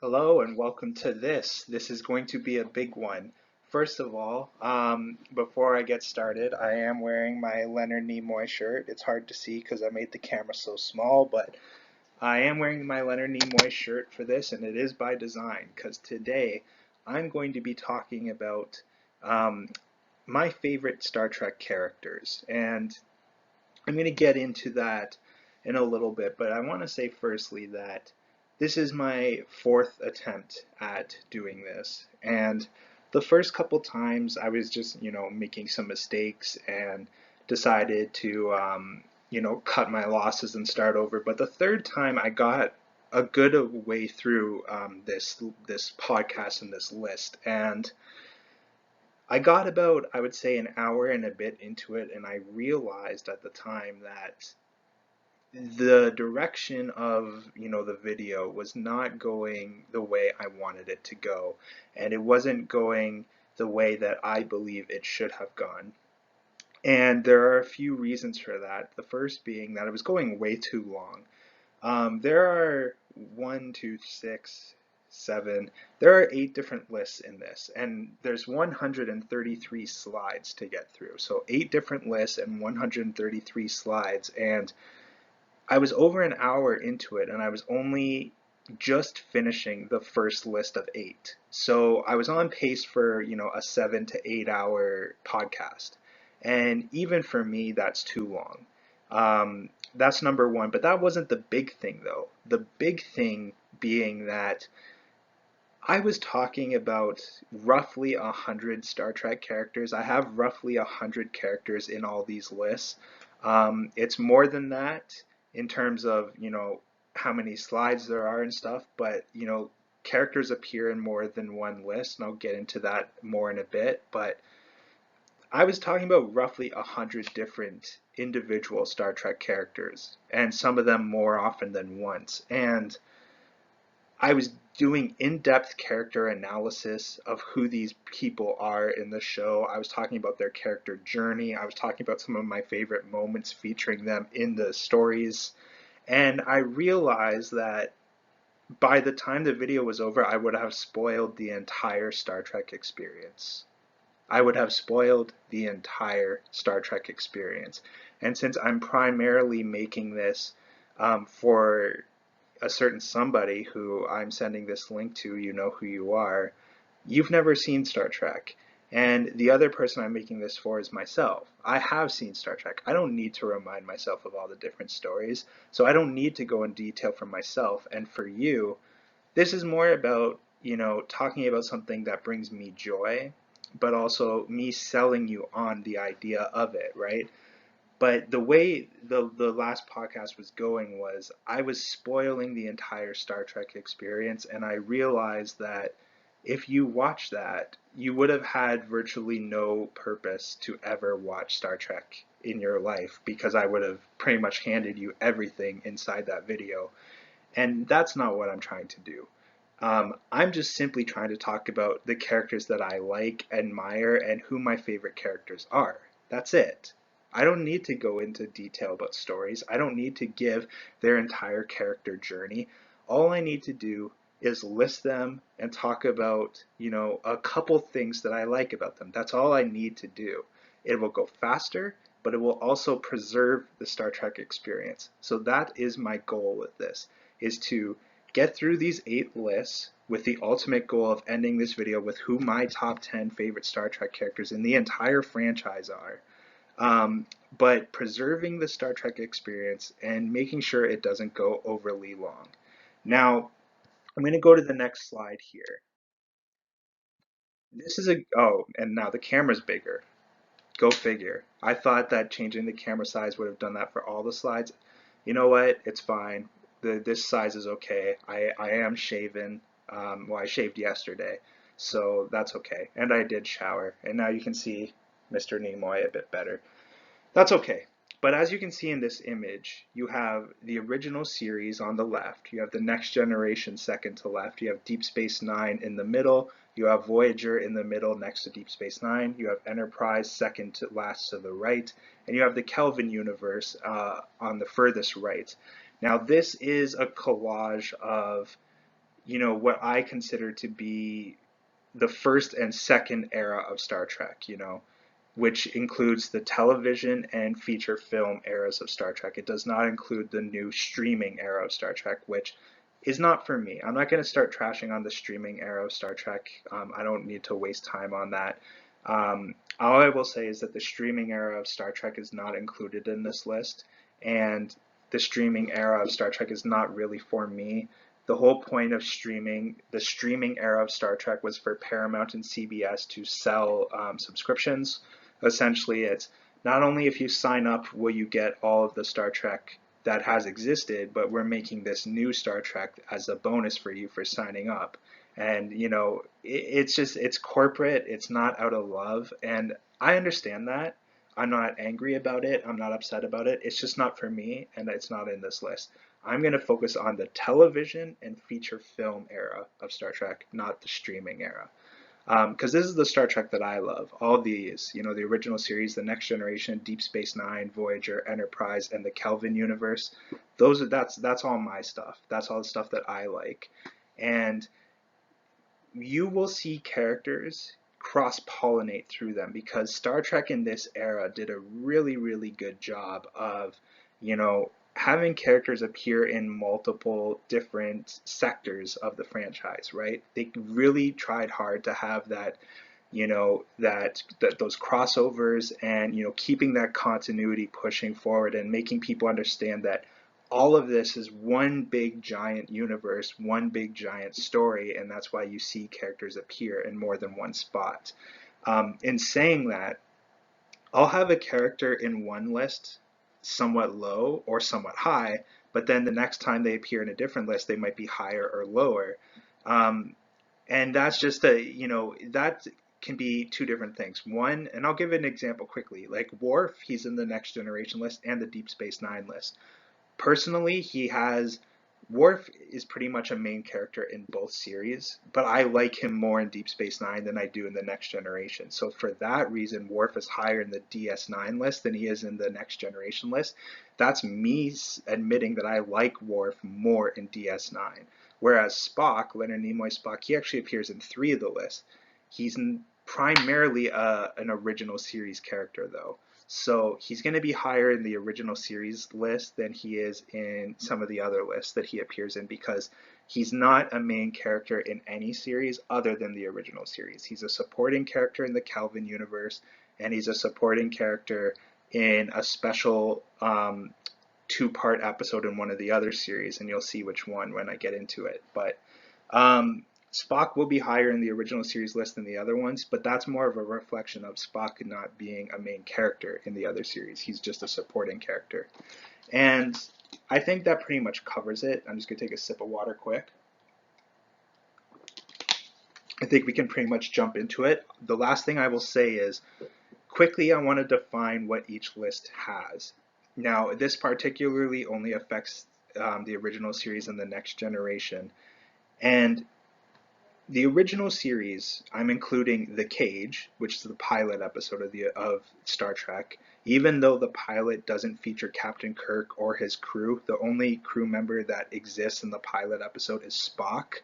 Hello and welcome to this. This is going to be a big one. First of all, before I get started, I am wearing my Leonard Nimoy shirt. It's hard to see because I made the camera so small, but I am wearing my Leonard Nimoy shirt for this, and it is by design because today I'm going to be talking about um, my favorite Star Trek characters. And I'm going to get into that in a little bit, but I want to say firstly that this is my fourth attempt at doing this. And the first couple times I was just, making some mistakes and decided to, cut my losses and start over. But the third time I got a good way through this podcast and this list, and I got about, I would say, an hour and a bit into it, and I realized at the time that the direction of the video was not going the way I wanted it to go, and it wasn't going the way that I believe it should have gone. And there are a few reasons for that. The first being that it was going way too long. There are one, two, six, seven. There are 8 different lists in this, and there's 133 slides to get through. So 8 different lists and 133 slides, and I was over an hour into it, and I was only just finishing the first list of 8. So I was on pace for, a 7 to 8 hour podcast. And even for me, that's too long. That's number one. But that wasn't the big thing, though. The big thing being that I was talking about roughly 100 Star Trek characters. I have roughly 100 characters in all these lists. It's more than that in terms of, how many slides there are and stuff, but, characters appear in more than one list, and I'll get into that more in a bit. But I was talking about roughly 100 different individual Star Trek characters, and some of them more often than once. And I was doing in-depth character analysis of who these people are in the show. I was talking about their character journey. I was talking about some of my favorite moments featuring them in the stories. And I realized that by the time the video was over, I would have spoiled the entire Star Trek experience. I would have spoiled the entire Star Trek experience. And since I'm primarily making this for a certain somebody who I'm sending this link to, you know who you are, you've never seen Star Trek. And the other person I'm making this for is myself. I have seen Star Trek. I don't need to remind myself of all the different stories, so I don't need to go in detail for myself. And for you, this is more about, talking about something that brings me joy, but also me selling you on the idea of it, right? But the way the last podcast was going was I was spoiling the entire Star Trek experience, and I realized that if you watch that, you would have had virtually no purpose to ever watch Star Trek in your life because I would have pretty much handed you everything inside that video. And that's not what I'm trying to do. I'm just simply trying to talk about the characters that I like, admire, and who my favorite characters are. That's it. I don't need to go into detail about stories. I don't need to give their entire character journey. All I need to do is list them and talk about, a couple things that I like about them. That's all I need to do. It will go faster, but it will also preserve the Star Trek experience. So that is my goal with this, is to get through these 8 lists with the ultimate goal of ending this video with who my top 10 favorite Star Trek characters in the entire franchise are. But preserving the Star Trek experience and making sure it doesn't go overly long. Now, I'm going to go to the next slide here. And now the camera's bigger. Go figure. I thought that changing the camera size would have done that for all the slides. You know what? It's fine. This size is okay. I am shaven. Well, I shaved yesterday, so that's okay. And I did shower, and now you can see Mr. Nimoy a bit better. That's okay. But as you can see in this image, you have the original series on the left, you have the Next Generation second to left, you have Deep Space Nine in the middle, you have Voyager in the middle next to Deep Space Nine, you have Enterprise second to last to the right, and you have the Kelvin universe on the furthest right. Now this is a collage of what I consider to be the first and second era of Star Trek, which includes the television and feature film eras of Star Trek. It does not include the new streaming era of Star Trek, which is not for me. I'm not going to start trashing on the streaming era of Star Trek. I don't need to waste time on that. All I will say is that the streaming era of Star Trek is not included in this list, and the streaming era of Star Trek is not really for me. The whole point of the streaming era of Star Trek was for Paramount and CBS to sell subscriptions. Essentially, it's not only if you sign up will you get all of the Star Trek that has existed, but we're making this new Star Trek as a bonus for you for signing up. And it's corporate. It's not out of love, and I understand that. I'm not angry about it. I'm not upset about it. It's just not for me, and it's not in this list. I'm going to focus on the television and feature film era of Star Trek, not the streaming era. Because this is the Star Trek that I love. All these, the original series, The Next Generation, Deep Space Nine, Voyager, Enterprise, and the Kelvin universe. That's all my stuff. That's all the stuff that I like. And you will see characters cross-pollinate through them because Star Trek in this era did a really, really good job of, having characters appear in multiple different sectors of the franchise, right? They really tried hard to have that, that those crossovers and, keeping that continuity pushing forward and making people understand that all of this is one big giant universe, one big giant story, and that's why you see characters appear in more than one spot. In saying that, I'll have a character in one list somewhat low or somewhat high, but then the next time they appear in a different list, they might be higher or lower. Um, and that's just that can be two different things. One, and I'll give an example quickly, like Worf, he's in the Next Generation list and the Deep Space Nine list. Personally, Worf is pretty much a main character in both series, but I like him more in Deep Space Nine than I do in the Next Generation. So for that reason, Worf is higher in the DS9 list than he is in the Next Generation list. That's me admitting that I like Worf more in DS9. Whereas Spock, Leonard Nimoy Spock, he actually appears in three of the lists. He's primarily an original series character, though. So he's going to be higher in the original series list than he is in some of the other lists that he appears in because he's not a main character in any series other than the original series. He's a supporting character in the Kelvin universe, and he's a supporting character in a special two-part episode in one of the other series, and you'll see which one when I get into it. But Spock will be higher in the original series list than the other ones, but that's more of a reflection of Spock not being a main character in the other series. He's just a supporting character. And I think that pretty much covers it. I'm just going to take a sip of water quick. I think we can pretty much jump into it. The last thing I will say is, quickly, I want to define what each list has. Now, this particularly only affects the original series and the Next Generation. And the original series, I'm including The Cage, which is the pilot episode of Star Trek. Even though the pilot doesn't feature Captain Kirk or his crew, the only crew member that exists in the pilot episode is Spock.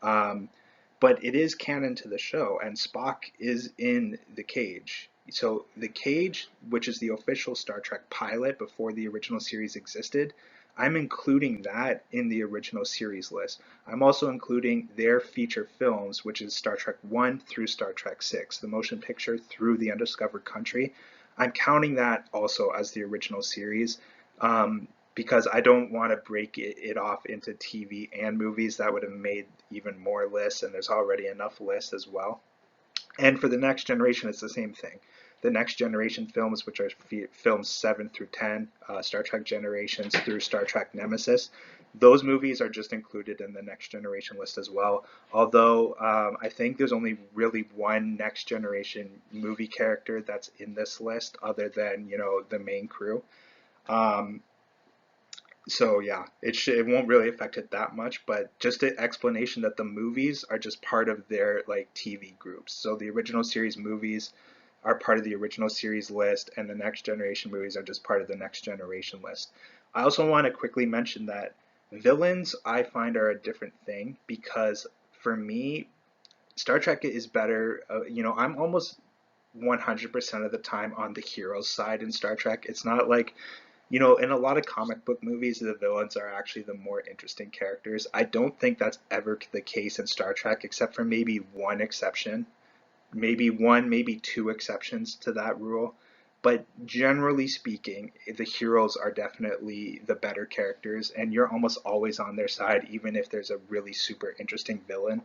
But it is canon to the show, and Spock is in The Cage. So The Cage, which is the official Star Trek pilot before the original series existed, I'm including that in the original series list. I'm also including their feature films, which is Star Trek 1 through Star Trek 6, the motion picture through The Undiscovered Country. I'm counting that also as the original series because I don't want to break it off into TV and movies. That would have made even more lists, and there's already enough lists as well. And for the Next Generation, it's the same thing. The Next Generation films, which are films 7 through 10, Star Trek Generations through Star Trek Nemesis, those movies are just included in the Next Generation list as well. Although I think there's only really one Next Generation movie character that's in this list other than, the main crew. So yeah, it won't really affect it that much, but just an explanation that the movies are just part of their TV groups. So the original series movies are part of the original series list, and the Next Generation movies are just part of the Next Generation list. I also want to quickly mention that Villains, I find, are a different thing because for me, Star Trek is better. I'm almost 100% of the time on the hero's side in Star Trek. It's not like, in a lot of comic book movies, the villains are actually the more interesting characters. I don't think that's ever the case in Star Trek, except for maybe one exception, maybe one, maybe two exceptions to that rule. But generally speaking, the heroes are definitely the better characters, and you're almost always on their side, even if there's a really super interesting villain.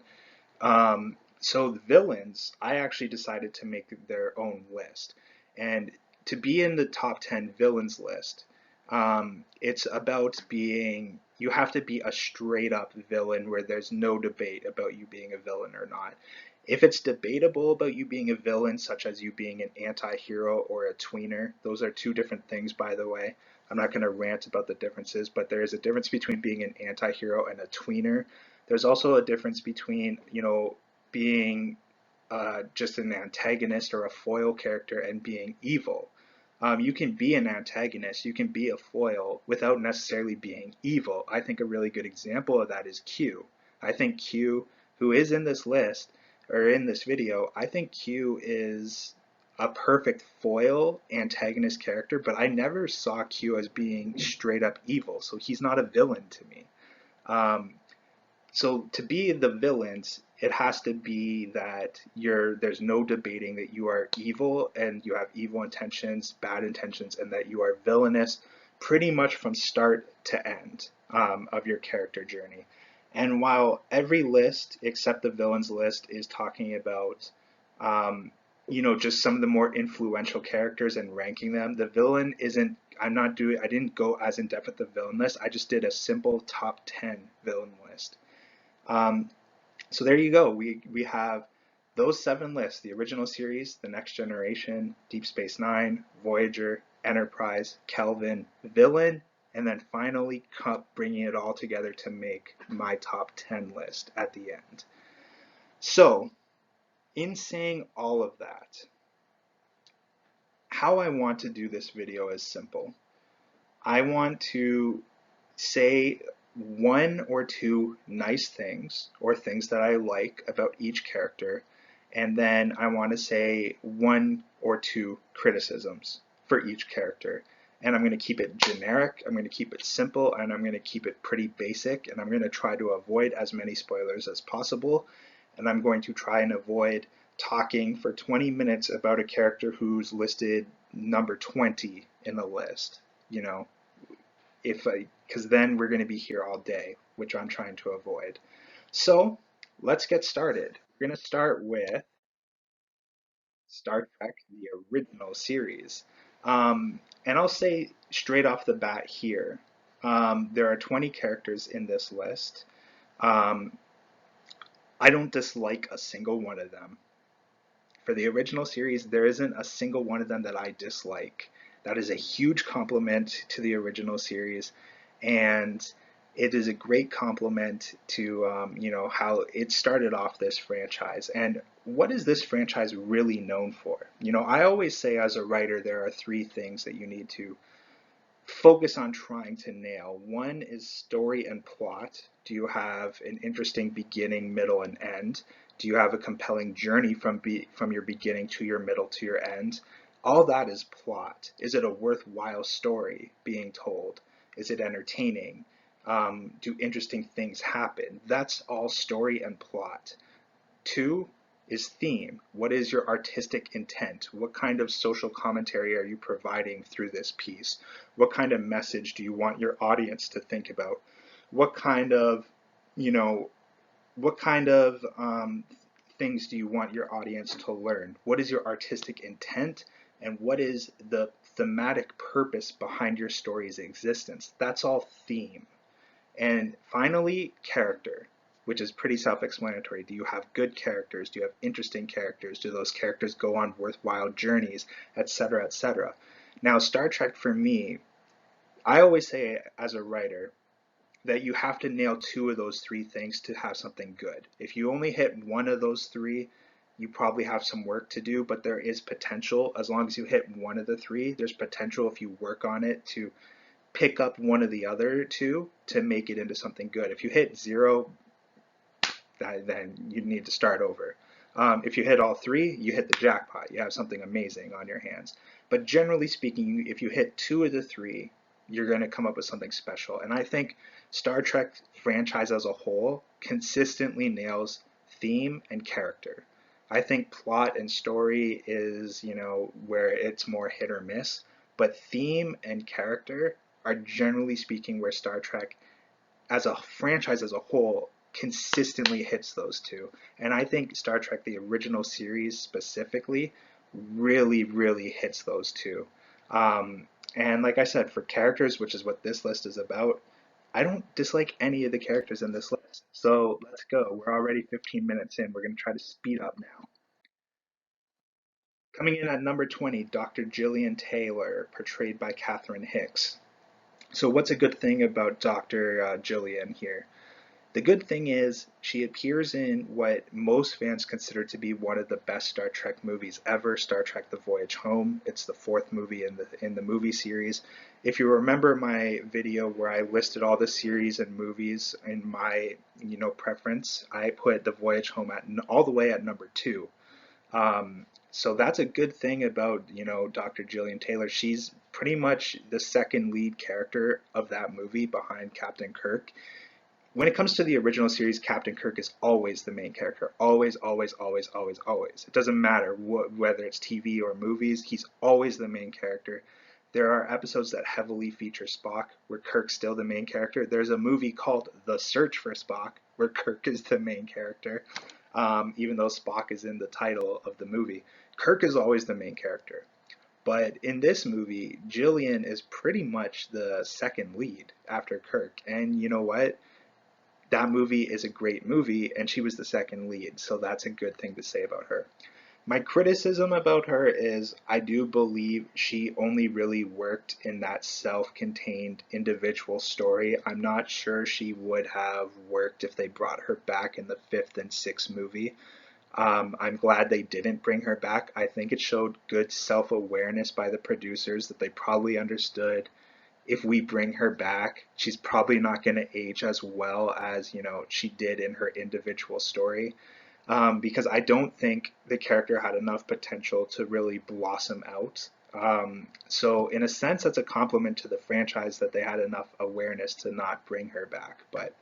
So the villains, I actually decided to make their own list. And to be in the top 10 villains list, it's about being, you have to be a straight up villain where there's no debate about you being a villain or not. If it's debatable about you being a villain, such as you being an anti-hero or a tweener, those are two different things, by the way. I'm not going to rant about the differences, but there is a difference between being an anti-hero and a tweener. There's also a difference between, being just an antagonist or a foil character and being evil. You can be an antagonist, you can be a foil without necessarily being evil. I think a really good example of that is Q. I think Q, who is in this list or in this video, I think Q is a perfect foil antagonist character, but I never saw Q as being straight up evil, so he's not a villain to me. Um, so to be the villains, it has to be that there's no debating that you are evil and you have evil intentions, bad intentions, and that you are villainous pretty much from start to end of your character journey. And while every list except the villains list is talking about um, just some of the more influential characters and ranking them, the villain isn't. I didn't go as in depth with the villain list. I just did a simple top 10 villain list. Um, so there you go. We have those seven lists: the original series, the Next Generation, Deep Space Nine, Voyager, Enterprise, Kelvin, Villain, and then finally bringing it all together to make my top 10 list at the end. So, in saying all of that, how I want to do this video is simple. I want to say one or two nice things or things that I like about each character, and then I want to say one or two criticisms for each character. And I'm going to keep it generic, I'm going to keep it simple, and I'm going to keep it pretty basic, and I'm going to try to avoid as many spoilers as possible, and I'm going to try and avoid talking for 20 minutes about a character who's listed number 20 in the list. You know, because then we're going to be here all day, which I'm trying to avoid. So let's get started. We're going to start with Star Trek, the original series. And I'll say straight off the bat here, there are 20 characters in this list. Um, I don't dislike a single one of them. For the original series, there isn't a single one of them that I dislike. That is a huge compliment to the original series, and it is a great compliment to how it started off this franchise. And what is this franchise really known for? I always say as a writer there are three things that you need to focus on trying to nail. One is story and plot. Do you have an interesting beginning, middle, and end? Do you have a compelling journey from your beginning to your middle to your end? All that is plot. Is it a worthwhile story being told? Is it entertaining? Do interesting things happen? That's all story and plot. Two is theme. What is your artistic intent? What kind of social commentary are you providing through this piece? What kind of message do you want your audience to think about? What kind of, you know, what kind of things do you want your audience to learn? What is your artistic intent? And what is the thematic purpose behind your story's existence? That's all theme. And finally, character, which is pretty self-explanatory. Do you have good characters? Do you have interesting characters? Do those characters go on worthwhile journeys, etc., etc.? Now, Star Trek for me, I always say as a writer that you have to nail two of those three things to have something good. If you only hit one of those three, you probably have some work to do, but there is potential. As long as you hit one of the three, there's potential if you work on it to pick up one of the other two to make it into something good. If you hit zero, then you need to start over. If you hit all three, you hit the jackpot. You have something amazing on your hands. But generally speaking, if you hit two of the three, you're going to come up with something special. And I think Star Trek franchise as a whole consistently nails theme and character. I think plot and story is, where it's more hit or miss, but theme and character are generally speaking where Star Trek as a franchise as a whole consistently hits those two. And I think Star Trek, the original series specifically, really, really hits those two. And like I said, for characters, which is what this list is about, I don't dislike any of the characters in this list. So let's go. We're already 15 minutes in. We're going to try to speed up now. Coming in at number 20, Dr. Gillian Taylor, portrayed by Catherine Hicks. So, what's a good thing about Dr. Gillian here? The good thing is she appears in what most fans consider to be one of the best Star Trek movies ever, Star Trek: The Voyage Home. It's the fourth movie in the movie series. If you remember my video where I listed all the series and movies in my preference, I put The Voyage Home at all the way at number 2. So that's a good thing about, Dr. Gillian Taylor. She's pretty much the second lead character of that movie behind Captain Kirk. When it comes to the original series, Captain Kirk is always the main character. Always, always, always, always, always. It doesn't matter whether it's TV or movies, he's always the main character. There are episodes that heavily feature Spock, where Kirk's still the main character. There's a movie called The Search for Spock, where Kirk is the main character, even though Spock is in the title of the movie. Kirk is always the main character. But in this movie, Jillian is pretty much the second lead after Kirk. And you know what? That movie is a great movie, and she was the second lead, so that's a good thing to say about her. My criticism about her is I do believe she only really worked in that self-contained individual story. I'm not sure she would have worked if they brought her back in the fifth and sixth movie. I'm glad they didn't bring her back. I think it showed good self-awareness by the producers that they probably understood if we bring her back, she's probably not going to age as well as, she did in her individual story. Because I don't think the character had enough potential to really blossom out. So in a sense, that's a compliment to the franchise that they had enough awareness to not bring her back. But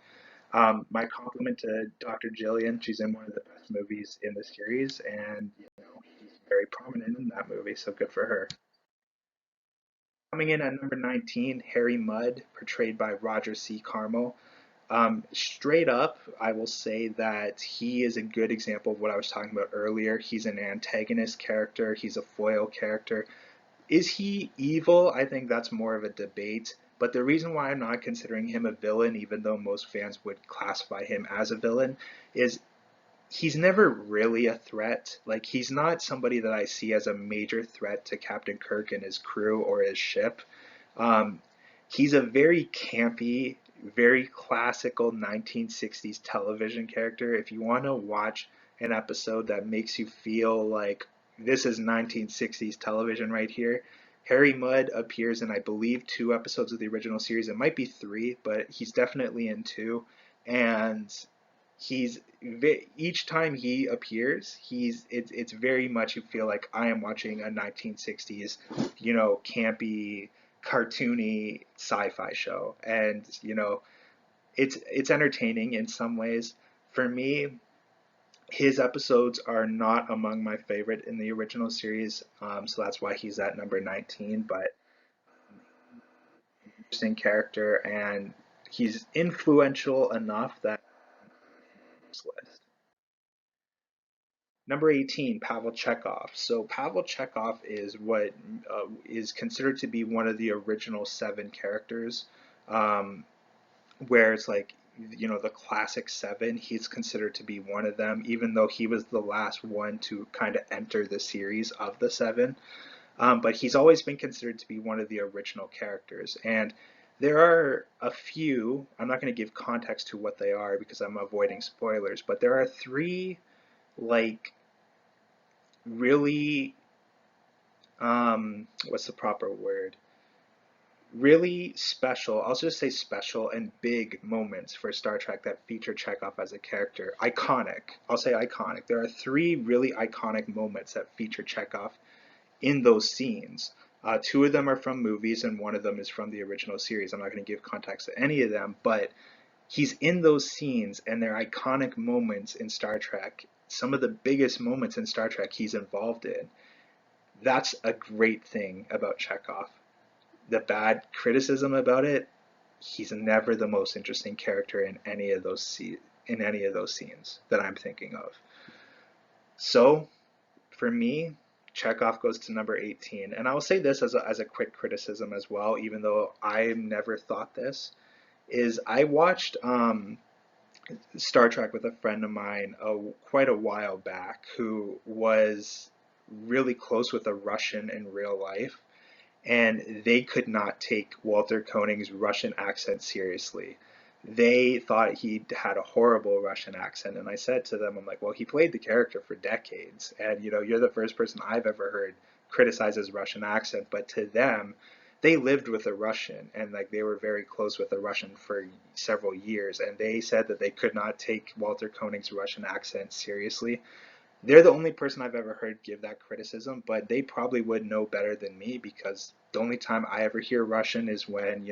my compliment to Dr. Gillian, she's in one of the best movies in the series, and she's very prominent in that movie, so good for her. Coming in at number 19, Harry Mudd, portrayed by Roger C. Carmel. Straight up, I will say that he is a good example of what I was talking about earlier. He's an antagonist character, he's a foil character. Is he evil? I think that's more of a debate. But the reason why I'm not considering him a villain, even though most fans would classify him as a villain, is he's never really a threat. Like, he's not somebody that I see as a major threat to Captain Kirk and his crew or his ship. Um, he's a very campy, very classical 1960s television character. If you want to watch an episode that makes you feel like this is 1960s television right here, Harry Mudd appears in, I believe, 2 episodes of the original series. It might be 3, but he's definitely in 2. And he's each time he appears, it's very much you feel like I am watching a 1960s, campy, cartoony sci-fi show, and it's entertaining in some ways. For me, his episodes are not among my favorite in the original series, so that's why he's at number 19. But interesting character, and he's influential enough that this list. Number 18, Pavel Chekhov. So Pavel Chekhov is what is considered to be one of the original 7 characters, um, where it's like, the classic 7. He's considered to be one of them, even though he was the last one to kind of enter the series of the 7. But he's always been considered to be one of the original characters. And there are a few, I'm not going to give context to what they are because I'm avoiding spoilers, but there are 3 like really what's the proper word? really special, I'll just say special and big moments for Star Trek that feature Chekhov as a character. Iconic. I'll say iconic. There are three really iconic moments that feature Chekhov in those scenes. Two of them are from movies, and one of them is from the original series. I'm not going to give context to any of them, but he's in those scenes, and they're iconic moments in Star Trek. Some of the biggest moments in Star Trek he's involved in. That's a great thing about Chekhov. The bad criticism about it, he's never the most interesting character in any of those scenes that I'm thinking of. So for me, Chekhov goes to number 18. And I will say this as a quick criticism as well, even though I never thought this, is I watched Star Trek with a friend of mine quite a while back who was really close with a Russian in real life, and they could not take Walter Koenig's Russian accent seriously. They thought he had a horrible Russian accent, and I said to them, I'm like, well, he played the character for decades, and you're the first person I've ever heard criticize his Russian accent, but to them, they lived with a Russian, and like they were very close with a Russian for several years, and they said that they could not take Walter Koenig's Russian accent seriously. They're the only person I've ever heard give that criticism, but they probably would know better than me because the only time I ever hear Russian is when,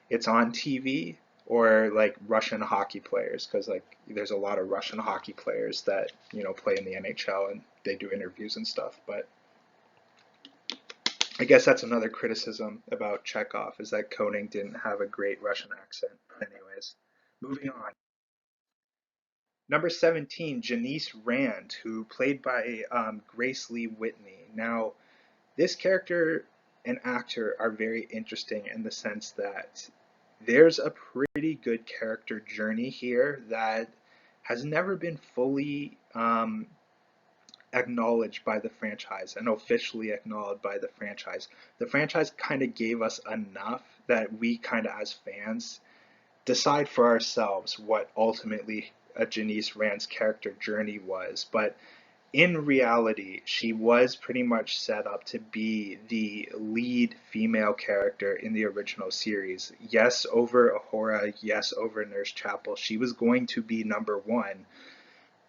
it's on TV or like Russian hockey players because like there's a lot of Russian hockey players that, play in the NHL and they do interviews and stuff. But I guess that's another criticism about Chekhov is that Koenig didn't have a great Russian accent. Anyways, moving on. Number 17, Janice Rand, who played by Grace Lee Whitney. Now, this character and actor are very interesting in the sense that there's a pretty good character journey here that has never been fully acknowledged by the franchise and officially acknowledged by the franchise. The franchise kind of gave us enough that we kind of, as fans, decide for ourselves what ultimately a Janice Rand's character journey was. But in reality, she was pretty much set up to be the lead female character in the original series. Yes, over Uhura, yes, over Nurse Chapel. She was going to be number one.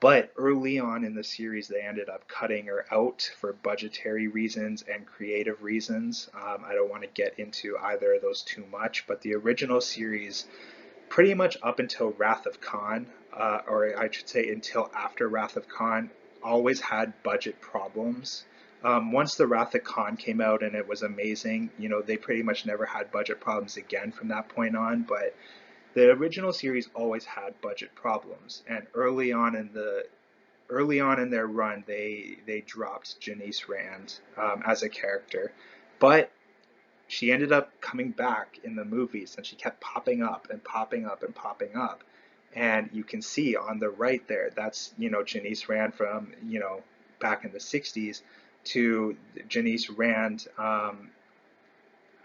But early on in the series, they ended up cutting her out for budgetary reasons and creative reasons. I don't want to get into either of those too much, but the original series pretty much up until Wrath of Khan, or I should say until after Wrath of Khan, always had budget problems. Once the Wrath of Khan came out and it was amazing, they pretty much never had budget problems again from that point on. But the original series always had budget problems, and early on in their run, they dropped Janice Rand as a character, but she ended up coming back in the movies and she kept popping up and popping up and popping up. And you can see on the right there, that's, Janice Rand from, back in the 60s to Janice Rand. I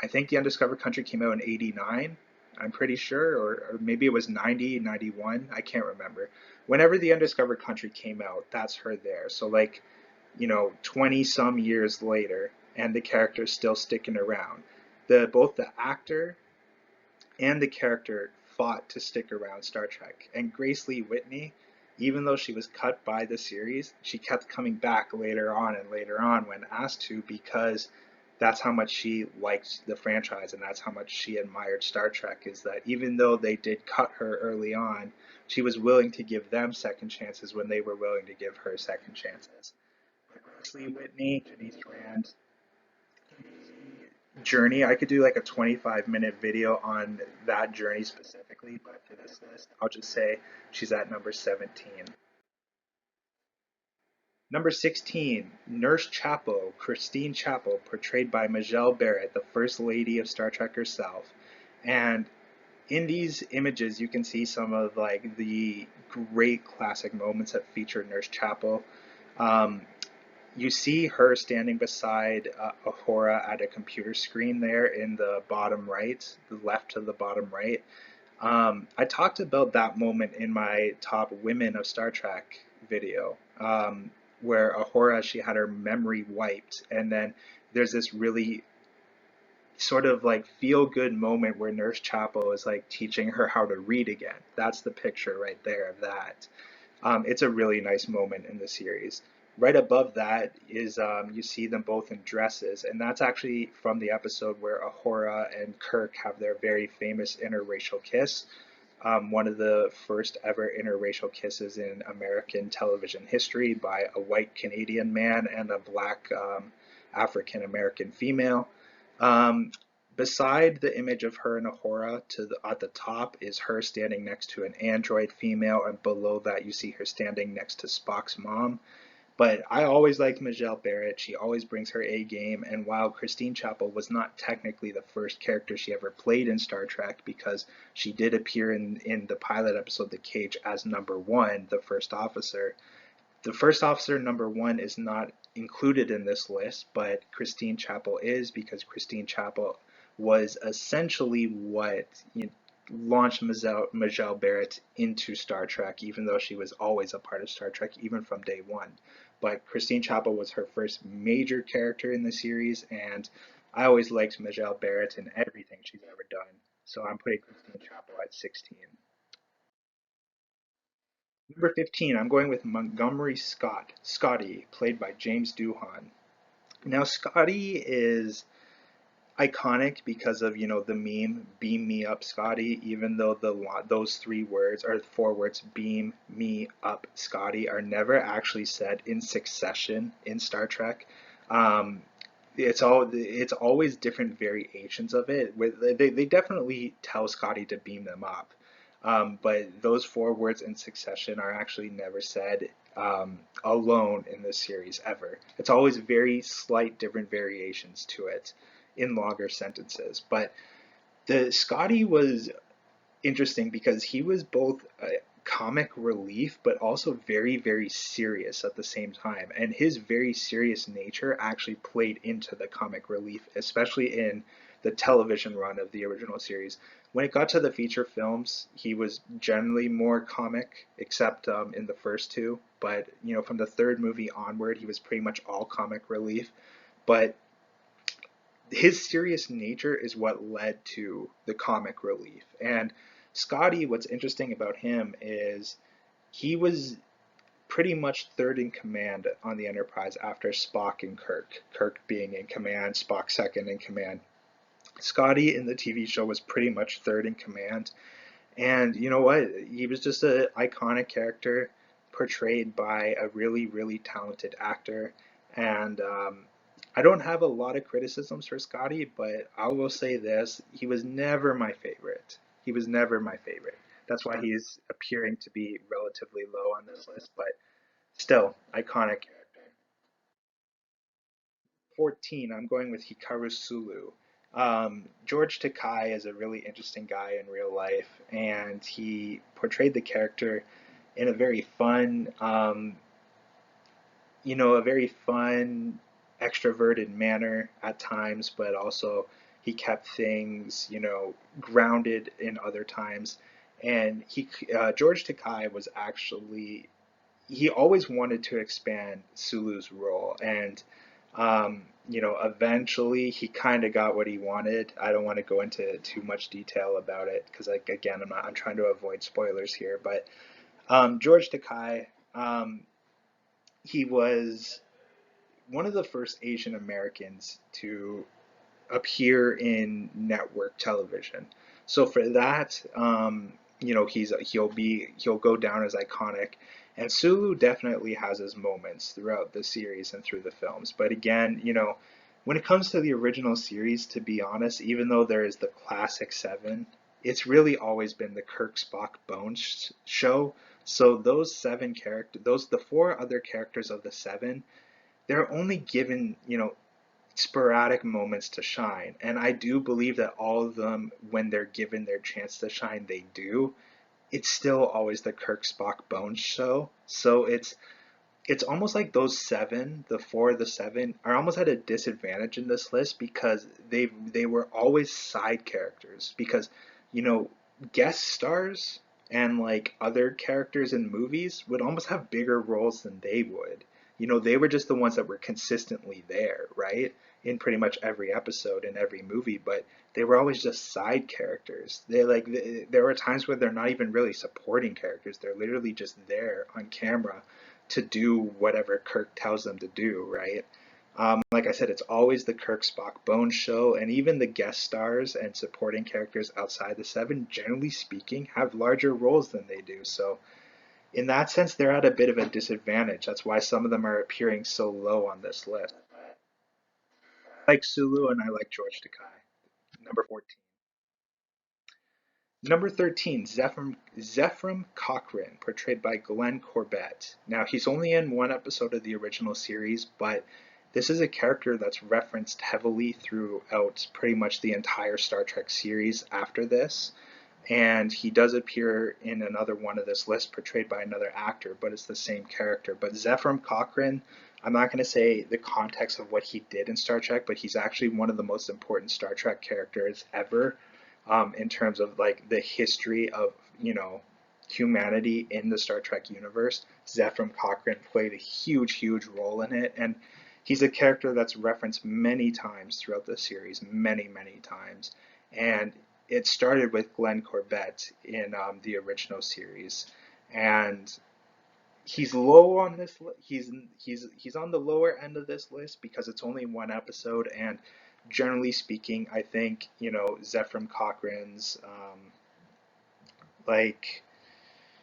think The Undiscovered Country came out in 89, I'm pretty sure, or maybe it was 90, 91. I can't remember. Whenever The Undiscovered Country came out, that's her there. So, like, 20 some years later, and the character's still sticking around. Both the actor and the character fought to stick around Star Trek. And Grace Lee Whitney, even though she was cut by the series, she kept coming back later on and later on when asked to because that's how much she liked the franchise and that's how much she admired Star Trek, is that even though they did cut her early on, she was willing to give them second chances when they were willing to give her second chances. Grace Lee Whitney, Janice Rand, journey. I could do like a 25-minute video on that journey specifically, but for this list, I'll just say she's at number 17. Number 16, Nurse Chapel, Christine Chapel, portrayed by Majel Barrett, the First Lady of Star Trek herself. And in these images, you can see some of like the great classic moments that feature Nurse Chapel. You see her standing beside Uhura at a computer screen there in the bottom right, the left to the bottom right. I talked about that moment in my top women of Star Trek video, where Uhura, she had her memory wiped, and then there's this really sort of like feel good moment where Nurse Chapel is like teaching her how to read again. That's the picture right there of that. It's a really nice moment in the series. Right above that is you see them both in dresses, and that's actually from the episode where Ahura and Kirk have their very famous interracial kiss, one of the first ever interracial kisses in American television history by a white Canadian man and a black African American female. Um, Beside the image of her and Ahura, at the top is her standing next to an android female, and below that you see her standing next to Spock's mom. But I always liked Majel Barrett. She always brings her A game. And while Christine Chapel was not technically the first character she ever played in Star Trek, because she did appear in the pilot episode The Cage as number one, the first officer number one is not included in this list, but Christine Chapel is, because Christine Chapel was essentially what launched Majel Barrett into Star Trek, even though she was always a part of Star Trek, even from day one. But Christine Chapel was her first major character in the series, and I always liked Majel Barrett in everything she's ever done. So I'm putting Christine Chapel at 16. Number 15, I'm going with Montgomery Scott, Scotty, played by James Doohan. Now, Scotty is iconic because of, the meme, beam me up, Scotty, even though those three words, or four words, beam me up, Scotty, are never actually said in succession in Star Trek. Um, it's always different variations of it. They definitely tell Scotty to beam them up, but those four words in succession are actually never said alone in this series ever. It's always very slight different variations to it in longer sentences. But the Scotty was interesting because he was both a comic relief but also very, very serious at the same time. And his very serious nature actually played into the comic relief, especially in the television run of the original series. When it got to the feature films, he was generally more comic, except in the first two. But from the third movie onward, he was pretty much all comic relief. But his serious nature is what led to the comic relief. And Scotty, what's interesting about him is he was pretty much third in command on the Enterprise after Spock and Kirk. Kirk being in command, Spock second in command. Scotty in the TV show was pretty much third in command. And you know what? He was just an iconic character portrayed by a really, really talented actor. And I don't have a lot of criticisms for Scotty, but I will say this: he was never my favorite. He was never my favorite. That's why he's appearing to be relatively low on this list, but still, iconic. 14, I'm going with Hikaru Sulu. George Takai is a really interesting guy in real life, and he portrayed the character in a very fun, a very fun, extroverted manner at times, but also he kept things, grounded in other times. And George Takai was actually, he always wanted to expand Sulu's role, and eventually he kind of got what he wanted. I don't want to go into too much detail about it because, like, again, I'm trying to avoid spoilers here. But George Takai, um, he was one of the first Asian Americans to appear in network television. So for that, he'll go down as iconic. And Sulu definitely has his moments throughout the series and through the films. But again, when it comes to the original series, to be honest, even though there is the classic seven, it's really always been the Kirk Spock Bones show. So those seven characters, the four other characters of the seven, they're only given, sporadic moments to shine. And I do believe that all of them, when they're given their chance to shine, they do. It's still always the Kirk Spock Bones show. So it's almost like those seven, the four of the seven, are almost at a disadvantage in this list because they were always side characters. Because, you know, guest stars and like other characters in movies would almost have bigger roles than they would. They were just the ones that were consistently there, right? in pretty much every episode in every movie, but they were always just side characters. There were times where they're not even really supporting characters. They're literally just there on camera to do whatever Kirk tells them to do, right? Like I said, it's always the Kirk Spock Bones show, and even the guest stars and supporting characters outside the seven, generally speaking, have larger roles than they do. So, in that sense, they're at a bit of a disadvantage. That's why some of them are appearing so low on this list. I like Sulu and I like George Takei. Number 14. Number 13, Zephram Cochrane, portrayed by Glenn Corbett. Now, he's only in one episode of the original series, but this is a character that's referenced heavily throughout pretty much the entire Star Trek series after this. And he does appear in another one of this list, portrayed by another actor, but it's the same character. But Zephram Cochrane, I'm not going to say the context of what he did in Star Trek, but he's actually one of the most important Star Trek characters ever, in terms of like the history of, humanity in the Star Trek universe. Zephram Cochrane played a huge, huge role in it, and he's a character that's referenced many times throughout the series, many, many times. And it started with Glenn Corbett in the original series, and he's low on this. He's on the lower end of this list because it's only one episode, and generally speaking, I think Zephram Cochrane's like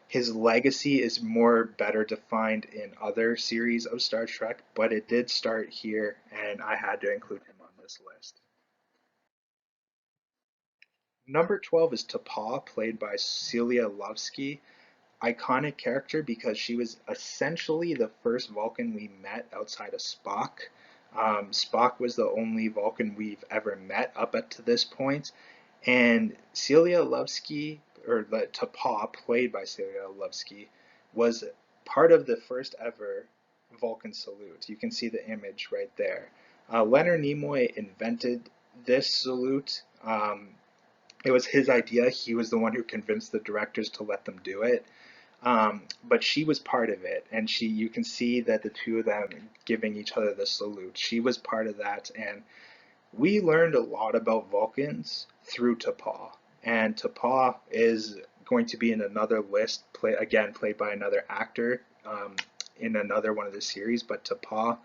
his legacy is more better defined in other series of Star Trek, but it did start here, and I had to include him on this list. Number 12 is T'Pau, played by Celia Lovsky. Iconic character because she was essentially the first Vulcan we met outside of Spock. Spock was the only Vulcan we've ever met up to this point, and Celia Lovsky, or the T'Pau, played by Celia Lovsky, was part of the first ever Vulcan salute. You can see the image right there. Leonard Nimoy invented this salute. It was his idea. He was the one who convinced the directors to let them do it. But she was part of it, and you can see that the two of them giving each other the salute. She was part of that, and we learned a lot about Vulcans through T'Pau. And T'Pau is going to be in another list, played by another actor in another one of the series. But T'Pau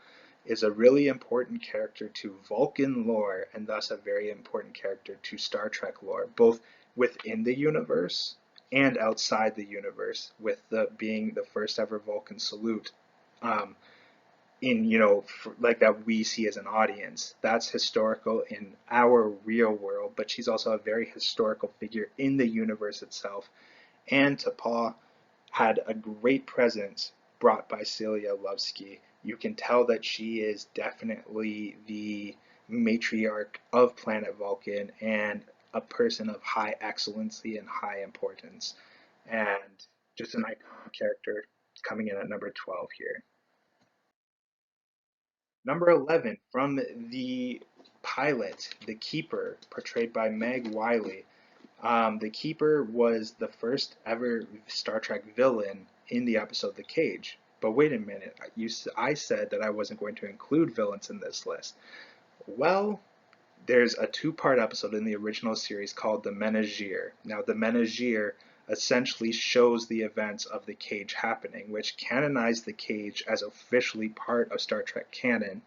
is a really important character to Vulcan lore, and thus a very important character to Star Trek lore, both within the universe and outside the universe, with being the first ever Vulcan salute, in like that we see as an audience. That's historical in our real world, but she's also a very historical figure in the universe itself. And T'Pau had a great presence brought by Celia Lovsky. You can tell that she is definitely the matriarch of planet Vulcan and a person of high excellency and high importance. And just an iconic character coming in at number 12 here. Number 11, from the pilot, The Keeper, portrayed by Meg Wiley. The Keeper was the first ever Star Trek villain in the episode The Cage. But wait a minute, I said that I wasn't going to include villains in this list. Well, there's a two-part episode in the original series called The Menagerie. Now, The Menagerie essentially shows the events of The Cage happening, which canonized The Cage as officially part of Star Trek canon.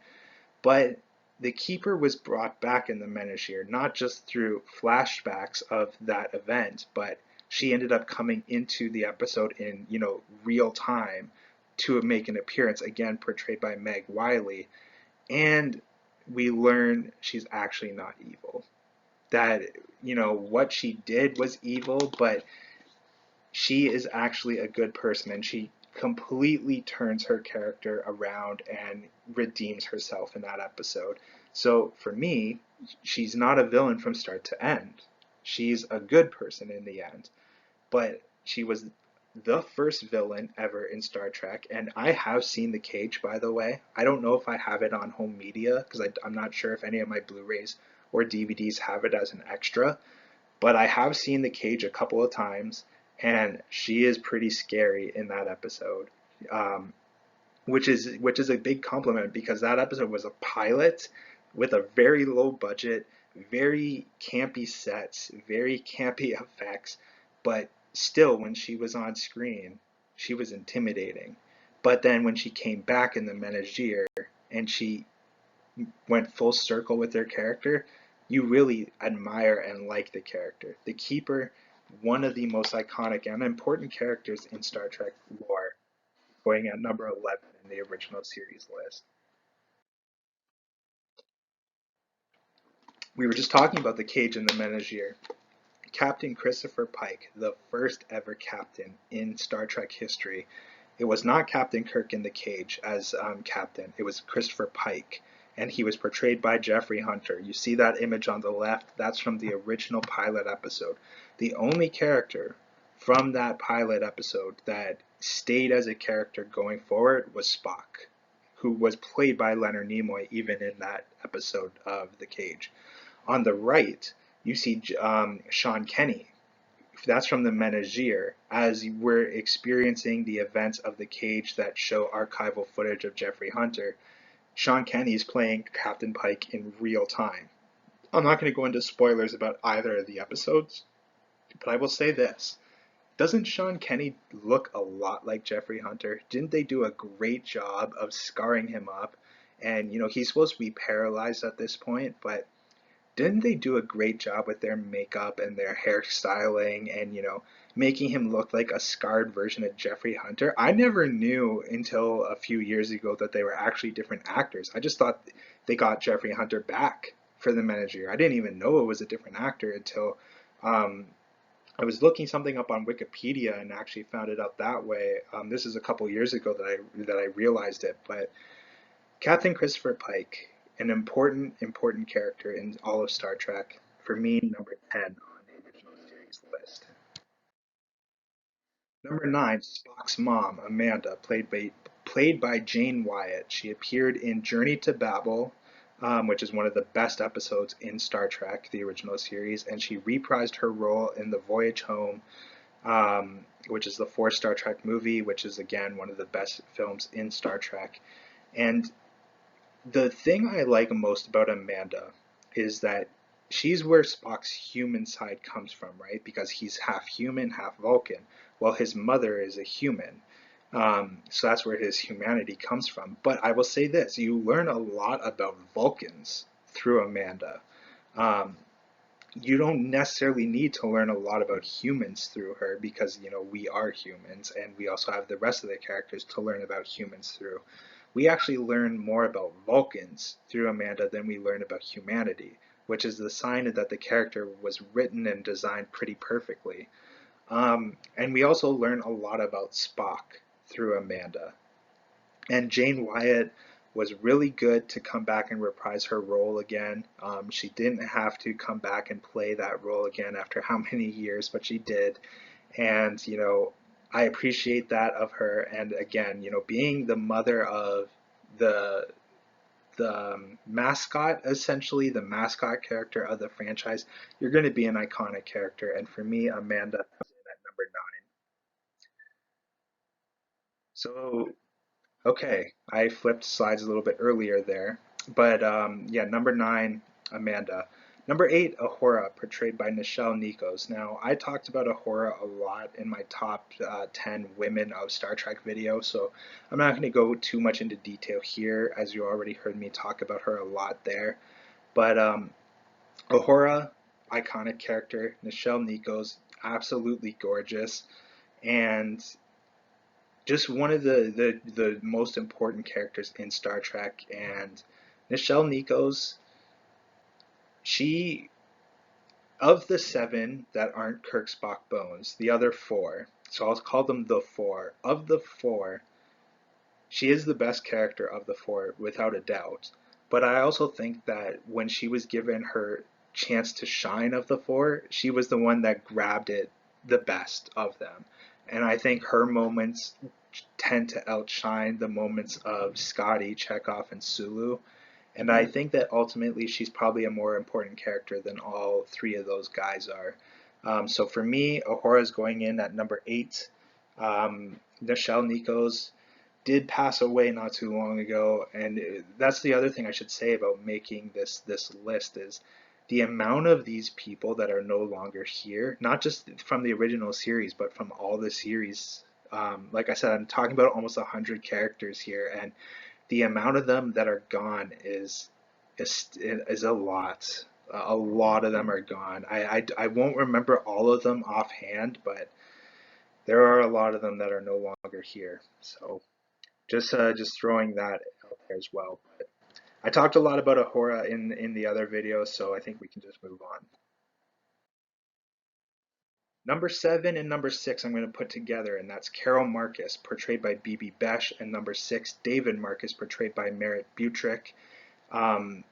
But the Keeper was brought back in The Menagerie, not just through flashbacks of that event, but she ended up coming into the episode in, real time to make an appearance, again portrayed by Meg Wiley. And we learn she's actually not evil. That, what she did was evil, but she is actually a good person, and she completely turns her character around and redeems herself in that episode. So for me, she's not a villain from start to end. She's a good person in the end. But she was the first villain ever in Star Trek, and I have seen The Cage, by the way. I don't know if I have it on home media, because I'm not sure if any of my Blu-rays or DVDs have it as an extra, but I have seen The Cage a couple of times, and she is pretty scary in that episode, which is a big compliment because that episode was a pilot with a very low budget, very campy sets, very campy effects, but still, when she was on screen, she was intimidating. But then when she came back in the Menagere and she went full circle with their character, you really admire and like the character. The Keeper, one of the most iconic and important characters in Star Trek lore, going at number 11 in the original series list. We were just talking about the Cage and the Menagere. Captain Christopher Pike, the first ever captain in Star Trek history. It was not Captain Kirk in the Cage as captain. It was Christopher Pike, and he was portrayed by Jeffrey Hunter. You see that image on the left? That's from the original pilot episode. The only character from that pilot episode that stayed as a character going forward was Spock, who was played by Leonard Nimoy even in that episode of The Cage. On the right, you see Sean Kenny. That's from the Menagere, as we're experiencing the events of The Cage that show archival footage of Jeffrey Hunter. Sean Kenny is playing Captain Pike in real time. I'm not going to go into spoilers about either of the episodes, but I will say this. Doesn't Sean Kenny look a lot like Jeffrey Hunter? Didn't they do a great job of scarring him up? And, he's supposed to be paralyzed at this point, but didn't they do a great job with their makeup and their hairstyling and, making him look like a scarred version of Jeffrey Hunter? I never knew until a few years ago that they were actually different actors. I just thought they got Jeffrey Hunter back for the Menagere. I didn't even know it was a different actor until um, I was looking something up on Wikipedia and actually found it out that way. This is a couple years ago that I realized it, but Captain Christopher Pike, an important character in all of Star Trek. For me, number 10 on the original series list. Number 9, Spock's mom, Amanda, played by Jane Wyatt. She appeared in Journey to Babel, which is one of the best episodes in Star Trek, the original series, and she reprised her role in The Voyage Home, which is the fourth Star Trek movie, which is again one of the best films in Star Trek. And the thing I like most about Amanda is that she's where Spock's human side comes from, right? Because he's half human, half Vulcan, while his mother is a human. So that's where his humanity comes from. But I will say this, you learn a lot about Vulcans through Amanda. Um, you don't necessarily need to learn a lot about humans through her because, we are humans and we also have the rest of the characters to learn about humans through. We actually learn more about Vulcans through Amanda than we learn about humanity, which is the sign that the character was written and designed pretty perfectly. And we also learn a lot about Spock through Amanda. And Jane Wyatt was really good to come back and reprise her role again. She didn't have to come back and play that role again after how many years, but she did. And, I appreciate that of her. And again, being the mother of the mascot, essentially the mascot character of the franchise, you're going to be an iconic character. And for me, Amanda comes in at number 9. So okay, I flipped slides a little bit earlier there, but yeah, number 9, Amanda. Number 8, Ahura, portrayed by Nichelle Nichols. Now, I talked about Ahura a lot in my top 10 women of Star Trek video, so I'm not going to go too much into detail here, as you already heard me talk about her a lot there. But Ahura, iconic character. Nichelle Nichols, absolutely gorgeous, and just one of the most important characters in Star Trek. And Nichelle Nichols, she, of the 7 that aren't Kirk, Spock, Bones, the other 4, so I'll call them the 4. Of the 4, she is the best character of the 4 without a doubt. But I also think that when she was given her chance to shine of the 4, she was the one that grabbed it the best of them. And I think her moments tend to outshine the moments of Scotty, Chekhov, and Sulu. And I think that ultimately she's probably a more important character than all 3 of those guys are. So for me, Ahura is going in at number 8. Nichelle Nichols did pass away not too long ago, and that's the other thing I should say about making this list is the amount of these people that are no longer here, not just from the original series, but from all the series. Like I said, I'm talking about almost 100 characters here, and the amount of them that are gone is a lot. A lot of them are gone. I won't remember all of them offhand, but there are a lot of them that are no longer here. So just throwing that out there as well. But I talked a lot about Ahura in the other video, so I think we can just move on. Number 7 and number 6 I'm going to put together, and that's Carol Marcus, portrayed by Bibi Besh, and number 6, David Marcus, portrayed by Merritt Butrick. Um,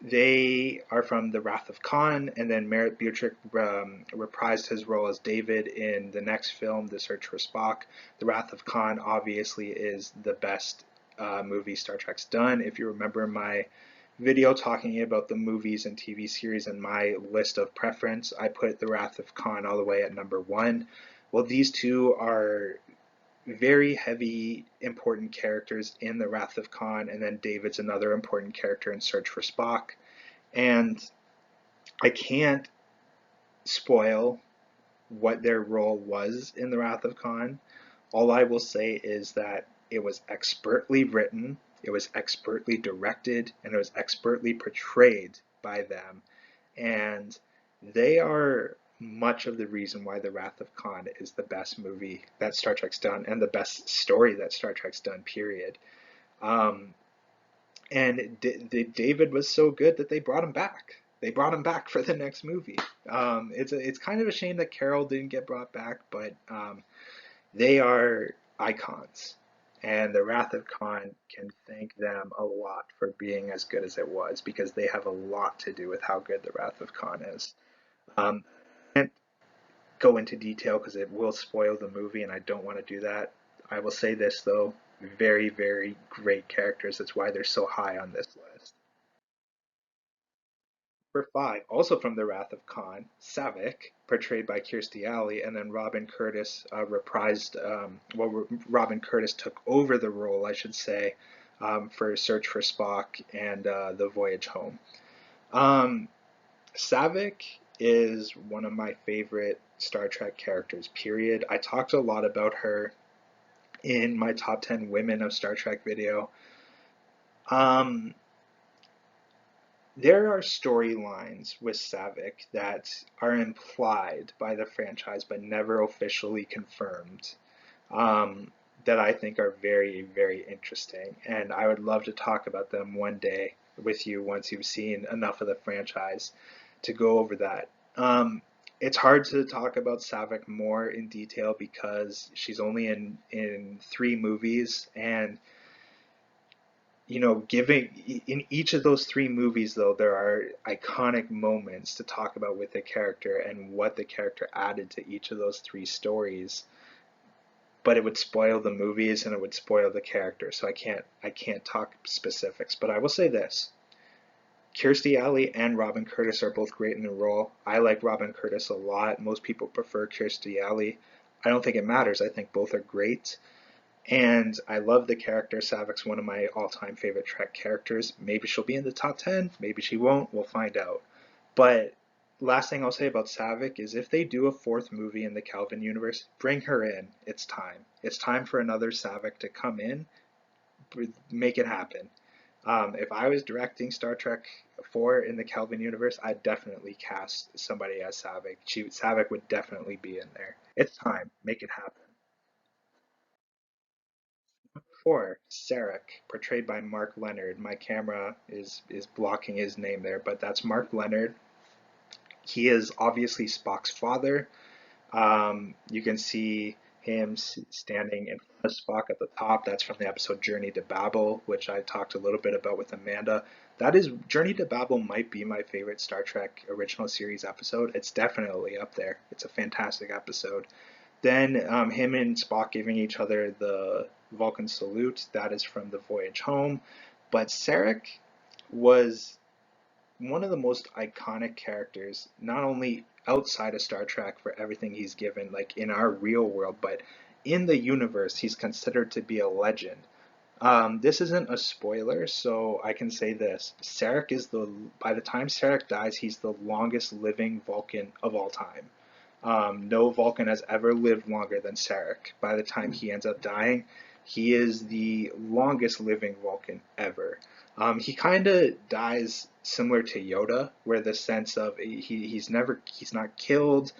They are from The Wrath of Khan, and then Merritt Butrick reprised his role as David in the next film, The Search for Spock. The Wrath of Khan obviously is the best movie Star Trek's done. If you remember my video talking about the movies and TV series and my list of preference, I put The Wrath of Khan all the way at number 1. Well, these two are very heavy important characters in The Wrath of Khan, and then David's another important character in Search for Spock. And I can't spoil what their role was in The Wrath of Khan. All I will say is that it was expertly written, it was expertly directed, and it was expertly portrayed by them. And they are much of the reason why The Wrath of Khan is the best movie that Star Trek's done and the best story that Star Trek's done, period. Um, and David was so good that they brought him back. They brought him back for the next movie. It's kind of a shame that Carol didn't get brought back, but they are icons, and the Wrath of Khan can thank them a lot for being as good as it was because they have a lot to do with how good the Wrath of Khan is. Um, I can't go into detail because it will spoil the movie, and I don't want to do that. I will say this though: very, very great characters. That's why they're so high on this list. Number 5, also from The Wrath of Khan, Saavik, portrayed by Kirstie Alley, and then Robin Curtis Robin Curtis took over the role, I should say, for Search for Spock and The Voyage Home. Um, Saavik is one of my favorite Star Trek characters, period. I talked a lot about her in my top 10 women of Star Trek video. Um, There are storylines with Saavik that are implied by the franchise but never officially confirmed, that I think are very, very interesting. And I would love to talk about them one day with you once you've seen enough of the franchise to go over that. It's hard to talk about Saavik more in detail because she's only in 3 movies, and giving in each of those 3 movies, though, there are iconic moments to talk about with the character and what the character added to each of those 3 stories. But it would spoil the movies and it would spoil the character, so I can't talk specifics. But I will say this: Kirstie Alley and Robin Curtis are both great in the role. I like Robin Curtis a lot. Most people prefer Kirstie Alley. I don't think it matters. I think both are great. And I love the character. Saavik's one of my all-time favorite Trek characters. Maybe she'll be in the top 10, maybe she won't, we'll find out. But last thing I'll say about Saavik is if they do a 4th movie in the Kelvin universe, bring her in. It's time. It's time for another Saavik to come in, make it happen. If I was directing Star Trek 4 in the Kelvin universe, I'd definitely cast somebody as Saavik. Saavik would definitely be in there. It's time. Make it happen. 4, Sarek, portrayed by Mark Leonard. My camera is blocking his name there, but that's Mark Leonard. He is obviously Spock's father. You can see him standing in front of Spock at the top. That's from the episode Journey to Babel, which I talked a little bit about with Amanda. That is, Journey to Babel might be my favorite Star Trek original series episode. It's definitely up there. It's a fantastic episode. Then him and Spock giving each other the Vulcan salute. That is from The Voyage Home. But Sarek was one of the most iconic characters, not only outside of Star Trek for everything he's given, like in our real world, but in the universe, he's considered to be a legend. This isn't a spoiler, so I can say this. Sarek is by the time Sarek dies, he's the longest living Vulcan of all time. No Vulcan has ever lived longer than Sarek. By the time he ends up dying, he is the longest living Vulcan ever. He kind of dies similar to Yoda, where the sense of he's not killed,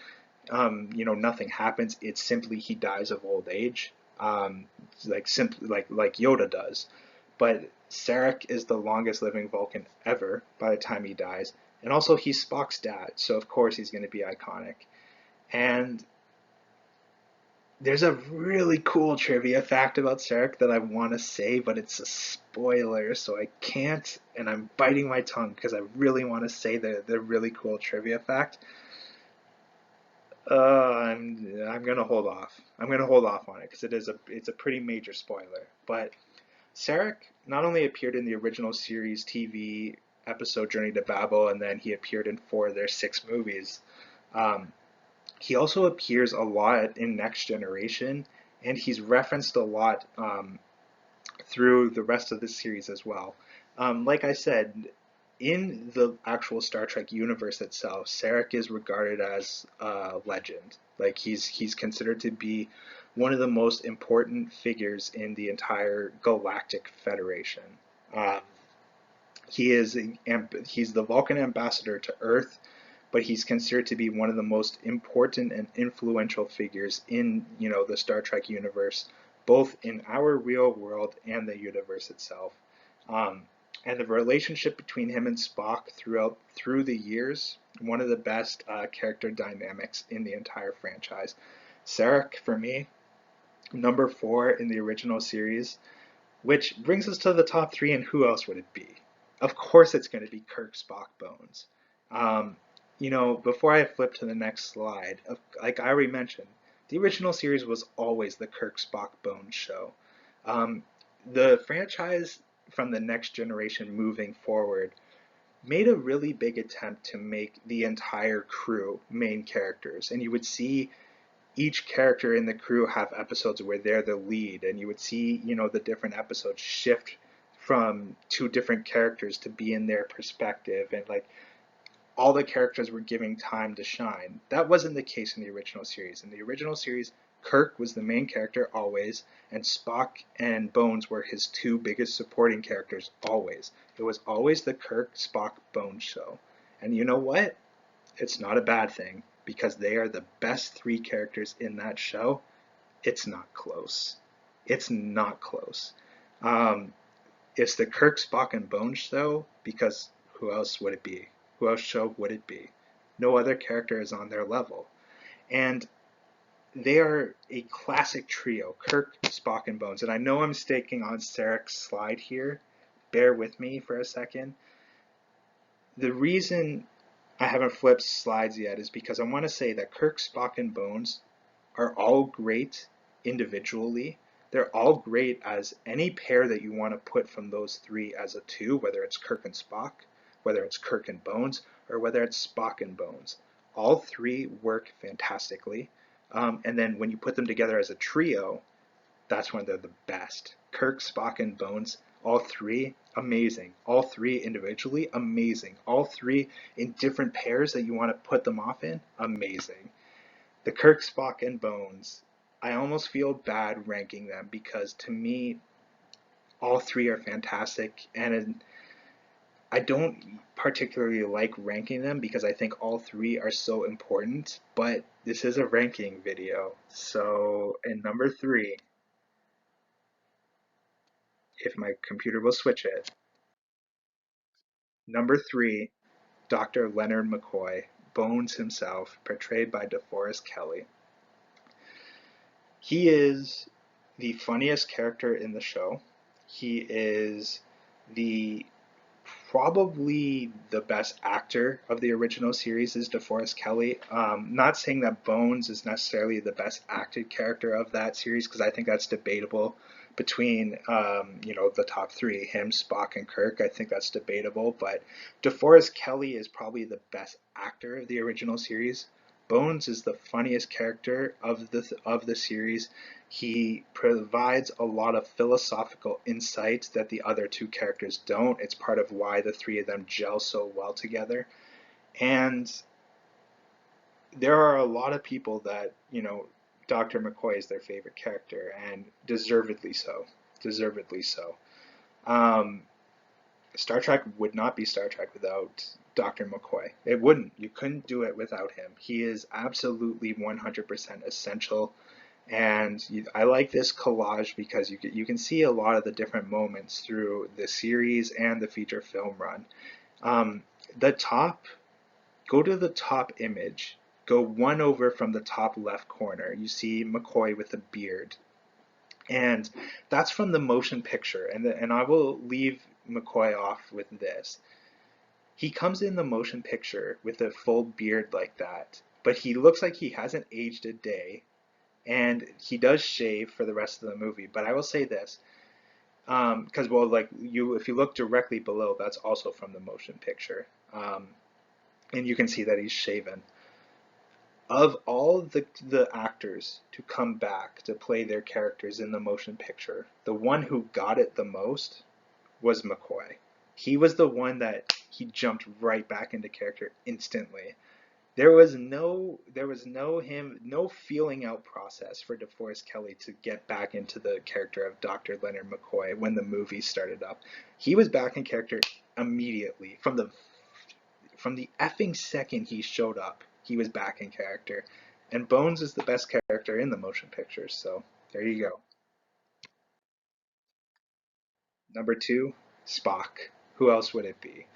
nothing happens. It's simply he dies of old age, like simply like Yoda does. But Sarek is the longest living Vulcan ever by the time he dies, and also he's Spock's dad, so of course he's going to be iconic. And there's a really cool trivia fact about Sarek that I want to say, but it's a spoiler, so I can't, and I'm biting my tongue because I really want to say the really cool trivia fact. I'm gonna hold off. I'm gonna hold off on it because it's a pretty major spoiler. But Sarek not only appeared in the original series TV episode Journey to Babel, and then he appeared in 4 of their 6 movies. Um, he also appears a lot in Next Generation, and he's referenced a lot through the rest of the series as well. Like I said, in the actual Star Trek universe itself, Sarek is regarded as a legend. Like he's considered to be one of the most important figures in the entire Galactic Federation. Um, he's the Vulcan ambassador to Earth, but he's considered to be one of the most important and influential figures in the Star Trek universe, both in our real world and the universe itself. Um, and the relationship between him and Spock through the years, one of the best character dynamics in the entire franchise. Sarek, for me, number 4 in the original series, which brings us to the top 3, and who else would it be? Of course it's going to be Kirk, Spock, Bones. Um, before I flip to the next slide, like I already mentioned, the original series was always the Kirk, Spock, Bones show. Um, the franchise from the Next Generation moving forward made a really big attempt to make the entire crew main characters, and you would see each character in the crew have episodes where they're the lead, and you would see the different episodes shift from 2 different characters to be in their perspective, and like all the characters were giving time to shine. That wasn't the case in the original series. In the original series, Kirk was the main character always, and Spock and Bones were his 2 biggest supporting characters always. It was always the Kirk, Spock, Bones show. And you know what? It's not a bad thing, because they are the best 3 characters in that show. It's not close. It's not close. It's the Kirk, Spock, and Bones show, because who else would it be? Who else show would it be? No other character is on their level. And they are a classic trio, Kirk, Spock, and Bones. And I know I'm staking on Sarek's slide here. Bear with me for a second. The reason I haven't flipped slides yet is because I want to say that Kirk, Spock, and Bones are all great individually. They're all great as any pair that you want to put from those 3 as a 2, whether it's Kirk and Spock, whether it's Kirk and Bones, or whether it's Spock and Bones. All 3 work fantastically. And then when you put them together as a trio, that's when they're the best. Kirk, Spock, and Bones, all 3, amazing. All 3 individually, amazing. All 3 in different pairs that you want to put them off in, amazing. The Kirk, Spock, and Bones, I almost feel bad ranking them because to me, all 3 are fantastic, and I don't particularly like ranking them because I think all 3 are so important, but this is a ranking video. So in number 3, if my computer will switch it, number 3, Dr. Leonard McCoy, Bones himself, portrayed by DeForest Kelley. He is the funniest character in the show. He is the probably the best actor of the original series is DeForest Kelley. Not saying that Bones is necessarily the best acted character of that series, because I think that's debatable between the top 3, him, Spock, and Kirk. I think that's debatable, but DeForest Kelley is probably the best actor of the original series. Bones is the funniest character of the series. He provides a lot of philosophical insights that the other two characters don't. It's part of why the three of them gel so well together. And there are a lot of people that, Dr. McCoy is their favorite character, and deservedly so. Deservedly so. Um, Star Trek would not be Star Trek without Dr. McCoy. It wouldn't. You couldn't do it without him. He is absolutely 100% essential. And I like this collage because you can see a lot of the different moments through the series and the feature film run. Um, the top, go to the top image. Go one over from the top left corner. You see McCoy with a beard. And that's from the motion picture. And I will leave McCoy off with this. He comes in the motion picture with a full beard like that, but he looks like he hasn't aged a day. And he does shave for the rest of the movie. But I will say this, because well, like if you look directly below, that's also from the motion picture, and you can see that he's shaven. Of all the actors to come back to play their characters in the motion picture, the one who got it the most was McCoy. He was the one that he jumped right back into character instantly. There was no feeling out process for DeForest Kelley to get back into the character of Dr. Leonard McCoy when the movie started up. He was back in character immediately. From the effing second he showed up, he was back in character. And Bones is the best character in the motion picture, so there you go. Number two, Spock. Who else would it be?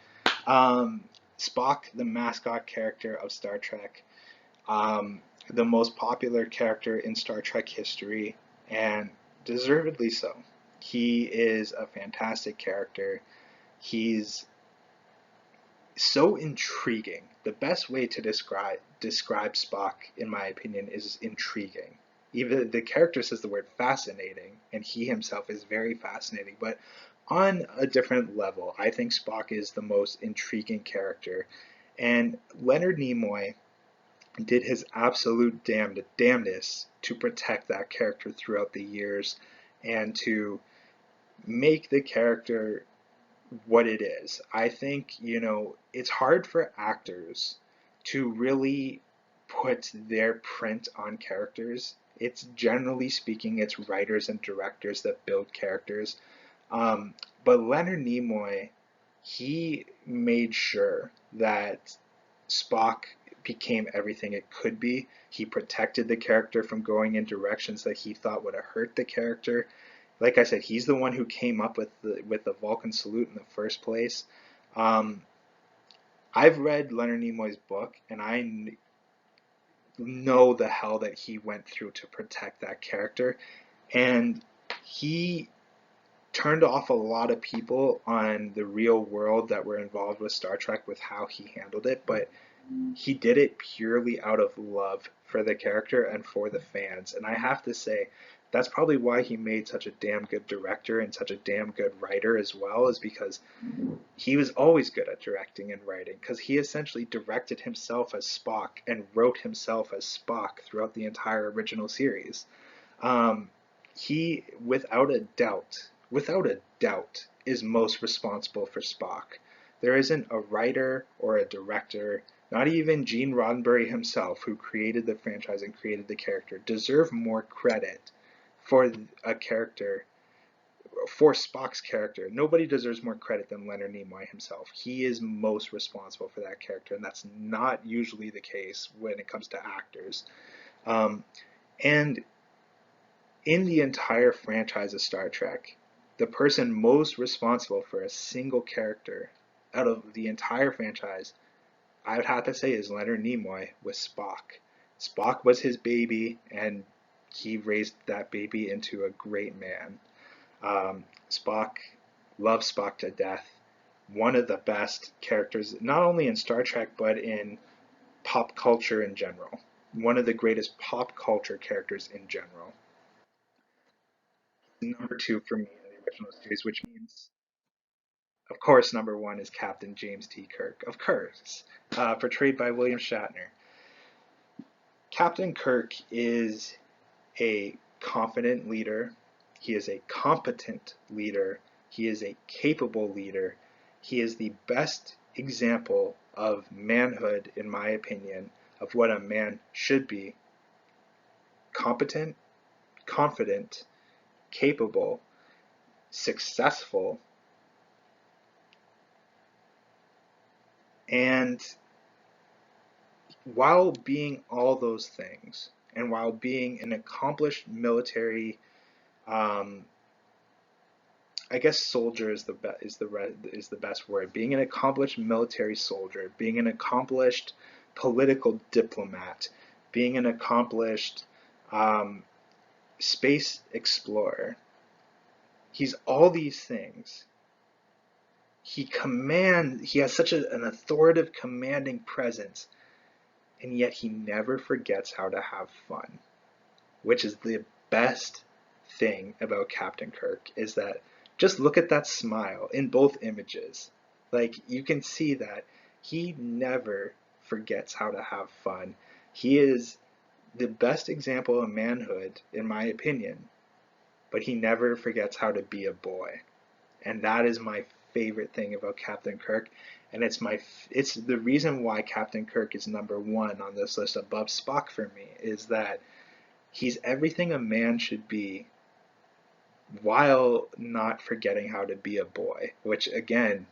Um, Spock, the mascot character of Star Trek, the most popular character in Star Trek history, and deservedly so. He is a fantastic character. He's so intriguing. The best way to describe Spock, in my opinion, is intriguing. Even the character says the word fascinating, and he himself is very fascinating. But on a different level, I think Spock is the most intriguing character. And Leonard Nimoy did his absolute damnedest to protect that character throughout the years and to make the character what it is. I think, it's hard for actors to really put their print on characters. It's generally speaking, it's writers and directors that build characters. Um, but Leonard Nimoy, he made sure that Spock became everything it could be. He protected the character from going in directions that he thought would have hurt the character. Like I said, he's the one who came up with the Vulcan salute in the first place. Um, I've read Leonard Nimoy's book, and I know the hell that he went through to protect that character, and he turned off a lot of people on the real world that were involved with Star Trek with how he handled it, but he did it purely out of love for the character and for the fans. And I have to say, that's probably why he made such a damn good director and such a damn good writer as well, is because he was always good at directing and writing, because he essentially directed himself as Spock and wrote himself as Spock throughout the entire original series. Um, he, without a doubt, is most responsible for Spock. There isn't a writer or a director, not even Gene Roddenberry himself, who created the franchise and created the character, deserve more credit for a character, for Spock's character. Nobody deserves more credit than Leonard Nimoy himself. He is most responsible for that character, and that's not usually the case when it comes to actors. Um, and in the entire franchise of Star Trek, the person most responsible for a single character out of the entire franchise, I would have to say, is Leonard Nimoy with Spock. Spock was his baby, and he raised that baby into a great man. Spock, loves Spock to death. One of the best characters, not only in Star Trek, but in pop culture in general. One of the greatest pop culture characters in general. Number two for me in the original series, which means, of course, number one is Captain James T. Kirk, of course, portrayed by William Shatner. Captain Kirk is a confident leader. He is a competent leader. He is a capable leader. He is the best example of manhood, in my opinion, of what a man should be: competent, confident, capable, successful, and while being all those things, and while being an accomplished military, um, I guess soldier is the best word. Being an accomplished military soldier, being an accomplished political diplomat, being an accomplished um, space explorer. He's all these things. He has such an authoritative, commanding presence, and yet he never forgets how to have fun, which is the best thing about Captain Kirk, is that just look at that smile in both images. Like, you can see that he never forgets how to have fun. He is the best example of manhood, in my opinion, but he never forgets how to be a boy. And that is my favorite thing about Captain Kirk, and it's the reason why Captain Kirk is number one on this list above Spock for me, is that he's everything a man should be while not forgetting how to be a boy, which again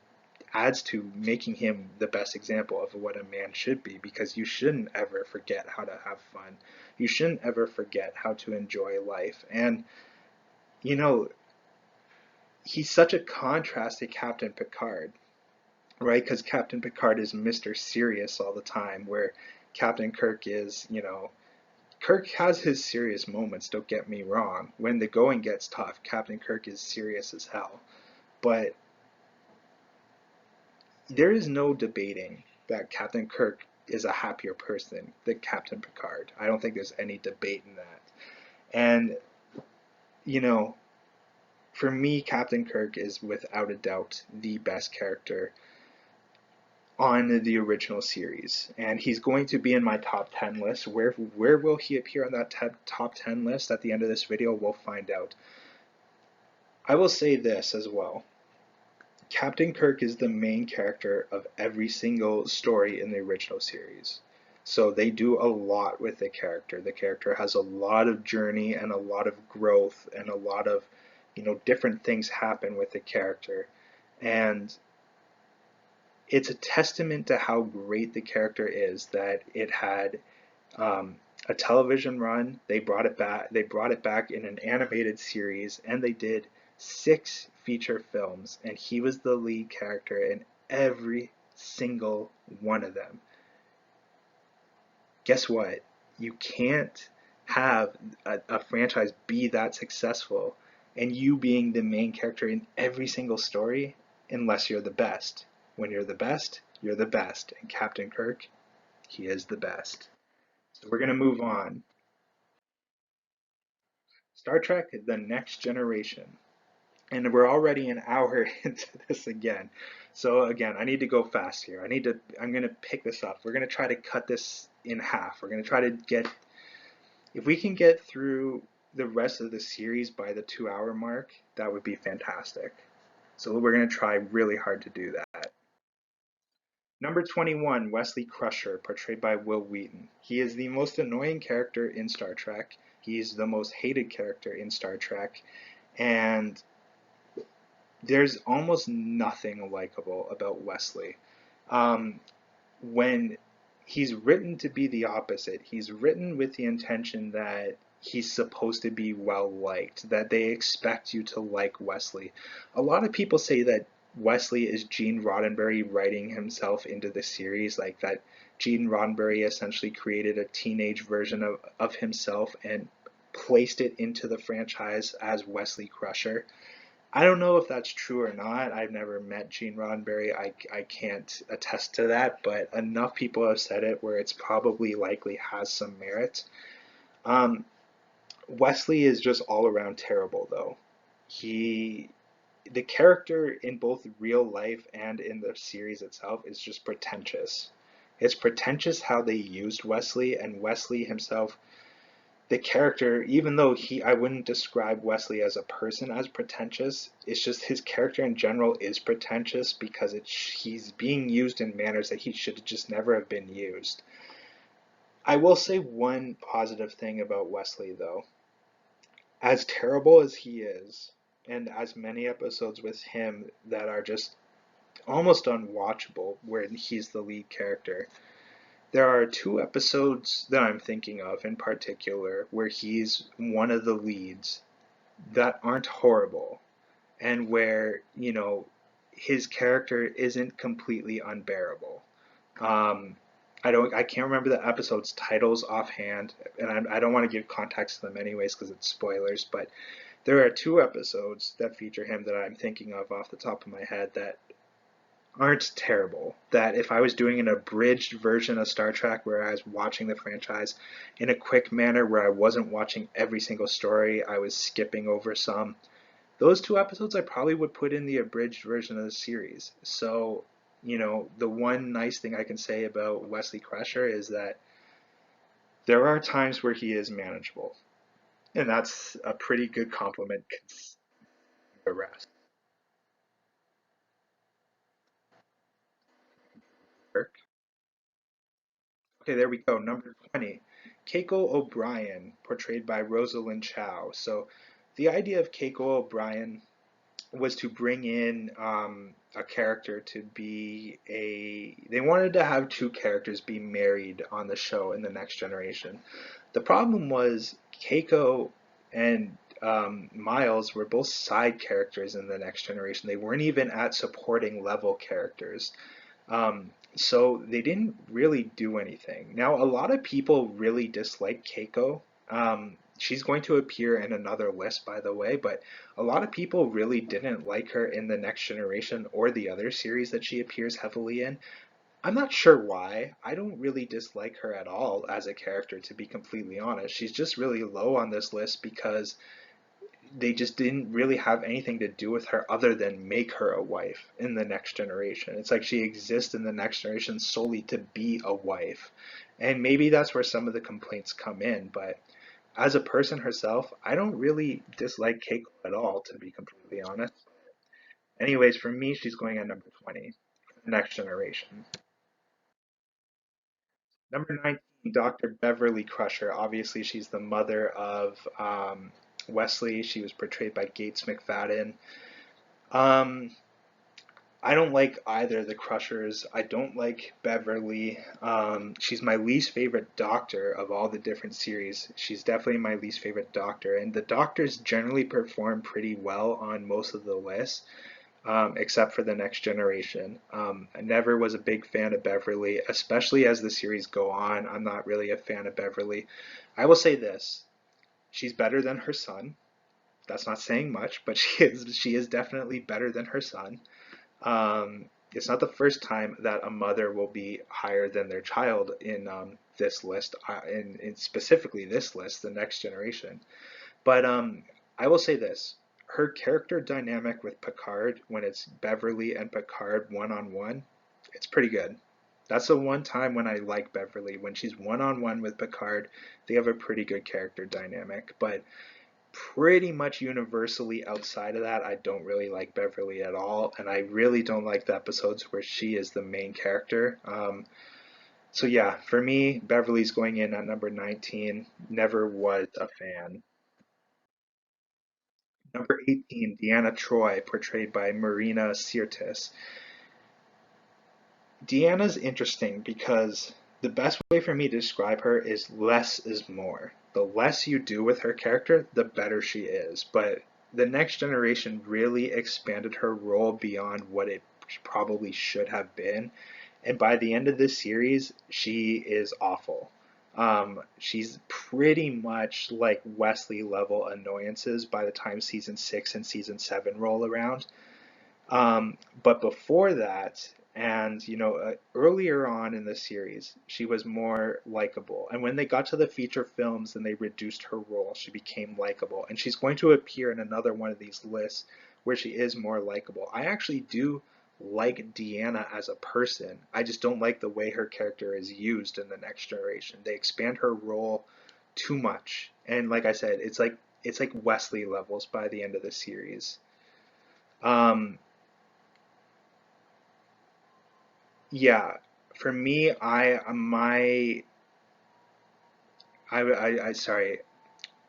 adds to making him the best example of what a man should be, because you shouldn't ever forget how to have fun. You shouldn't ever forget how to enjoy life. And, you know, he's such a contrast to Captain Picard, right? Because Captain Picard is Mr. Serious all the time, where Captain Kirk is, Kirk has his serious moments, don't get me wrong. When the going gets tough, Captain Kirk is serious as hell. But there is no debating that Captain Kirk is a happier person than Captain Picard. I don't think there's any debate in that. And, you know, for me, Captain Kirk is without a doubt the best character on the original series, and he's going to be in my top 10 list. Where will he appear on that top 10 list at the end of this video? We'll find out. I will say this as well. Captain Kirk is the main character of every single story in the original series. So they do a lot with the character. The character has a lot of journey and a lot of growth, and a lot of, different things happen with the character. And it's a testament to how great the character is that it had a television run. They brought it back. They brought it back in an animated series, and they did 6 feature films, and he was the lead character in every single one of them. Guess what? You can't have a franchise be that successful and you being the main character in every single story unless you're the best. When you're the best, you're the best. And Captain Kirk, he is the best. So we're going to move on. Star Trek: The Next Generation. And we're already an hour into this again. So again, I need to go fast here. I'm going to pick this up. We're going to try to cut this in half. We're going to try to if we can get through the rest of the series by the 2-hour mark, that would be fantastic. So we're going to try really hard to do that. Number 21, Wesley Crusher, portrayed by Wil Wheaton. He is the most annoying character in Star Trek. He's the most hated character in Star Trek. And there's almost nothing likable about Wesley. When he's written to be the opposite, he's written with the intention that he's supposed to be well liked, that they expect you to like Wesley. A lot of people say that Wesley is Gene Roddenberry writing himself into the series, like that Gene Roddenberry essentially created a teenage version of himself and placed it into the franchise as Wesley Crusher. I don't know if that's true or not. I've never met Gene Roddenberry. I can't attest to that, but enough people have said it where it's probably likely has some merit. Wesley is just all around terrible, though. The character in both real life and in the series itself is just pretentious. It's pretentious how they used Wesley, and Wesley himself, the character, even though I wouldn't describe Wesley as a person as pretentious, it's just his character in general is pretentious because he's being used in manners that he should just never have been used. I will say one positive thing about Wesley though. As terrible as he is, and as many episodes with him that are just almost unwatchable where he's the lead character, there are two episodes that I'm thinking of in particular where he's one of the leads that aren't horrible and where, his character isn't completely unbearable. Um, I can't remember the episode's titles offhand, and I don't want to give context to them anyways because it's spoilers, but there are two episodes that feature him that I'm thinking of off the top of my head that aren't terrible. That if I was doing an abridged version of Star Trek where I was watching the franchise in a quick manner where I wasn't watching every single story, I was skipping over some. Those two episodes I probably would put in the abridged version of the series. So, the one nice thing I can say about Wesley Crusher is that there are times where he is manageable. And that's a pretty good compliment considering the rest. Okay, there we go. Number 20. Keiko O'Brien, portrayed by Rosalind Chow. So, the idea of Keiko O'Brien was to bring in a character to be a. They wanted to have two characters be married on the show in the next generation. The problem was Keiko and Miles were both side characters in the next generation. They weren't even at supporting level characters. So they didn't really do anything. Now, a lot of people really dislike Keiko. She's going to appear in another list, by the way, but a lot of people really didn't like her in the Next Generation or the other series that she appears heavily in. I'm not sure why. I don't really dislike her at all as a character, to be completely honest. She's just really low on this list because they just didn't really have anything to do with her other than make her a wife in the next generation. It's like she exists in the next generation solely to be a wife. And maybe that's where some of the complaints come in, but as a person herself, I don't really dislike Keiko at all, to be completely honest. Anyways, for me, she's going at number 20 for the next generation. Number 19, Dr. Beverly Crusher. Obviously, she's the mother of Wesley. She was portrayed by Gates McFadden. Um, I don't like either of the Crushers. I don't like Beverly. She's my least favorite Doctor of all the different series. She's definitely my least favorite Doctor, and the Doctors generally perform pretty well on most of the lists, except for the Next Generation. I never was a big fan of Beverly, especially as the series go on. I'm not really a fan of Beverly. I will say this: she's better than her son. That's not saying much, but she is definitely better than her son. It's not the first time that a mother will be higher than their child in this list, in specifically this list, the Next Generation. But I will say this: her character dynamic with Picard, when it's Beverly and Picard one on one, it's pretty good. That's the one time when I like Beverly. When she's one on one with Picard, they have a pretty good character dynamic. But pretty much universally outside of that, I don't really like Beverly at all, and I really don't like the episodes where she is the main character. So yeah, for me, Beverly's going in at number 19. Never was a fan. Number 18, Deanna Troi, portrayed by Marina Sirtis. Deanna's interesting because the best way for me to describe her is less is more. The less you do with her character, the better she is. But the next generation really expanded her role beyond what it probably should have been. And by the end of this series, she is awful. She's pretty much like Wesley level annoyances by the time season 6 and season 7 roll around. But before that, and earlier on in the series, she was more likable. And when they got to the feature films and they reduced her role, she became likable. And she's going to appear in another one of these lists where she is more likable. I actually do like Deanna as a person. I just don't like the way her character is used in the Next Generation. They expand her role too much, and like I said, it's like Wesley levels by the end of the series. Um, yeah, for me, sorry,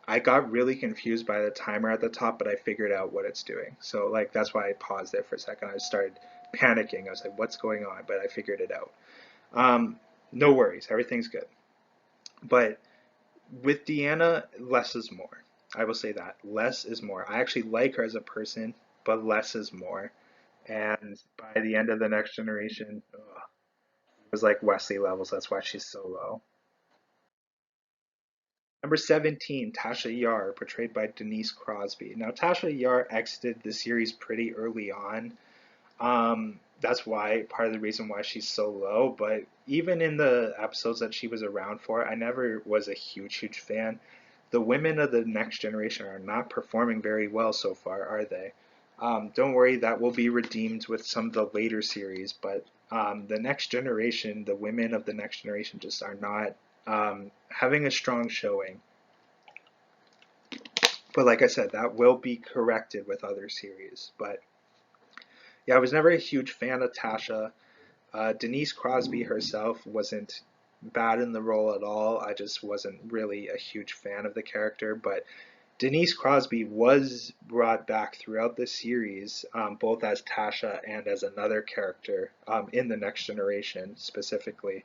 I got really confused by the timer at the top, but I figured out what it's doing. So like that's why I paused there for a second. I started panicking. I was like, "What's going on?" But I figured it out. Um, no worries, everything's good. But with Deanna, less is more. I will say that less is more. I actually like her as a person, but less is more. And by the end of the Next Generation, ugh, it was like Wesley levels. That's why she's so low. Number 17, Tasha Yar, portrayed by Denise Crosby. Now, Tasha Yar exited the series pretty early on. That's why part of the reason why she's so low. But even in the episodes that she was around for, I never was a huge fan. The women of the Next Generation are not performing very well so far, are they? Don't worry, that will be redeemed with some of the later series. But the Next Generation, the women of the Next Generation, just are not having a strong showing. But like I said, that will be corrected with other series. But yeah, I was never a huge fan of Tasha. Denise Crosby herself wasn't bad in the role at all. I just wasn't really a huge fan of the character. But Denise Crosby was brought back throughout the series, both as Tasha and as another character in the Next Generation specifically.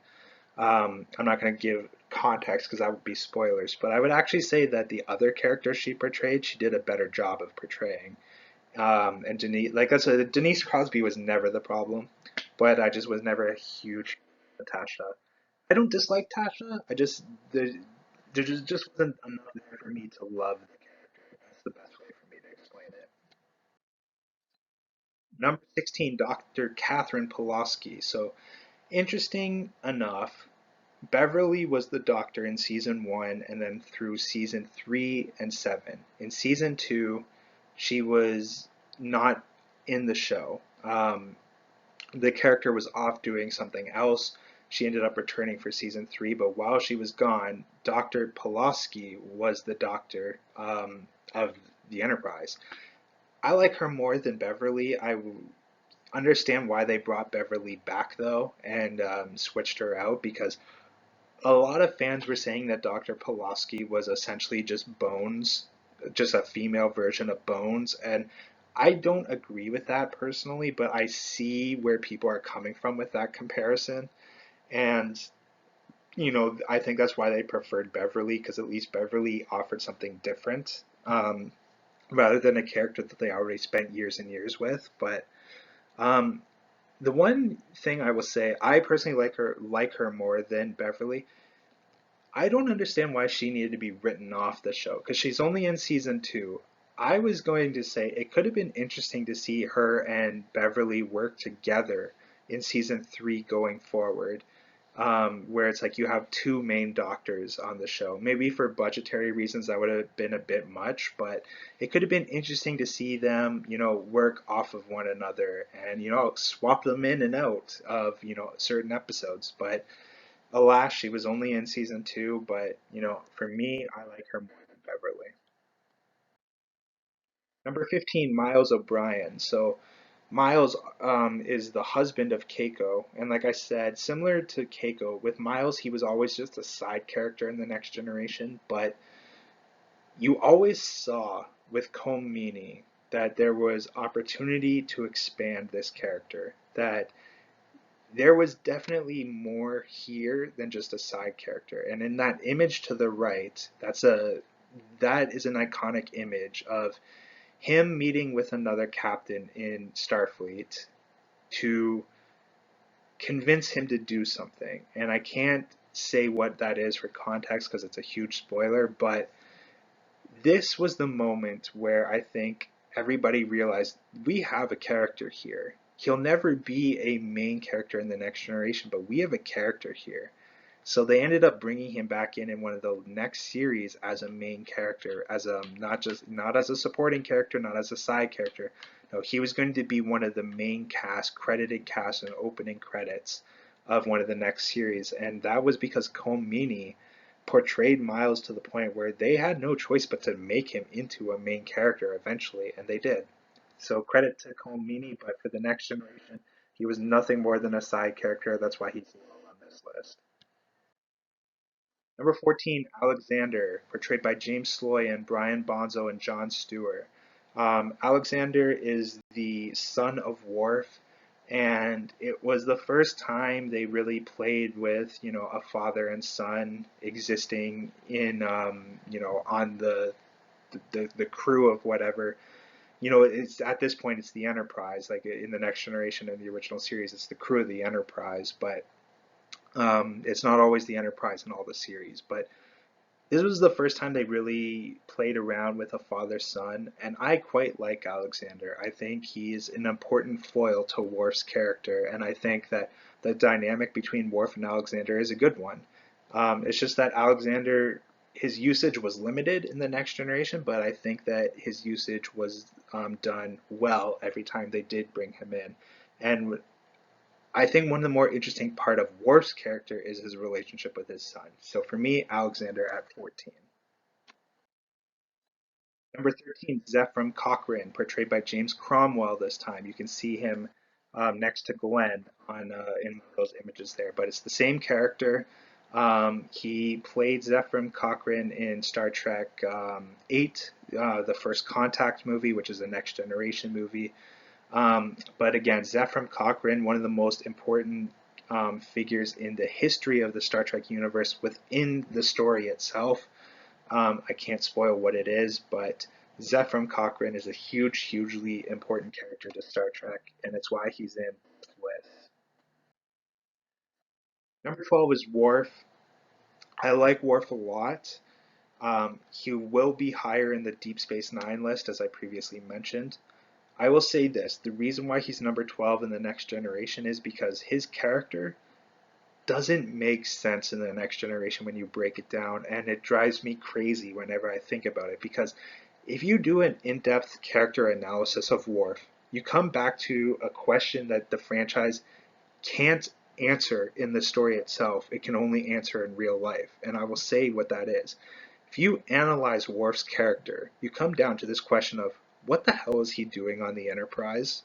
I'm not going to give context because that would be spoilers, but I would actually say that the other character she portrayed, she did a better job of portraying. And Denise, like I said, Denise Crosby was never the problem, but I just was never a huge Tasha. I don't dislike Tasha. I just there just wasn't enough there for me to love the character. That's the best way for me to explain it. Number 16, Dr. Catherine Pulaski. So interesting enough, Beverly was the doctor in season one and then through season three and seven. In season two, she was not in the show. The character was off doing something else. She ended up returning for season three, but while she was gone, Dr. Pulaski was the doctor of the Enterprise. I like her more than Beverly. I understand why they brought Beverly back though and switched her out because a lot of fans were saying that Dr. Pulaski was essentially just Bones, just a female version of Bones, and I don't agree with that personally, but I see where people are coming from with that comparison. And, I think that's why they preferred Beverly, because at least Beverly offered something different, rather than a character that they already spent years and years with. But um, the one thing I will say, I personally like her more than Beverly. I don't understand why she needed to be written off the show because she's only in season two. I was going to say it could have been interesting to see her and Beverly work together in season three going forward, where it's like you have two main doctors on the show. Maybe for budgetary reasons that would have been a bit much, but it could have been interesting to see them, work off of one another and, swap them in and out of, certain episodes. But alas, she was only in season two, but for me, I like her more than Beverly. Number 15, Miles O'Brien. So Miles is the husband of Keiko, and like I said, similar to Keiko, with Miles, he was always just a side character in the Next Generation, but you always saw with Komini that there was opportunity to expand this character, that there was definitely more here than just a side character. And in that image to the right, that is an iconic image of him meeting with another captain in Starfleet to convince him to do something. And I can't say what that is for context because it's a huge spoiler, but this was the moment where I think everybody realized we have a character here. He'll never be a main character in the Next Generation, but we have a character here. So they ended up bringing him back in one of the next series as a main character, as a not as a supporting character, not as a side character. No, he was going to be one of the main credited cast and opening credits of one of the next series, and that was because Colm Meaney portrayed Miles to the point where they had no choice but to make him into a main character eventually, and they did. So credit to Colm Meaney, but for the next generation, he was nothing more than a side character. That's why he's low on this list. Number 14, Alexander, portrayed by James Sloyan, Brian Bonzo, and Jon Stewart. Alexander is the son of Worf, and it was the first time they really played with, a father and son existing in, on the crew of whatever. It's at this point it's the Enterprise. Like in the Next Generation and the original series, it's the crew of the Enterprise, but it's not always the Enterprise in all the series. But this was the first time they really played around with a father-son, and I quite like Alexander. I think he's an important foil to Worf's character, and I think that the dynamic between Worf and Alexander is a good one. It's just that Alexander, his usage was limited in the Next Generation, but I think that his usage was done well every time they did bring him in. And I think one of the more interesting part of Worf's character is his relationship with his son. So for me, Alexander at 14. Number 13, Zephram Cochrane, portrayed by James Cromwell this time. You can see him next to Glenn on in those images there, but it's the same character. He played Zephram Cochrane in Star Trek 8, the First Contact movie, which is a Next Generation movie. But again, Zephram Cochrane, one of the most important figures in the history of the Star Trek universe within the story itself. I can't spoil what it is, but Zephram Cochrane is a hugely important character to Star Trek, and it's why he's in this list. Number 12 is Worf. I like Worf a lot. He will be higher in the Deep Space Nine list, as I previously mentioned. I will say this, the reason why he's number 12 in the Next Generation is because his character doesn't make sense in the Next Generation when you break it down, and it drives me crazy whenever I think about it, because if you do an in-depth character analysis of Worf, you come back to a question that the franchise can't answer in the story itself. It can only answer in real life, and I will say what that is. If you analyze Worf's character, you come down to this question of what the hell is he doing on the Enterprise?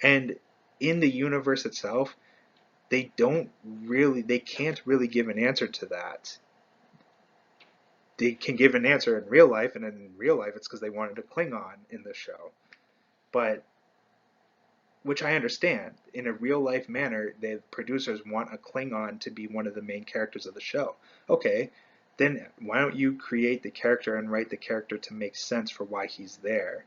And in the universe itself, they can't really give an answer to that. They can give an answer in real life, and in real life it's because they wanted a Klingon in the show. But which I understand. In a real life manner, the producers want a Klingon to be one of the main characters of the show. Okay, then why don't you create the character and write the character to make sense for why he's there?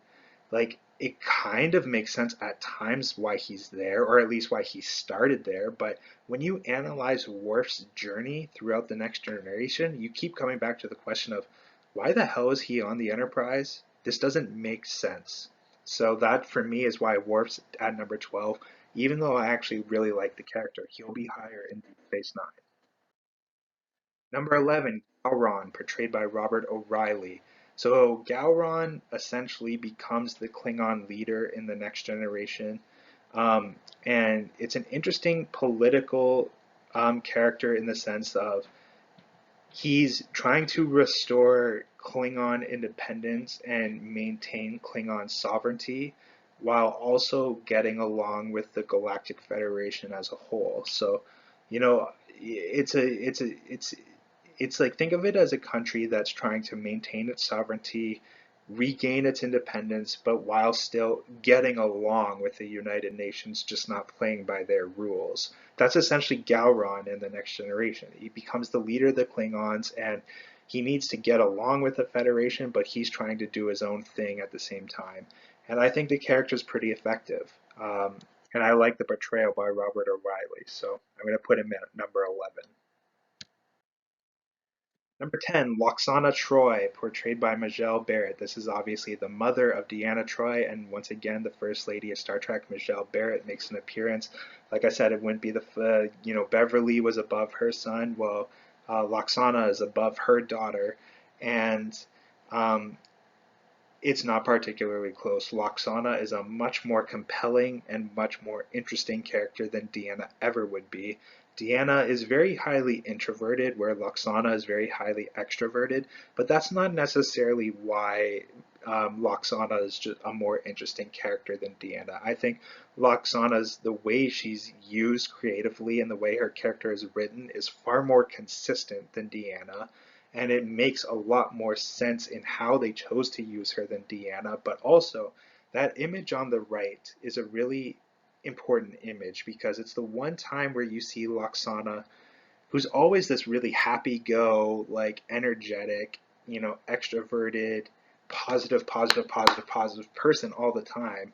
Like, it kind of makes sense at times why he's there, or at least why he started there, but when you analyze Worf's journey throughout the Next Generation, you keep coming back to the question of why the hell is he on the Enterprise? This doesn't make sense. So that for me is why Worf's at number 12, even though I actually really like the character. He'll be higher in Deep Space Nine. Number 11, Gowron, portrayed by Robert O'Reilly. So Gowron essentially becomes the Klingon leader in the Next Generation. Um, and it's an interesting political character in the sense of he's trying to restore Klingon independence and maintain Klingon sovereignty while also getting along with the Galactic Federation as a whole. So, it's like think of it as a country that's trying to maintain its sovereignty, regain its independence, but while still getting along with the United Nations, just not playing by their rules. That's essentially Gowron in the Next Generation. He becomes the leader of the Klingons, and he needs to get along with the Federation, but he's trying to do his own thing at the same time. And I think the character is pretty effective. And I like the portrayal by Robert O'Reilly, so I'm going to put him at number 11. Number 10, Loxana Troy, portrayed by Majel Barrett. This is obviously the mother of Deanna Troy, and once again, the First Lady of Star Trek, Majel Barrett, makes an appearance. Like I said, it wouldn't be Beverly was above her son. Well, Loxana is above her daughter, and um, it's not particularly close. Loxana is a much more compelling and much more interesting character than Deanna ever would be. Deanna is very highly introverted, where Loxana is very highly extroverted, but that's not necessarily why Loxana is just a more interesting character than Deanna. I think Loxana's the way she's used creatively and the way her character is written is far more consistent than Deanna, and it makes a lot more sense in how they chose to use her than Deanna. But also, that image on the right is a really important image because it's the one time where you see Loxana, who's always this really happy-go, like energetic, extroverted, positive person all the time.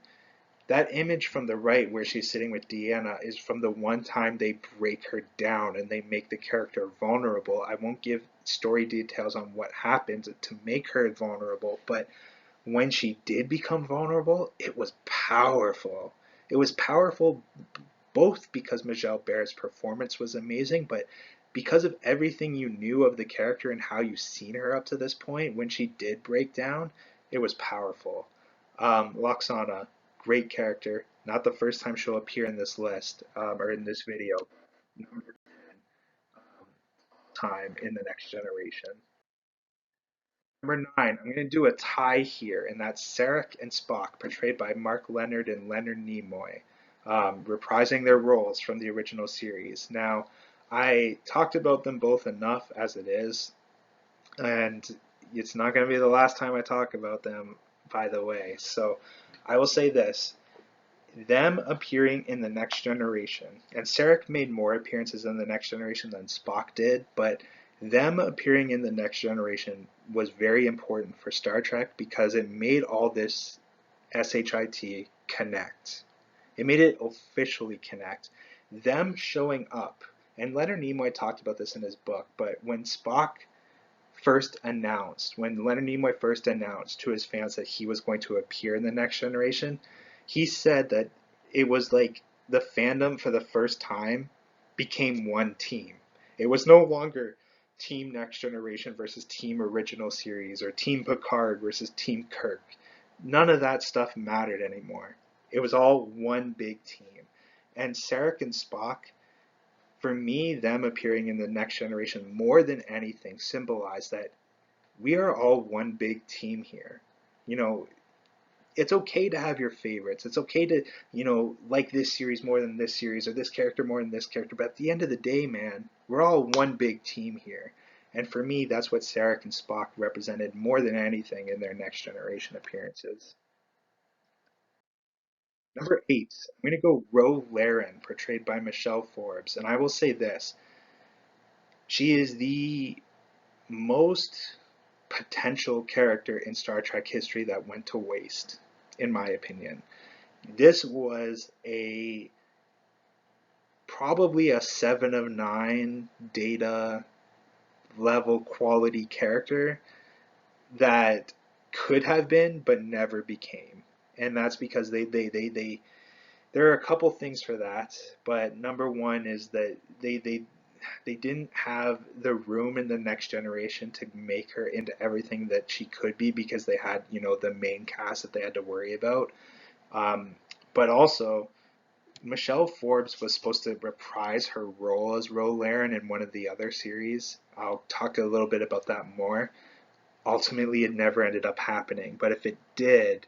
That image from the right where she's sitting with Deanna is from the one time they break her down and they make the character vulnerable. I won't give story details on what happened to make her vulnerable, but when she did become vulnerable, it was powerful. It was powerful both because Majel Barrett's performance was amazing, but because of everything you knew of the character and how you've seen her up to this point, when she did break down, it was powerful. Loxana, great character. Not the first time she'll appear in this list or in this video. Number 10 time in the next generation. Number 9, I'm going to do a tie here, and that's Sarek and Spock, portrayed by Mark Lenard and Leonard Nimoy, reprising their roles from the original series. Now, I talked about them both enough as it is, and it's not going to be the last time I talk about them, by the way. So I will say this. Them appearing in the Next Generation, and Sarek made more appearances in the Next Generation than Spock did, but them appearing in the Next Generation was very important for Star Trek because it made all this SHIT connect. It made it officially connect. Them showing up, and Leonard Nimoy talked about this in his book, but when Leonard Nimoy first announced to his fans that he was going to appear in the Next Generation, he said that it was like the fandom for the first time became one team. It was no longer Team Next Generation versus Team Original Series or Team Picard versus Team Kirk. None of that stuff mattered anymore. It was all one big team. And Sarek and Spock, for me, them appearing in the Next Generation more than anything symbolized that we are all one big team here. You know, it's okay to have your favorites. It's okay to, like this series more than this series or this character more than this character. But at the end of the day, man, we're all one big team here. And for me, that's what Sarek and Spock represented more than anything in their Next Generation appearances. Number 8, I'm going to go Ro Laren, portrayed by Michelle Forbes. And I will say this. She is the most potential character in Star Trek history that went to waste, in my opinion. This was probably a 7 of 9 data level quality character that could have been but never became. And that's because there are a couple things for that, but number one is that they didn't have the room in the Next Generation to make her into everything that she could be because they had, the main cast that they had to worry about. Um, but also, Michelle Forbes was supposed to reprise her role as Ro Laren in one of the other series. I'll talk a little bit about that more. Ultimately, it never ended up happening, but if it did,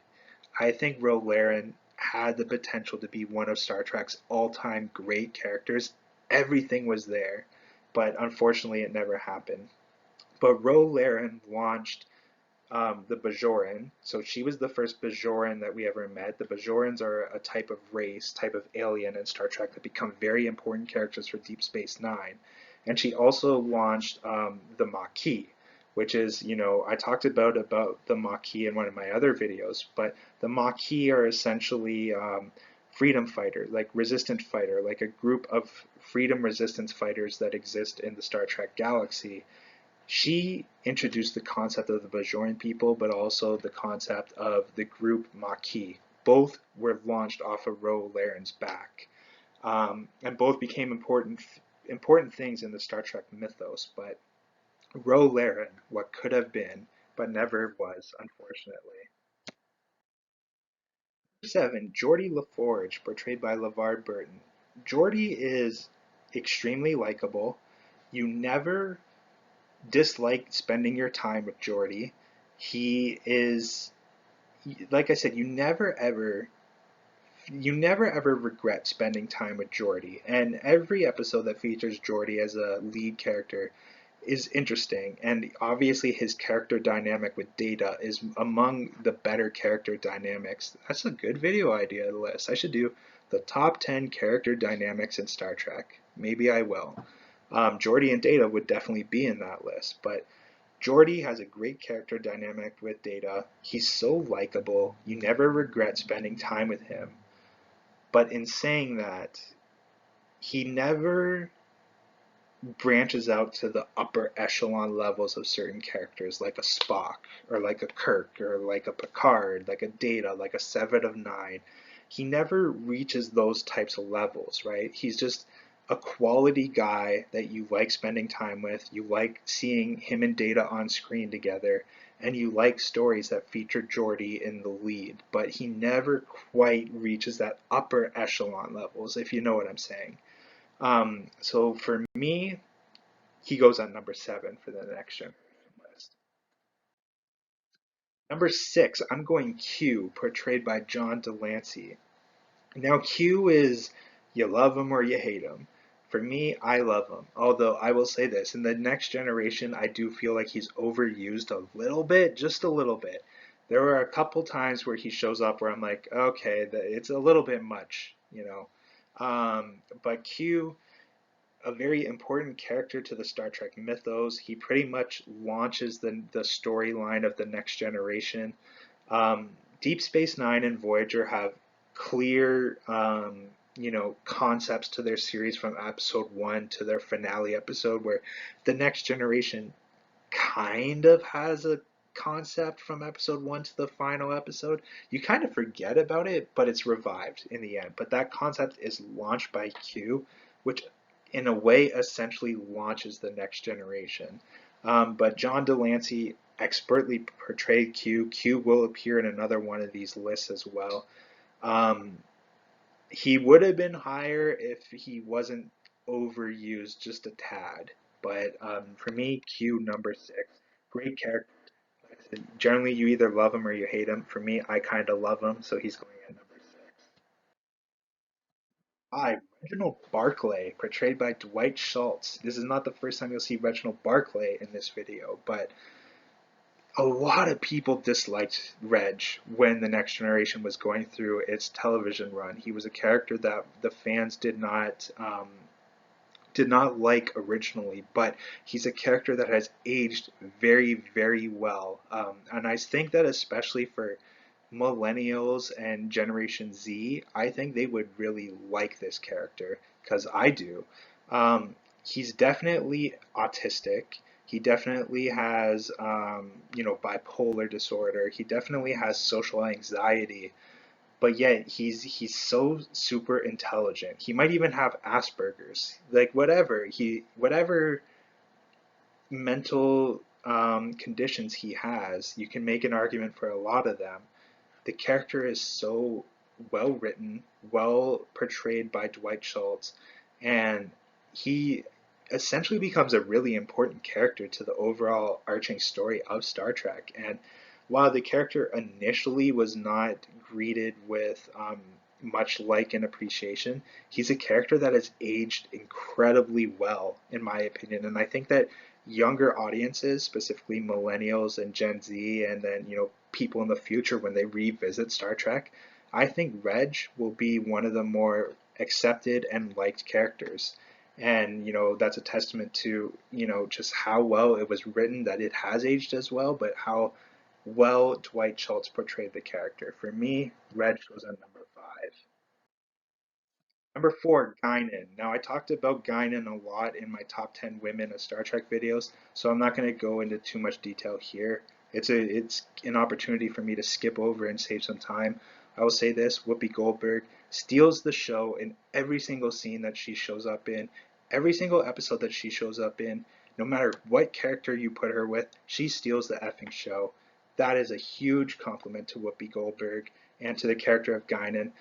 I think Ro Laren had the potential to be one of Star Trek's all-time great characters. Everything was there, but unfortunately it never happened. But Ro Laren launched the Bajoran. So she was the first Bajoran that we ever met. The Bajorans are a type of race, type of alien in Star Trek that become very important characters for Deep Space Nine. And she also launched the Maquis, which is, I talked about the Maquis in one of my other videos, but the Maquis are essentially freedom fighter, like resistant fighter, like a group of freedom resistance fighters that exist in the Star Trek galaxy. She introduced the concept of the Bajoran people, but also the concept of the group Maquis. Both were launched off of Ro Laren's back, and both became important things in the Star Trek mythos. But Ro Laren, what could have been, but never was, unfortunately. 7. Geordi LaForge, portrayed by LeVar Burton. Geordi is extremely likable. You never dislike spending your time with Geordi. He is, like I said, you never ever regret spending time with Geordi. And every episode that features Geordi as a lead character is interesting. And obviously, his character dynamic with Data is among the better character dynamics. That's a good video idea list. I should do the top 10 character dynamics in Star Trek. Maybe I will. Geordi and Data would definitely be in that list, but Geordi has a great character dynamic with Data. He's so likable. You never regret spending time with him. But in saying that, he never branches out to the upper echelon levels of certain characters, like a Spock, or like a Kirk, or like a Picard, like a Data, like a Seven of Nine. He never reaches those types of levels, right? He's just a quality guy that you like spending time with. You like seeing him and Data on screen together, and you like stories that feature Geordi in the lead, but he never quite reaches that upper echelon levels, if you know what I'm saying. So for me, he goes on number 7 for the next generation list. Number 6, I'm going Q, portrayed by John Delancey. Now, Q is you love him or you hate him. For me, I love him. Although I will say this, in the next generation, I do feel like he's overused a little bit, just a little bit. There were a couple times where he shows up where I'm like, okay, it's a little bit much, you know. But Q, a very important character to the Star Trek mythos. He pretty much launches the storyline of the next generation. Deep Space Nine and Voyager have clear, concepts to their series from episode 1 to their finale episode, where the next generation kind of has a concept from episode 1 to the final episode. You kind of forget about it, but it's revived in the end. But that concept is launched by Q, which in a way essentially launches the next generation. But John Delancey expertly portrayed Q. Q will appear in another one of these lists as well. Um, he would have been higher if he wasn't overused just a tad. But for me, Q number 6, great character. Generally, you either love him or you hate him. For me, I kind of love him, so he's going at number 6. 5, Reginald Barclay, portrayed by Dwight Schultz. This is not the first time you'll see Reginald Barclay in this video, but a lot of people disliked Reg when The Next Generation was going through its television run. He was a character that the fans did not like originally, but he's a character that has aged very, very well. And I think that especially for millennials and Generation Z, I think they would really like this character because I do. He's definitely autistic. He definitely has, bipolar disorder. He definitely has social anxiety, but yet he's so super intelligent. He might even have Asperger's. Like whatever mental conditions he has, you can make an argument for a lot of them. The character is so well written, well portrayed by Dwight Schultz, and he essentially becomes a really important character to the overall arching story of Star Trek. And while the character initially was not greeted with much like and appreciation, he's a character that has aged incredibly well, in my opinion. And I think that younger audiences, specifically millennials and Gen Z, and then people in the future when they revisit Star Trek, I think Reg will be one of the more accepted and liked characters. And that's a testament to just how well it was written, that it has aged as well, but how well Dwight Schultz portrayed the character. For me, Reg was on number 5. Number four, Guinan. Now, I talked about Guinan a lot in my top 10 women of Star Trek videos, so I'm not going to go into too much detail here. It's an opportunity for me to skip over and save some time. I will say this, Whoopi Goldberg steals the show in every single scene that she shows up in, every single episode that she shows up in. No matter what character you put her with, she steals the effing show. That is a huge compliment to Whoopi Goldberg and to the character of Guinan.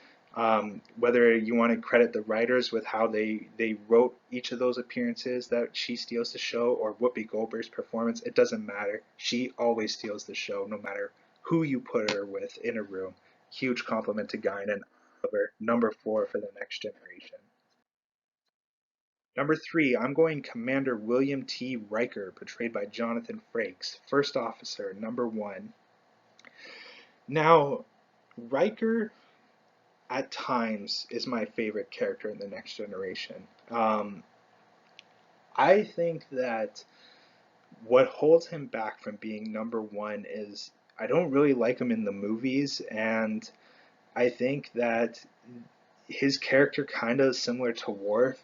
Whether you want to credit the writers with how they wrote each of those appearances that she steals the show, or Whoopi Goldberg's performance, it doesn't matter. She always steals the show, no matter who you put her with in a room. Huge compliment to Guinan. Number four for the Next Generation. Number three, I'm going Commander William T. Riker, portrayed by Jonathan Frakes, First Officer, number one. Now, Riker at times is my favorite character in the Next Generation. I think that what holds him back from being number one is I don't really like him in the movies, and I think that his character, kind of similar to Worf,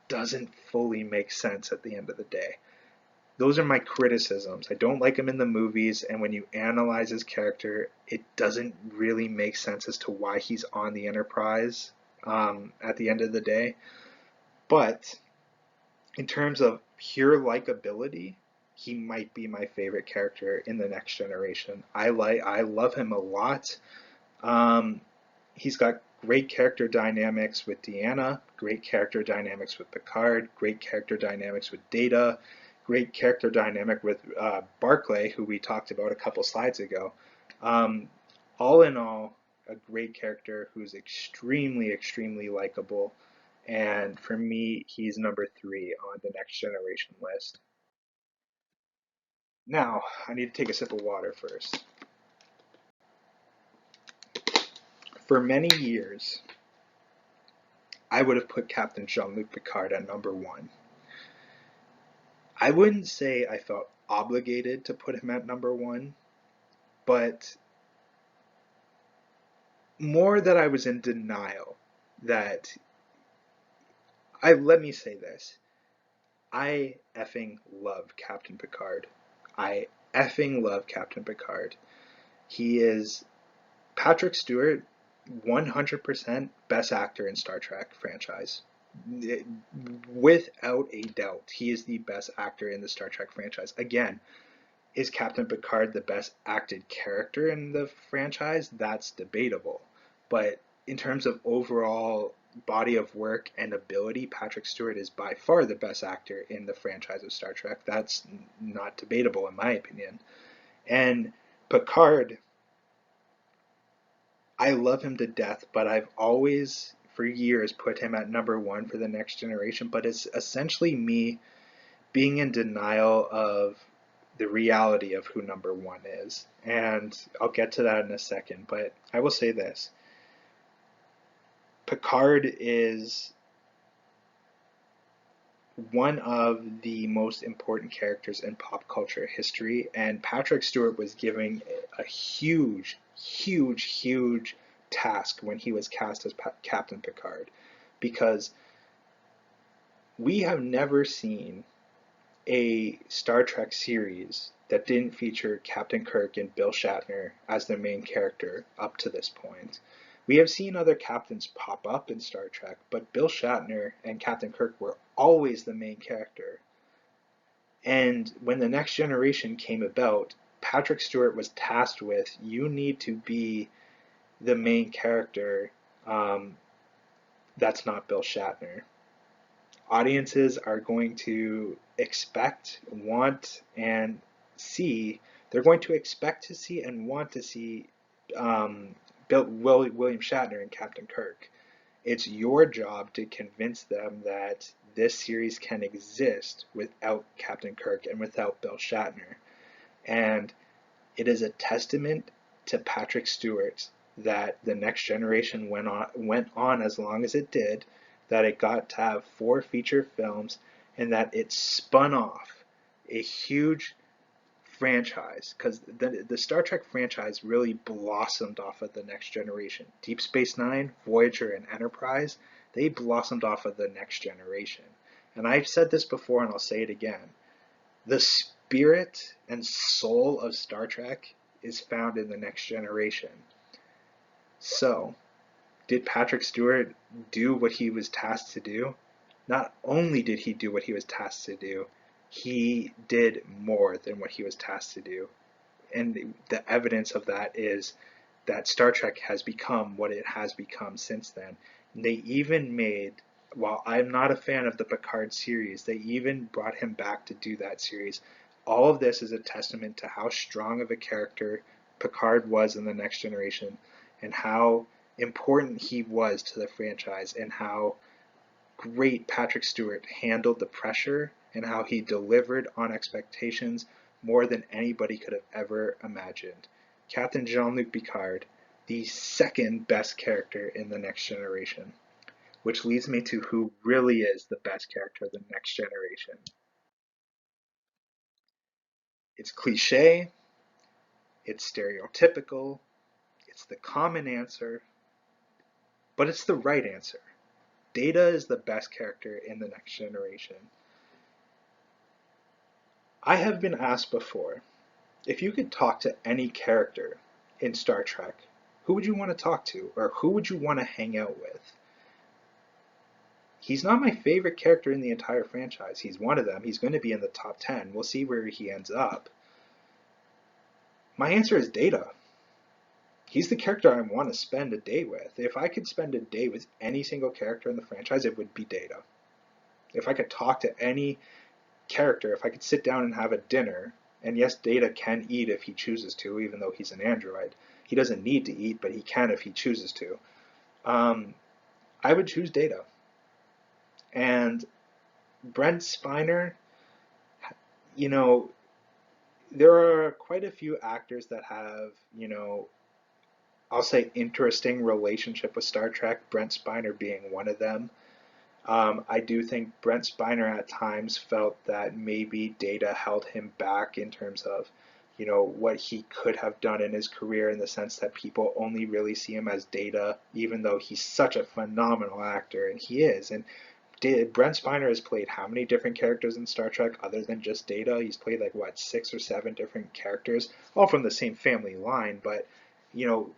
doesn't fully make sense at the end of the day. Those are my criticisms. I don't like him in the movies, and when you analyze his character, it doesn't really make sense as to why he's on the Enterprise at the end of the day. But in terms of pure likability, he might be my favorite character in the Next Generation. I love him a lot. He's got great character dynamics with Deanna, great character dynamics with Picard, great character dynamics with Data, great character dynamic with Barclay, who we talked about a couple slides ago. All in all, a great character who's extremely, extremely likable. And for me, he's number three on the Next Generation list. Now, I need to take a sip of water first. For many years, I would have put Captain Jean-Luc Picard at number one. I wouldn't say I felt obligated to put him at number one, but more that I was in denial that let me say this. I effing love Captain Picard. I effing love Captain Picard. He is Patrick Stewart, 100% best actor in Star Trek franchise. Without a doubt, he is the best actor in the Star Trek franchise. Again, is Captain Picard the best acted character in the franchise? That's debatable. But in terms of overall body of work and ability, Patrick Stewart is by far the best actor in the franchise of Star Trek. That's not debatable in my opinion. And Picard, I love him to death, but I've always, for years, put him at number one for the Next Generation. But it's essentially me being in denial of the reality of who number one is. And I'll get to that in a second, but I will say this. Picard is one of the most important characters in pop culture history, and Patrick Stewart was given a huge, huge, huge task when he was cast as Captain Picard, because we have never seen a Star Trek series that didn't feature Captain Kirk and Bill Shatner as the main character up to this point. We have seen other captains pop up in Star Trek, but Bill Shatner and Captain Kirk were always the main character. And when the Next Generation came about, Patrick Stewart was tasked with, you need to be the main character that's not Bill Shatner. Audiences are going to expect, want, and see, they're going to expect to see and want to see William Shatner and Captain Kirk. It's your job to convince them that this series can exist without Captain Kirk and without Bill Shatner. And it is a testament to Patrick Stewart that the Next Generation went on as long as it did, that it got to have 4 feature films, and that it spun off a huge franchise, because the Star Trek franchise really blossomed off of the Next Generation. Deep Space Nine, Voyager, and Enterprise, They blossomed off of the Next Generation. And I've said this before and I'll say it again. The spirit and soul of Star Trek is found in the Next Generation. So, did Patrick Stewart do what he was tasked to do? Not only did he do what he was tasked to do, he did more than what he was tasked to do. And the evidence of that is that Star Trek has become what it has become since then. They even made, while I'm not a fan of the Picard series, they even brought him back to do that series. All of this is a testament to how strong of a character Picard was in the Next Generation and how important he was to the franchise and how great Patrick Stewart handled the pressure and how he delivered on expectations more than anybody could have ever imagined. Captain Jean-Luc Picard, the second best character in The Next Generation, which leads me to who really is the best character of The Next Generation. It's cliche, it's stereotypical, it's the common answer, but it's the right answer. Data is the best character in The Next Generation. I have been asked before, if you could talk to any character in Star Trek, who would you want to talk to, or who would you want to hang out with? He's not my favorite character in the entire franchise. He's one of them. He's going to be in the top 10. We'll see where he ends up. My answer is Data. He's the character I want to spend a day with. If I could spend a day with any single character in the franchise, it would be Data. If I could talk to any character, if I could sit down and have a dinner, and yes, Data can eat if he chooses to, even though he's an android. He doesn't need to eat, but he can if he chooses to. I would choose Data. And Brent Spiner, you know, there are quite a few actors that have, I'll say interesting relationship with Star Trek, Brent Spiner being one of them. I do think Brent Spiner at times felt that maybe Data held him back in terms of, what he could have done in his career in the sense that people only really see him as Data, even though he's such a phenomenal actor, and he is. And Brent Spiner has played how many different characters in Star Trek other than just Data? He's played like what, 6 or 7 different characters, all from the same family line, but you know,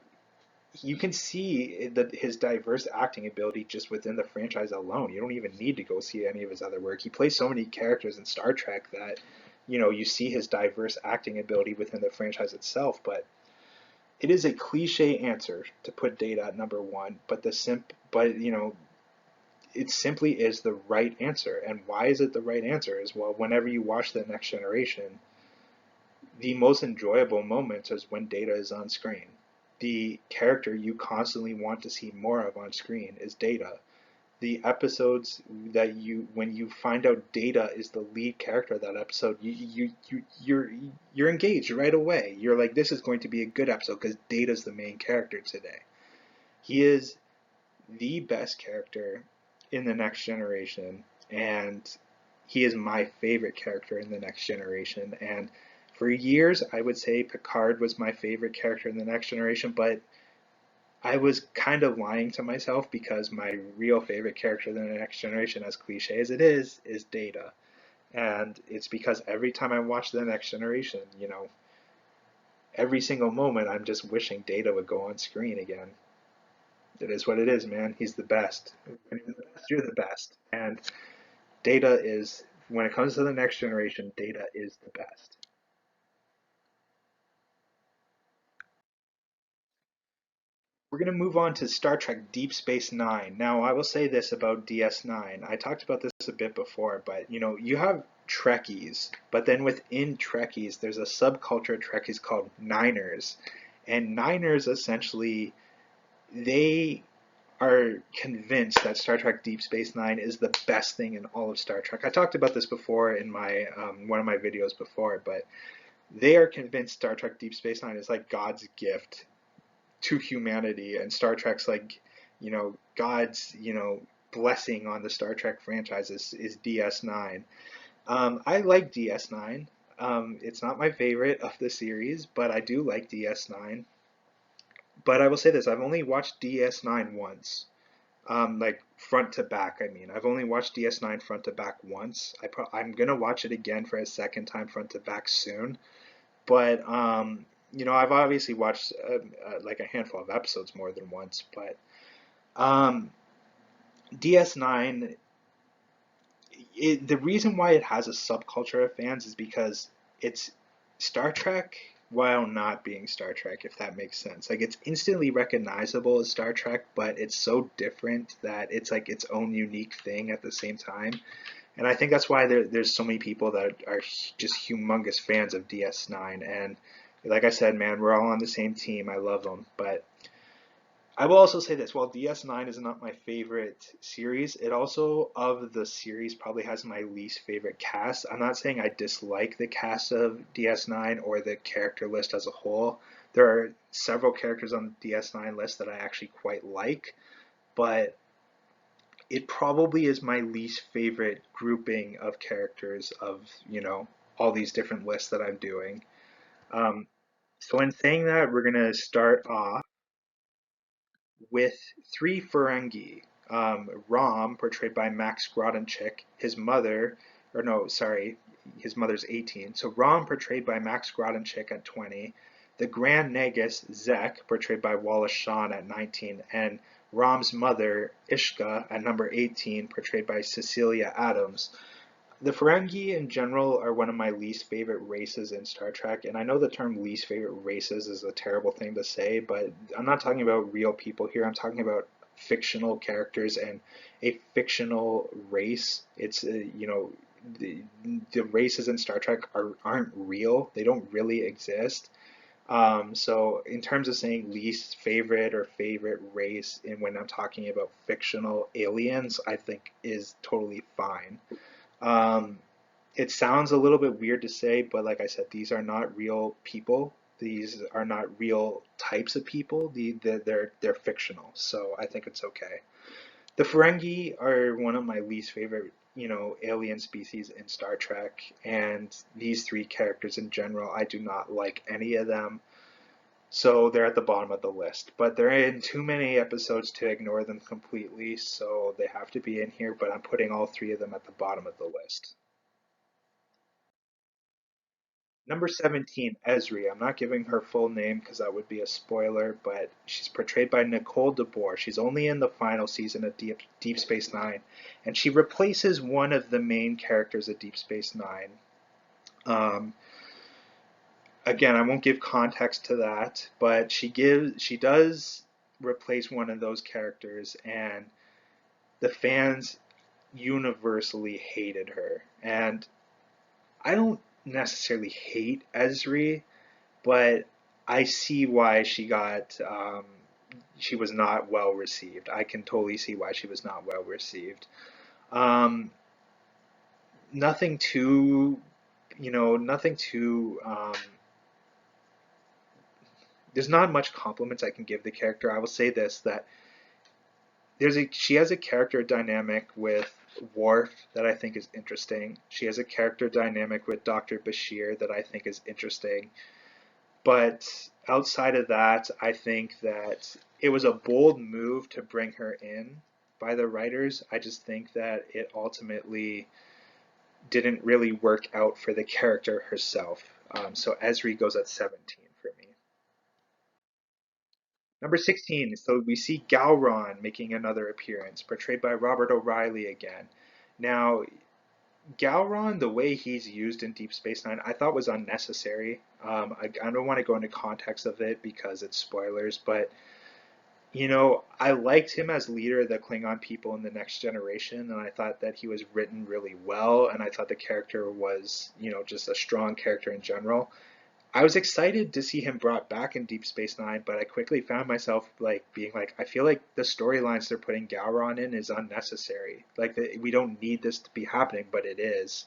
you can see that his diverse acting ability just within the franchise alone. You don't even need to go see any of his other work. He plays so many characters in Star Trek that, you see his diverse acting ability within the franchise itself. But it is a cliche answer to put Data at number one, but it simply is the right answer. And why is it the right answer? Is, well, whenever you watch The Next Generation, the most enjoyable moment is when Data is on screen. The character you constantly want to see more of on screen is Data. The episodes that when you find out Data is the lead character of that episode, you're engaged right away. You're like, this is going to be a good episode because Data's the main character today. He is the best character in The Next Generation, and he is my favorite character in The Next Generation. And for years, I would say Picard was my favorite character in The Next Generation, but I was kind of lying to myself because my real favorite character in The Next Generation, as cliche as it is Data. And it's because every time I watch The Next Generation, every single moment I'm just wishing Data would go on screen again. It is what it is, man. He's the best. When you're the best, you're the best. And Data is, when it comes to The Next Generation, Data is the best. We're going to move on to Star Trek Deep Space Nine. Now, I will say this about DS9. I talked about this a bit before, but you have Trekkies, but then within Trekkies, there's a subculture of Trekkies called Niners. And Niners essentially, they are convinced that Star Trek Deep Space Nine is the best thing in all of Star Trek. I talked about this before in my one of my videos before, but they are convinced Star Trek Deep Space Nine is like God's gift to humanity, and Star Trek's like, God's, blessing on the Star Trek franchise is DS9. I like DS9. It's not my favorite of the series, but I do like DS9. But I will say this, I've only watched DS9 once. Like front to back. I mean, I've only watched DS9 front to back once. I'm gonna watch it again for a second time front to back soon. But I've obviously watched like a handful of episodes more than once. But um, DS9, the reason why it has a subculture of fans is because it's Star Trek while not being Star Trek, if that makes sense. Like it's instantly recognizable as Star Trek, but it's so different that it's like its own unique thing at the same time. And I think that's why there's so many people that are just humongous fans of DS9. And like I said, man, we're all on the same team. I love them. But I will also say this, while DS9 is not my favorite series, it also, of the series, probably has my least favorite cast. I'm not saying I dislike the cast of DS9 or the character list as a whole. There are several characters on the DS9 list that I actually quite like, but it probably is my least favorite grouping of characters of, all these different lists that I'm doing. Um, so in saying that, we're going to start off with three Ferengi. Rom, portrayed by Max Grodenchik, his mother, or no, sorry, his mother's 18. So Rom, portrayed by Max Grodenchik at 20. The Grand Nagus, Zek, portrayed by Wallace Shawn at 19. And Rom's mother, Ishka, at number 18, portrayed by Cecilia Adams. The Ferengi in general are one of my least favorite races in Star Trek, and I know the term least favorite races is a terrible thing to say, but I'm not talking about real people here. I'm talking about fictional characters and a fictional race. It's the, the races in Star Trek aren't real. They don't really exist. So in terms of saying least favorite or favorite race, and when I'm talking about fictional aliens, I think is totally fine. Um, it sounds a little bit weird to say, but like I said, these are not real people. These are not real types of people. They're fictional, so I think it's okay. The Ferengi are one of my least favorite, alien species in Star Trek, and these three characters in general, I do not like any of them. So they're at the bottom of the list, but they're in too many episodes to ignore them completely, so they have to be in here, but I'm putting all three of them at the bottom of the list. Number 17, Esri. I'm not giving her full name because that would be a spoiler, but she's portrayed by Nicole DeBoer. She's only in the final season of Deep Space Nine, and she replaces one of the main characters of Deep Space Nine. Um, Again, I won't give context to that, but she does replace one of those characters, and the fans universally hated her. And I don't necessarily hate Esri, but I see why she was not well received. I can totally see why she was not well received. Um, Nothing too, nothing too. There's not much compliments I can give the character. I will say this, that she has a character dynamic with Worf that I think is interesting. She has a character dynamic with Dr. Bashir that I think is interesting. But outside of that, I think that it was a bold move to bring her in by the writers. I just think that it ultimately didn't really work out for the character herself. So Esri goes at 17 for me. Number 16, so we see Gowron making another appearance, portrayed by Robert O'Reilly again. Now, Gowron, the way he's used in Deep Space Nine, I thought was unnecessary. I don't want to go into context of it because it's spoilers, but I liked him as leader of the Klingon people in the Next Generation, and I thought that he was written really well, and I thought the character was, just a strong character in general. I was excited to see him brought back in Deep Space Nine, but I quickly found myself like being like, I feel like the storylines they're putting Gowron in is unnecessary. Like we don't need this to be happening, but it is.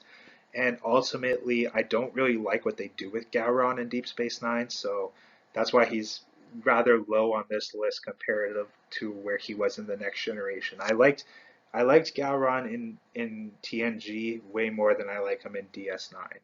And ultimately, I don't really like what they do with Gowron in Deep Space Nine, so that's why he's rather low on this list comparative to where he was in the Next Generation. I liked Gowron in TNG way more than I like him in DS9.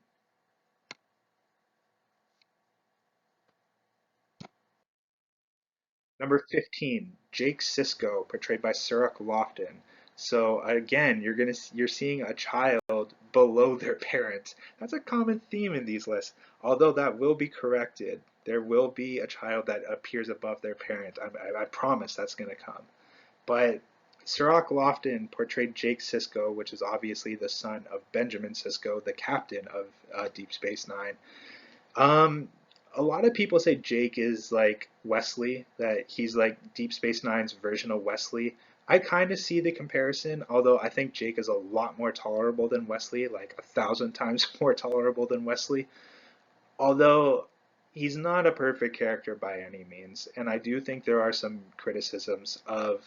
Number 15, Jake Sisko, portrayed by Cirroc Lofton. So again, you're seeing a child below their parents. That's a common theme in these lists. Although that will be corrected. There will be a child that appears above their parent. I promise that's going to come. But Cirroc Lofton portrayed Jake Sisko, which is obviously the son of Benjamin Sisko, the captain of Deep Space Nine. Um, a lot of people say Jake is like Wesley, that he's like Deep Space Nine's version of Wesley. I kind of see the comparison, although I think Jake is a lot more tolerable than Wesley, like 1,000 times more tolerable than Wesley. Although he's not a perfect character by any means, and I do think there are some criticisms of,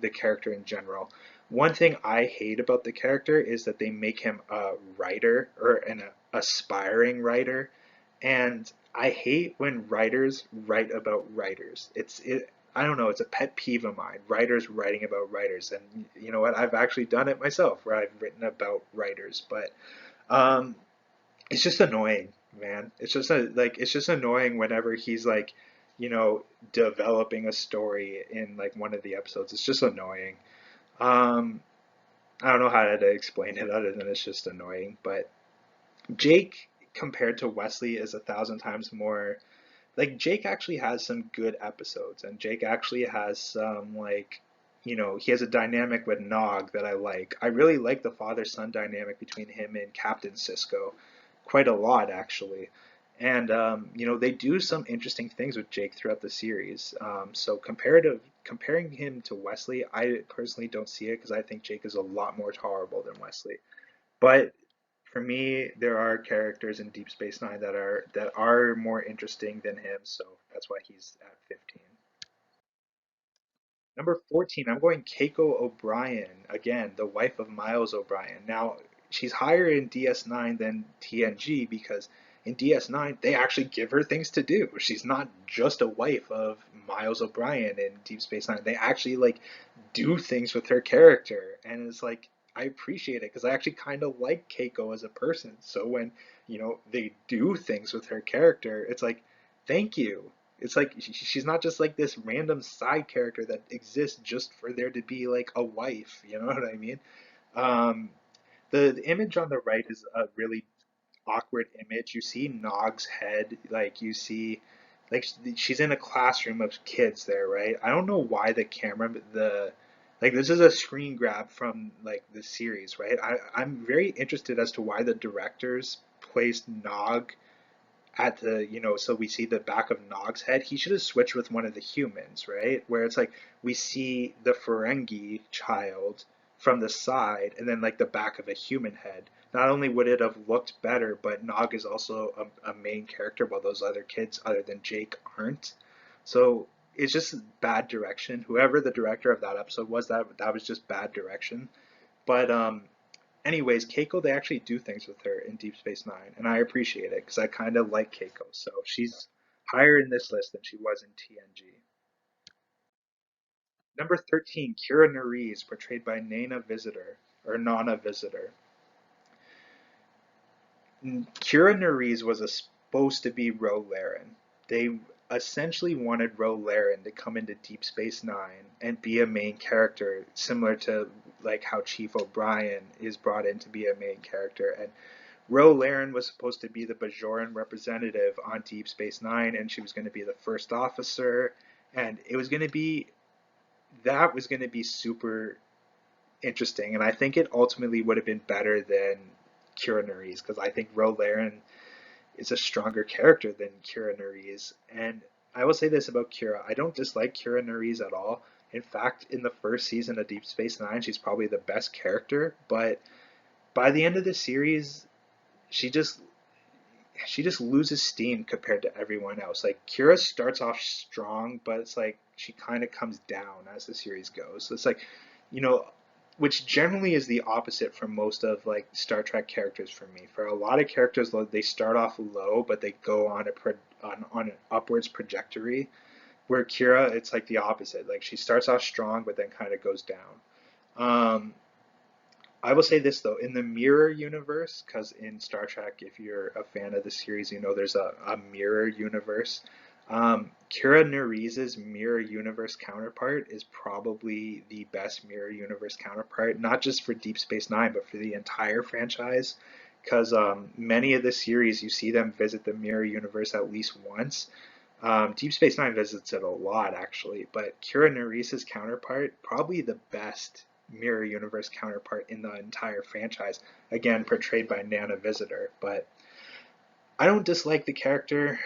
the character in general. One thing I hate about the character is that they make him a writer or an aspiring writer, and I hate when writers write about writers. I don't know, it's a pet peeve of mine. Writers writing about writers, and you know what? I've actually done it myself, where I've written about writers, but um, it's just annoying, man. It's just annoying whenever he's like, you know, developing a story in like one of the episodes. It's just annoying. Um, I don't know how to explain it other than it's just annoying. But Jake compared to Wesley is 1,000 times more. Like Jake actually has some good episodes, and Jake actually has some like, he has a dynamic with Nog that I like. I really like the father-son dynamic between him and Captain Sisko quite a lot actually. And they do some interesting things with Jake throughout the series. So comparing him to Wesley, I personally don't see it because I think Jake is a lot more tolerable than Wesley. But for me, there are characters in Deep Space Nine that are more interesting than him, so that's why he's at 15. Number 14, I'm going Keiko O'Brien, again, the wife of Miles O'Brien. Now, she's higher in DS9 than TNG because in DS9 they actually give her things to do. She's not just a wife of Miles O'Brien in Deep Space Nine. They actually like do things with her character, and it's like I appreciate it because I actually kind of like Keiko as a person. So when, they do things with her character, it's like, thank you. It's like she's not just like this random side character that exists just for there to be like a wife. You know what I mean? Um, the image on the right is a really awkward image. You see Nog's head, like you see, like she's in a classroom of kids there, right? I don't know why the camera, like this is a screen grab from like the series, right? I'm very interested as to why the directors placed Nog at the, so we see the back of Nog's head. He should have switched with one of the humans, right? Where it's like we see the Ferengi child from the side and then like the back of a human head. Not only would it have looked better, but Nog is also a main character while those other kids, other than Jake, aren't. So it's just bad direction. Whoever the director of that episode was, that was just bad direction. But anyways, Keiko, they actually do things with her in Deep Space Nine, and I appreciate it because I kind of like Keiko. So she's higher in this list than she was in TNG. Number 13, Kira Nerys, portrayed by Nana Visitor, or Nana Visitor. Kira Nerys was supposed to be Ro Laren. They essentially wanted Ro Laren to come into Deep Space Nine and be a main character, similar to like how Chief O'Brien is brought in to be a main character. And Ro Laren was supposed to be the Bajoran representative on Deep Space Nine, and she was going to be the first officer, and that was going to be super interesting. And I think it ultimately would have been better than Kira Nerys because I think Ro Laren is a stronger character than Kira Nerys. And I will say this about Kira: I don't dislike Kira Nerys at all. In fact, in the first season of Deep Space Nine, she's probably the best character. But by the end of the series, she just she just loses steam compared to everyone else. Like Kira starts off strong, but it's like she kind of comes down as the series goes. So it's like, you know, which generally is the opposite for most of like Star Trek characters for me. For a lot of characters, they start off low, but they go on on an upwards trajectory. Where Kira, it's like the opposite. Like she starts off strong, but then kind of goes down. Um, I will say this though, in the mirror universe, because in Star Trek, if you're a fan of the series, you know there's a mirror universe. Kira Nerese's Mirror Universe counterpart is probably the best Mirror Universe counterpart, not just for Deep Space Nine, but for the entire franchise. Because many of the series, you see them visit the Mirror Universe at least once. Deep Space Nine visits it a lot, actually, but Kira Nerese's counterpart, probably the best Mirror Universe counterpart in the entire franchise. Again, portrayed by Nana Visitor, but I don't dislike the character,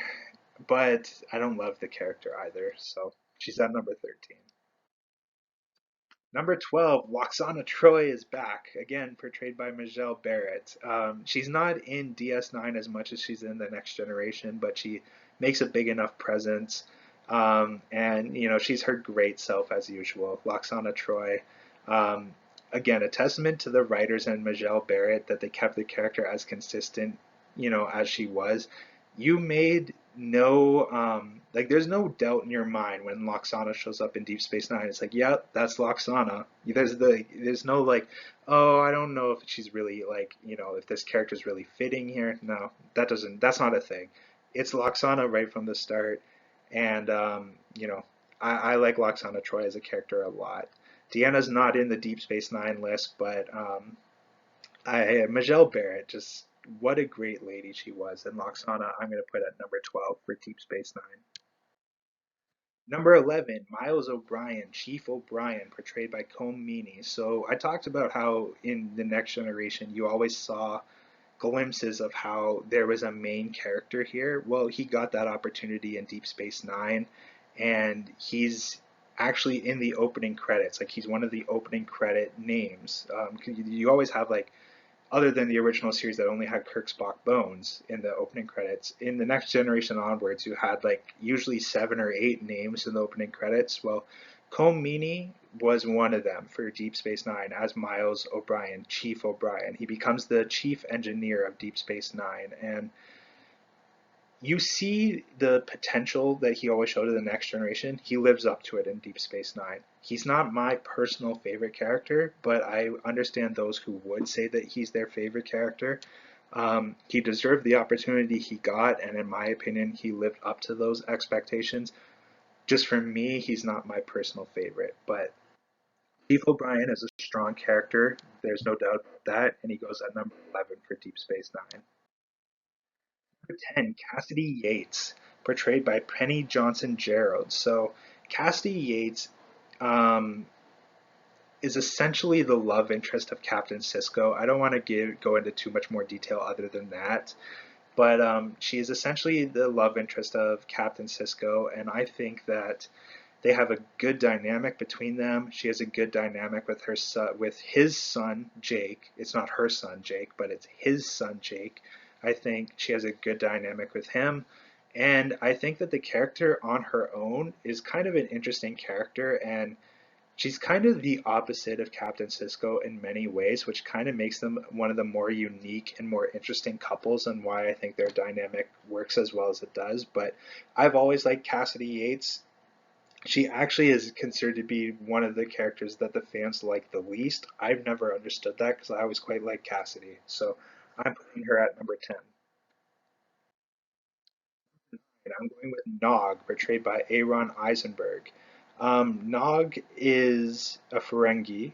but I don't love the character either. So she's at number 13. Number 12, Loxana Troy is back, again portrayed by Majel Barrett. She's not in DS9 as much as she's in the Next Generation, but she makes a big enough presence. And, she's her great self as usual. Loxana Troy. Um, Again, a testament to the writers and Majel Barrett that they kept the character as consistent, as she was. You made no like there's no doubt in your mind when Loxana shows up in Deep Space Nine. It's like, yeah, that's Loxana. There's no like, oh, I don't know if she's really like, if this character's really fitting here. No, that's not a thing. It's Loxana right from the start. And I like Loxana Troy as a character a lot. Deanna's not in the Deep Space Nine list, but Majel Barrett, just what a great lady she was. And Loxana, I'm going to put at number 12 for Deep Space Nine. Number 11, Miles O'Brien, Chief O'Brien, portrayed by Combe Meany. So I talked about how in The Next Generation you always saw glimpses of how there was a main character here. Well, he got that opportunity in Deep Space Nine, and he's actually in the opening credits. Like he's one of the opening credit names. You always have like other than the original series that only had Kirk, Spock, Bones in the opening credits. In the Next Generation onwards, you had like usually 7 or 8 names in the opening credits. Well, Combe Meany was one of them for Deep Space Nine as Miles O'Brien, Chief O'Brien. He becomes the chief engineer of Deep Space Nine, and you see the potential that he always showed in the Next Generation. He lives up to it in Deep Space Nine. He's not my personal favorite character, but I understand those who would say that he's their favorite character. He deserved the opportunity he got, and in my opinion, he lived up to those expectations. Just for me, he's not my personal favorite, but Chief O'Brien is a strong character. There's no doubt about that, and he goes at number 11 for Deep Space Nine. Number 10, Cassidy Yates, portrayed by Penny Johnson Jerald. So Cassidy Yates um, is essentially the love interest of Captain Sisko. I don't want to go into too much more detail other than that, but she is essentially the love interest of Captain Sisko, and I think that they have a good dynamic between them. She has a good dynamic with with his son Jake. It's not her son Jake, but it's his son Jake. I think she has a good dynamic with him. And I think that the character on her own is kind of an interesting character, and she's kind of the opposite of Captain Sisko in many ways, which kind of makes them one of the more unique and more interesting couples, and why I think their dynamic works as well as it does. But I've always liked Cassidy Yates. She actually is considered to be one of the characters that the fans like the least. I've never understood that because I always quite like Cassidy. So I'm putting her at number 10. And I'm going with Nog, portrayed by Aaron Eisenberg. Nog is a Ferengi,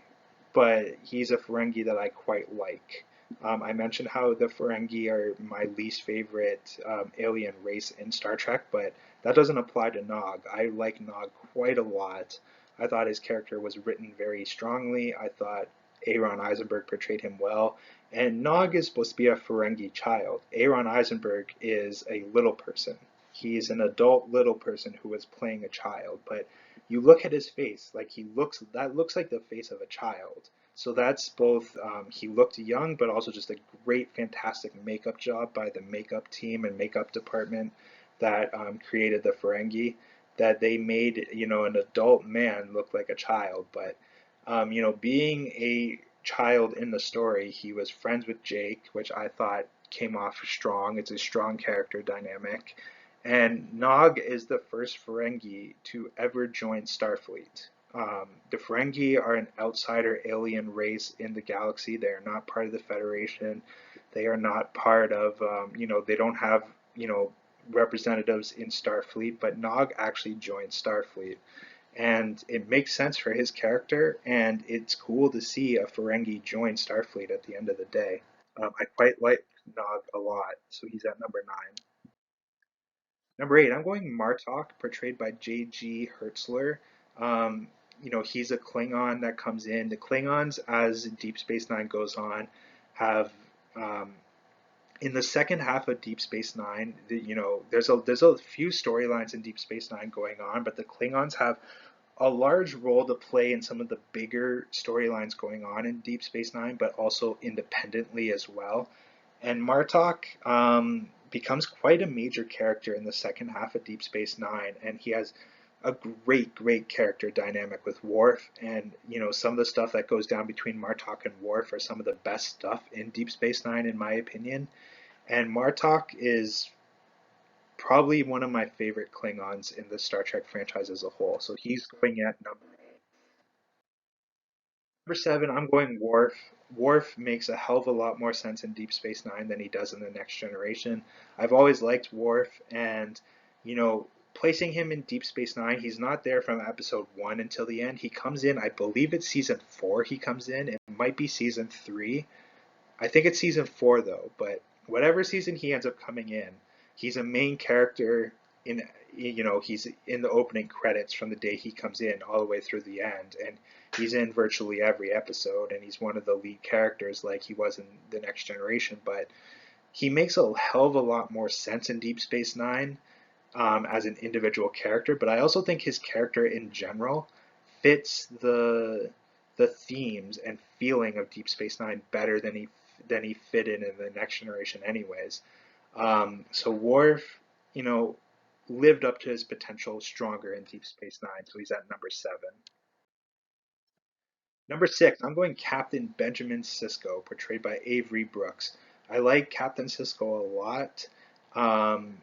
but he's a Ferengi that I quite like. I mentioned how the Ferengi are my least favorite alien race in Star Trek, but that doesn't apply to Nog. I like Nog quite a lot. I thought his character was written very strongly. I thought Aaron Eisenberg portrayed him well. And Nog is supposed to be a Ferengi child. Aaron Eisenberg is a little person. He's an adult little person who was playing a child, but you look at his face, like that looks like the face of a child. So that's both, he looked young, but also just a great, fantastic makeup job by the makeup team and makeup department that created the Ferengi, that they made, an adult man look like a child. But, being a child in the story, he was friends with Jake, which I thought came off strong. It's a strong character dynamic. And Nog is the first Ferengi to ever join Starfleet. The Ferengi are an outsider alien race in the galaxy. They are not part of the Federation. They are not part of, they don't have, representatives in Starfleet, but Nog actually joined Starfleet. And it makes sense for his character, and it's cool to see a Ferengi join Starfleet at the end of the day. I quite like Nog a lot, so he's at number 9. Number 8, I'm going Martok, portrayed by J.G. Hertzler. Um, he's a Klingon that comes in. The Klingons, as Deep Space Nine goes on, have um, in the second half of Deep Space Nine, there's a few storylines in Deep Space Nine going on, but the Klingons have a large role to play in some of the bigger storylines going on in Deep Space Nine, but also independently as well. And Martok becomes quite a major character in the second half of Deep Space Nine, and he has a great character dynamic with Worf, and some of the stuff that goes down between Martok and Worf are some of the best stuff in Deep Space Nine, in my opinion. And Martok is probably one of my favorite Klingons in the Star Trek franchise as a whole. So he's going at number 7. I'm going Worf. Worf makes a hell of a lot more sense in Deep Space Nine than he does in the Next Generation. I've always liked Worf, and you know, placing him in Deep Space Nine, he's not there from episode 1 until the end. He comes in, I believe it's season 4. He comes in. It might be season 3. I think it's season 4 though, but whatever season he ends up coming in, he's a main character in he's in the opening credits from the day he comes in all the way through the end, and he's in virtually every episode, and he's one of the lead characters like he was in the Next Generation, but he makes a hell of a lot more sense in Deep Space Nine as an individual character, but I also think his character in general fits the themes and feeling of Deep Space Nine better than he fit in the Next Generation, anyways. So Worf, you know, lived up to his potential stronger in Deep Space Nine, so he's at number 7. Number 6, I'm going Captain Benjamin Sisko, portrayed by Avery Brooks. I like Captain Sisko a lot. Um,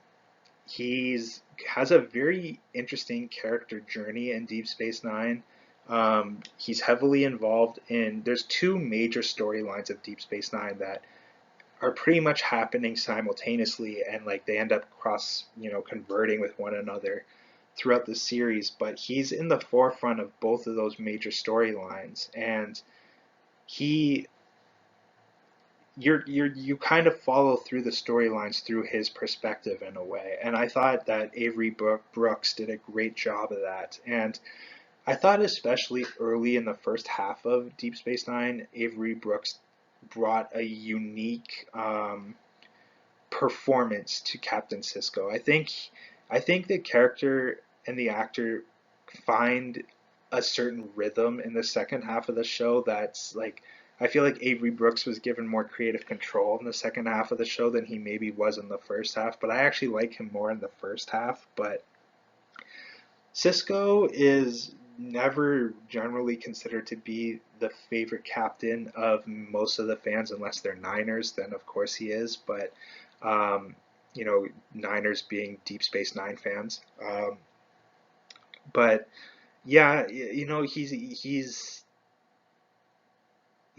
he's has a very interesting character journey in Deep Space Nine. He's heavily involved in. There's two major storylines of Deep Space Nine that are pretty much happening simultaneously, and like they end up converting with one another throughout the series. But he's in the forefront of both of those major storylines, and he you kind of follow through the storylines through his perspective in a way. And I thought that Avery Brooks did a great job of that. And I thought especially early in the first half of Deep Space Nine, Avery Brooks brought a unique performance to Captain Sisko. I think the character and the actor find a certain rhythm in the second half of the show that's like I feel like Avery Brooks was given more creative control in the second half of the show than he maybe was in the first half, but I actually like him more in the first half. But Sisko is never generally considered to be the favorite captain of most of the fans, unless they're Niners, then of course he is. But um, Niners being Deep Space Nine fans. But yeah,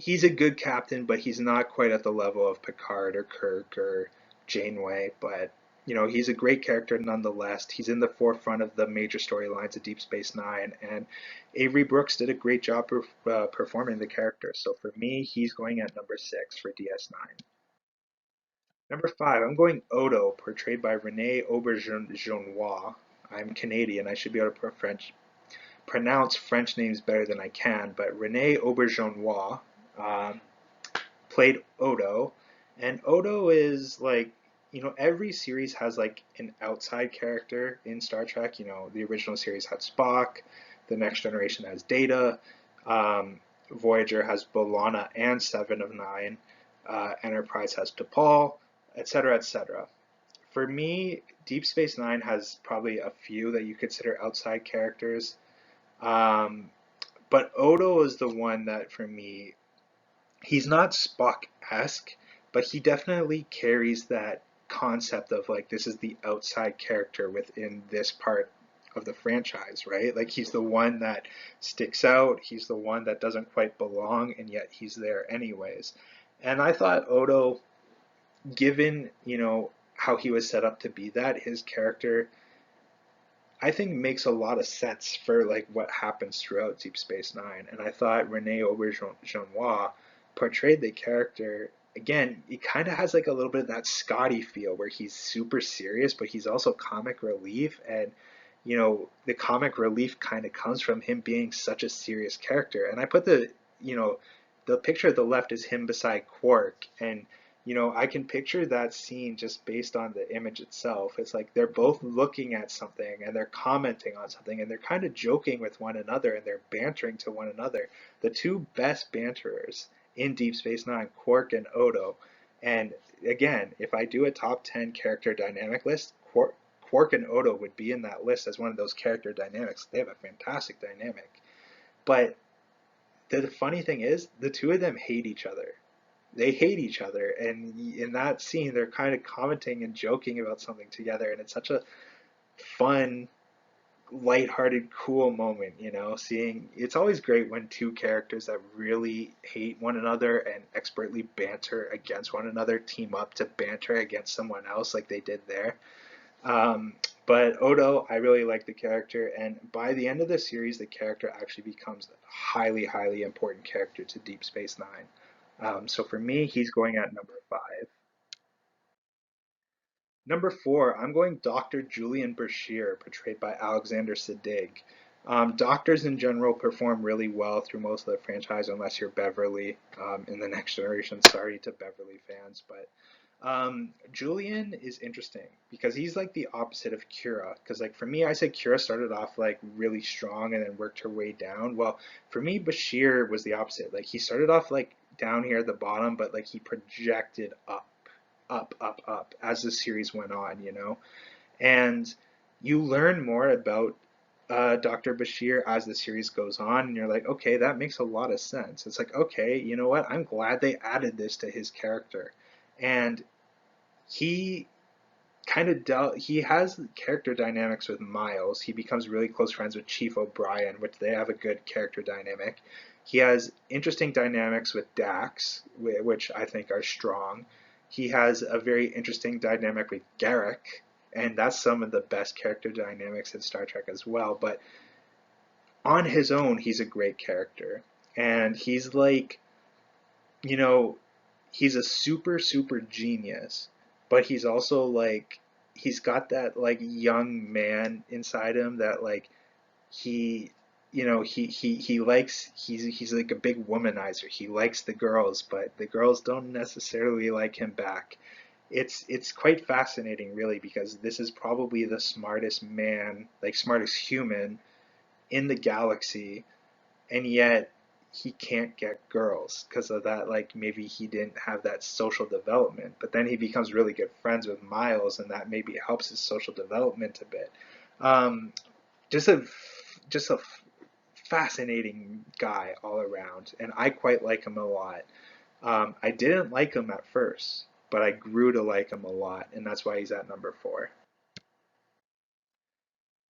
he's a good captain, but he's not quite at the level of Picard or Kirk or Janeway. But he's a great character nonetheless. He's in the forefront of the major storylines of Deep Space Nine, and Avery Brooks did a great job performing the character. So for me, he's going at number 6 for DS9. Number 5, I'm going Odo, portrayed by Rene Auberjonois. I'm Canadian. I should be able to pronounce French names better than I can, but Rene Auberjonois um, played Odo, and Odo is like, every series has like an outside character in Star Trek. The original series had Spock, the Next Generation has Data, Voyager has B'Elanna and Seven of Nine, Enterprise has T'Pol, etc., etc. For me, Deep Space Nine has probably a few that you consider outside characters. Um, but Odo is the one that, for me, he's not Spock-esque, but he definitely carries that concept of like this is the outside character within this part of the franchise, right? Like he's the one that sticks out, he's the one that doesn't quite belong, and yet he's there anyways. And I thought Odo, given, how he was set up to be that. His character, I think, makes a lot of sense for like what happens throughout Deep Space Nine. And I thought Rene Auberjonois portrayed the character again. He kind of has like a little bit of that Scotty feel where he's super serious, but he's also comic relief. And the comic relief kind of comes from him being such a serious character. And I put you know, the picture at the left is him beside Quark, and I can picture that scene just based on the image itself. It's like they're both looking at something and they're commenting on something and they're kind of joking with one another and they're bantering to one another. The two best banterers in Deep Space Nine, Quark and Odo. And again, if I do a top 10 character dynamic list, Quark and Odo would be in that list as one of those character dynamics. They have a fantastic dynamic. But the funny thing is, the two of them hate each other. They hate each other, and in that scene, they're kind of commenting and joking about something together, and it's such a fun, lighthearted, cool moment. Seeing it's always great when two characters that really hate one another and expertly banter against one another team up to banter against someone else, like they did there. Um, but Odo, I really like the character, and by the end of the series, the character actually becomes a highly, highly important character to Deep Space Nine. So for me, he's going at number five. Number four, I'm going Dr. Julian Bashir, portrayed by Alexander Siddig. Doctors in general perform really well through most of the franchise, unless you're Beverly in the Next Generation. Sorry to Beverly fans, but Julian is interesting because he's like the opposite of Kira. Because like for me, I said Kira started off like really strong and then worked her way down. Well, for me, Bashir was the opposite. Like he started off like down here at the bottom, but like he projected up, up, up, up as the series went on. And you learn more about Dr. Bashir as the series goes on, and you're like, okay, that makes a lot of sense. It's like, okay, you know what? I'm glad they added this to his character. And he he has character dynamics with Miles. He becomes really close friends with Chief O'Brien, which they have a good character dynamic. He has interesting dynamics with Dax, which I think are strong. He has a very interesting dynamic with Garrick, and that's some of the best character dynamics in Star Trek as well. But on his own, he's a great character. And he's like, you know, he's a super super genius, but he's also like he's got that like young man inside him that like he he likes he's like a big womanizer. He likes the girls, but the girls don't necessarily like him back. It's quite fascinating really, because this is probably the smartest man, like smartest human in the galaxy, and yet he can't get girls because of that. Like maybe he didn't have that social development, but then he becomes really good friends with Miles, and that maybe helps his social development a bit. um, just a fascinating guy all around, and I quite like him a lot. I didn't like him at first, but I grew to like him a lot, and that's why he's at number four.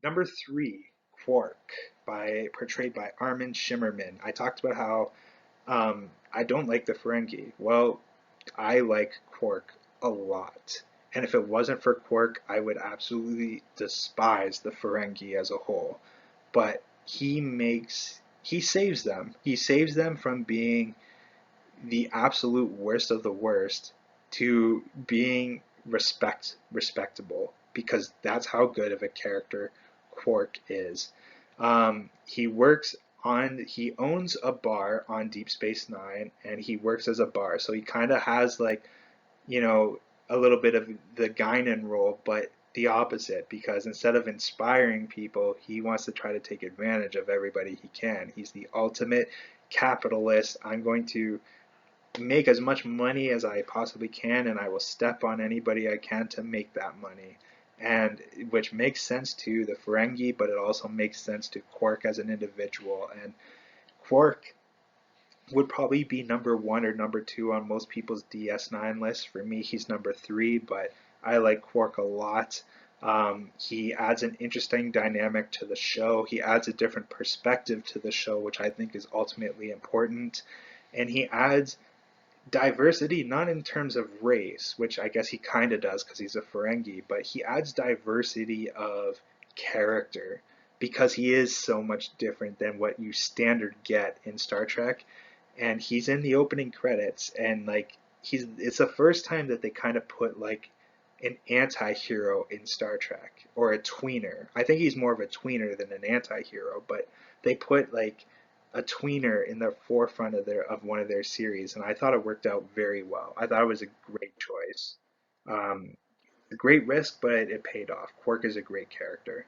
Number three, Quark, portrayed by Armin Shimmerman. I talked about how I don't like the Ferengi. Well, I like Quark a lot. And if it wasn't for Quark, I would absolutely despise the Ferengi as a whole. But he saves them. He saves them from being the absolute worst of the worst to being respectable, because that's how good of a character Quark is. He owns a bar on Deep Space Nine, and he works as a bar, so he kind of has like you know a little bit of the Guinan role, but the opposite, because instead of inspiring people, he wants to try to take advantage of everybody he can. He's the ultimate capitalist. I'm going to make as much money as I possibly can, and I will step on anybody I can to make that money. And which makes sense to the Ferengi, but it also makes sense to Quark as an individual. And Quark would probably be number one or number two on most people's DS9 lists. For me, he's number three, but I like Quark a lot. He adds an interesting dynamic to the show. He adds a different perspective to the show, which I think is ultimately important. And he adds diversity, not in terms of race, which I guess he kind of does because he's a Ferengi, but he adds diversity of character because he is so much different than what you standard get in Star Trek. And he's in the opening credits, and like it's the first time that they kind of put like an anti-hero in Star Trek or a tweener. I think he's more of a tweener than an anti-hero, but they put like a tweener in the forefront of one of their series, and I thought it worked out very well. I thought it was a great choice. Um, a great risk, but it paid off. Quark is a great character.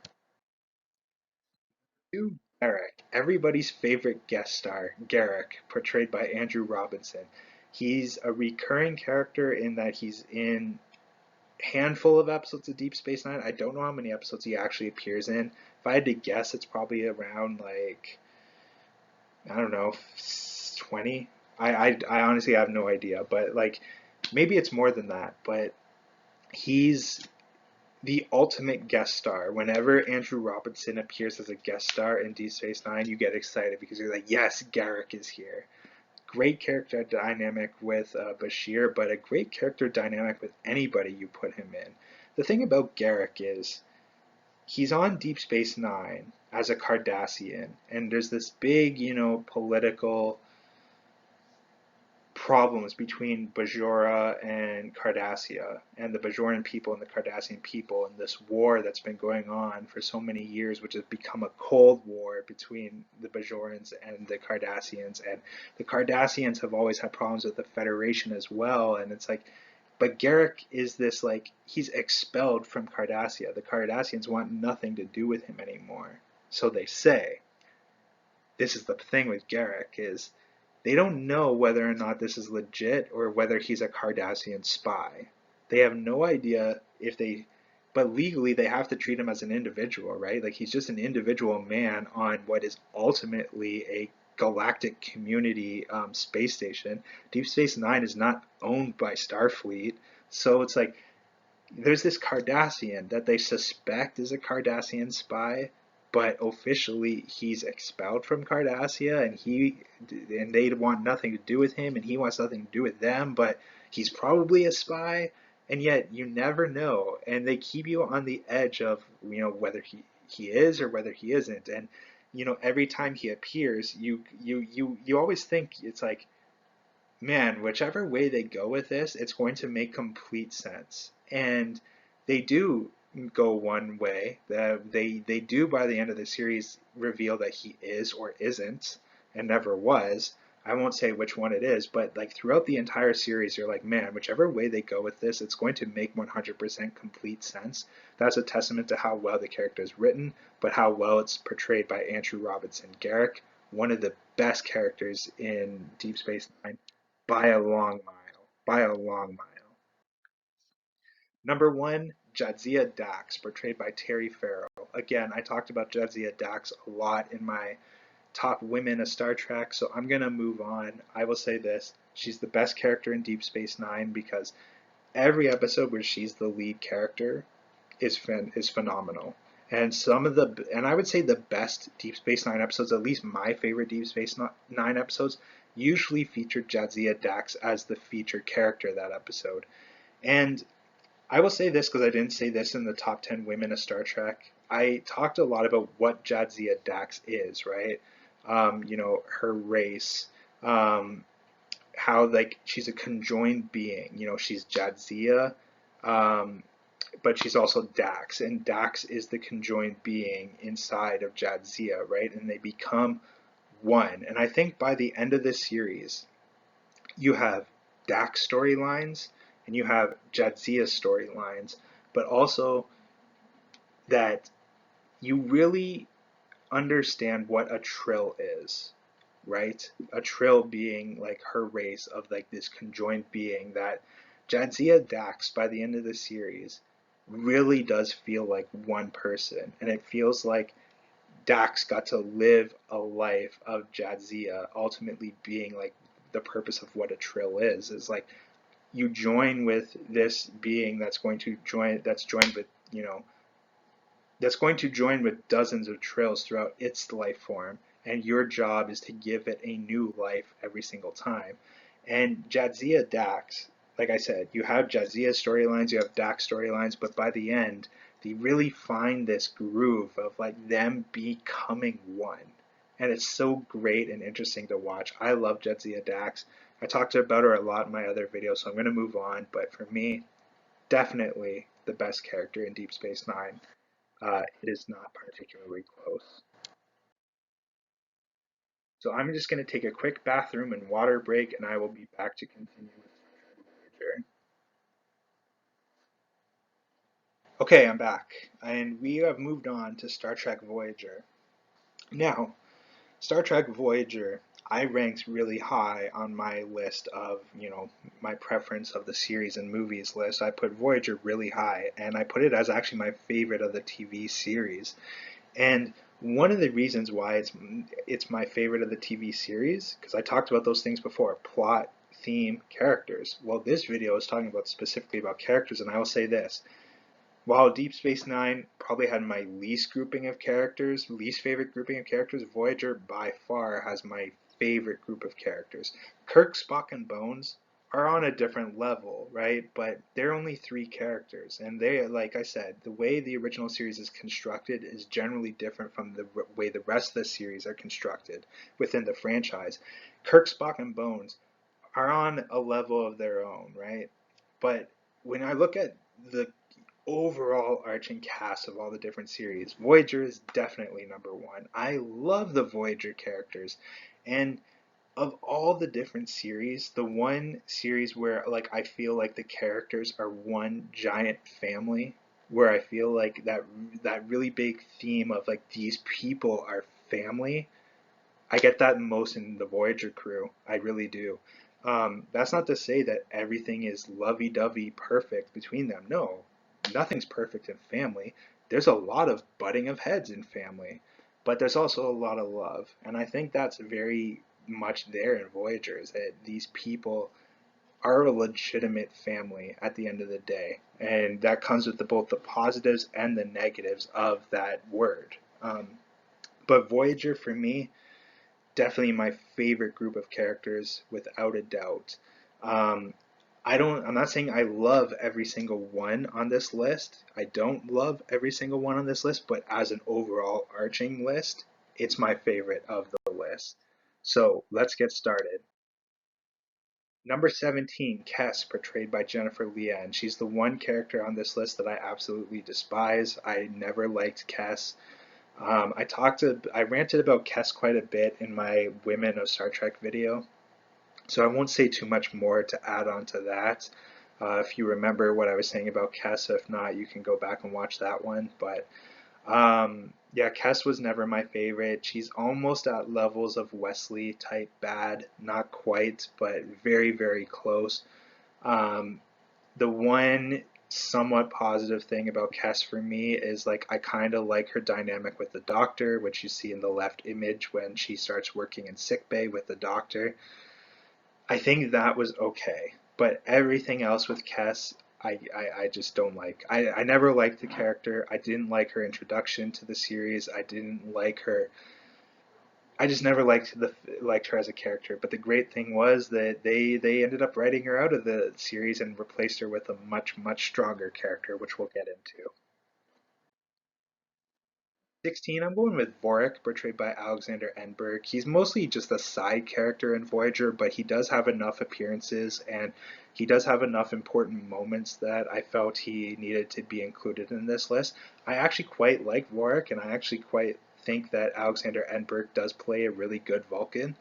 Two, Garrick, everybody's favorite guest star, Garrick, portrayed by Andrew Robinson. He's a recurring character in that he's in handful of episodes of Deep Space Nine. I don't know how many episodes he actually appears in. If I had to guess, it's probably around like I don't know, 20. I honestly have no idea, but like maybe it's more than that. But he's the ultimate guest star. Whenever Andrew Robinson appears as a guest star in Deep Space Nine, you get excited because you're like, yes, Garrick is here. Great character dynamic with Bashir, but a great character dynamic with anybody you put him in. The thing about Garrick is he's on Deep Space Nine as a Cardassian, and there's this big, political problems between Bajora and Cardassia, and the Bajoran people and the Cardassian people, and this war that's been going on for so many years, which has become a Cold War between the Bajorans and the Cardassians. And the Cardassians have always had problems with the Federation as well. And it's like, but Garrick is this like he's expelled from Cardassia. The Cardassians want nothing to do with him anymore. So they say. This is the thing with Garrick is they don't know whether or not this is legit or whether he's a Cardassian spy. They have no idea if they, but legally they have to treat him as an individual, right? Like he's just an individual man on what is ultimately a galactic community space station. Deep Space Nine is not owned by Starfleet, so it's like there's this Cardassian that they suspect is a Cardassian spy, but officially he's expelled from Cardassia, and they want nothing to do with him, and he wants nothing to do with them. But he's probably a spy, and yet you never know, and they keep you on the edge of whether he is or whether he isn't, and every time he appears, you always think it's like man, whichever way they go with this, it's going to make complete sense. And they do go one way. They do by the end of the series reveal that he is or isn't and never was. I won't say which one it is, but like throughout the entire series, you're like, man, whichever way they go with this, it's going to make 100% complete sense. That's a testament to how well the character is written, but how well it's portrayed by Andrew Robinson Garrick, one of the best characters in Deep Space Nine by a long mile. By a long mile. Number one, Jadzia Dax, portrayed by Terry Farrell. Again, I talked about Jadzia Dax a lot in my top women of Star Trek, so I'm going to move on. I will say this. She's the best character in Deep Space Nine because every episode where she's the lead character is phenomenal. And I would say the best Deep Space Nine episodes, at least my favorite Deep Space Nine episodes, usually featured Jadzia Dax as the featured character that episode. And I will say this because I didn't say this in the top 10 women of Star Trek. I talked a lot about what Jadzia Dax is, right? Her race, um, how like she's a conjoined being. She's Jadzia, um, but she's also Dax, and Dax is the conjoined being inside of Jadzia, right? And they become one. And I think by the end of this series, you have Dax storylines and you have Jadzia storylines, but also that you really understand what a Trill is, right? A Trill being like her race of like this conjoined being that Jadzia Dax by the end of the series really does feel like one person, and it feels like Dax got to live a life of Jadzia ultimately being like the purpose of what a Trill is like you join with this being that's joined with that's going to join with dozens of Trills throughout its life form, and your job is to give it a new life every single time. And Jadzia Dax, like I said, you have Jadzia storylines, you have Dax storylines, but by the end, they really find this groove of like them becoming one. And it's so great and interesting to watch. I love Jadzia Dax. I talked about her a lot in my other videos, so I'm going to move on. But for me, definitely the best character in Deep Space Nine. It is not particularly close. So I'm just going to take a quick bathroom and water break, and I will be back to continue with Voyager. Okay, I'm back, and we have moved on to Star Trek Voyager. Now, Star Trek Voyager, I ranked really high on my list of, my preference of the series and movies list. I put Voyager really high, and I put it as actually my favorite of the TV series. And one of the reasons why it's my favorite of the TV series, because I talked about those things before, plot, theme, characters. Well, this video is talking about specifically about characters, and I will say this. While Deep Space Nine probably had my least grouping of characters, least favorite grouping of characters, Voyager by far has my favorite group of characters. Kirk, Spock, and Bones are on a different level, right? But they're only three characters, and they, like I said, the way the original series is constructed is generally different from the way the rest of the series are constructed within the franchise. Kirk, Spock, and Bones are on a level of their own, right? But when I look at the overall arching cast of all the different series, Voyager is definitely number one. I love the Voyager characters. And of all the different series, the one series where like I feel like the characters are one giant family, where I feel like that really big theme of like these people are family, I get that most in the Voyager crew. I really do. That's not to say that everything is lovey-dovey perfect between them. No, nothing's perfect in family. There's a lot of butting of heads in family, but there's also a lot of love. And I think that's very much there in Voyager, is that these people are a legitimate family at the end of the day. And that comes with both the positives and the negatives of that word. But Voyager, for me, definitely my favorite group of characters without a doubt. Um, I'm not saying I love every single one on this list. I don't love every single one on this list, but as an overall arching list, it's my favorite of the list. So let's get started. Number 17, Kes, portrayed by Jennifer Lea, and she's the one character on this list that I absolutely despise. I never liked Kes. I ranted about Kes quite a bit in my Women of Star Trek video, so I won't say too much more to add on to that. If you remember what I was saying about Kes, if not, you can go back and watch that one. But yeah, Kes was never my favorite. She's almost at levels of Wesley type bad, not quite, but very, very close. Um, the one somewhat positive thing about Kes for me is like I kind of like her dynamic with the doctor, which you see in the left image when she starts working in sickbay with the doctor. I think that was okay, but everything else with Kes, I just don't like. I never liked the character. I didn't like her introduction to the series. I didn't like her. I just never liked her as a character. But the great thing was that they ended up writing her out of the series and replaced her with a much stronger character, which we'll get into. 16, I'm going with Vorik, portrayed by Alexander Enberg. He's mostly just a side character in Voyager, but he does have enough appearances and he does have enough important moments that I felt he needed to be included in this list. I actually quite like Vorik, and I actually quite think that Alexander Enberg does play a really good Vulcan.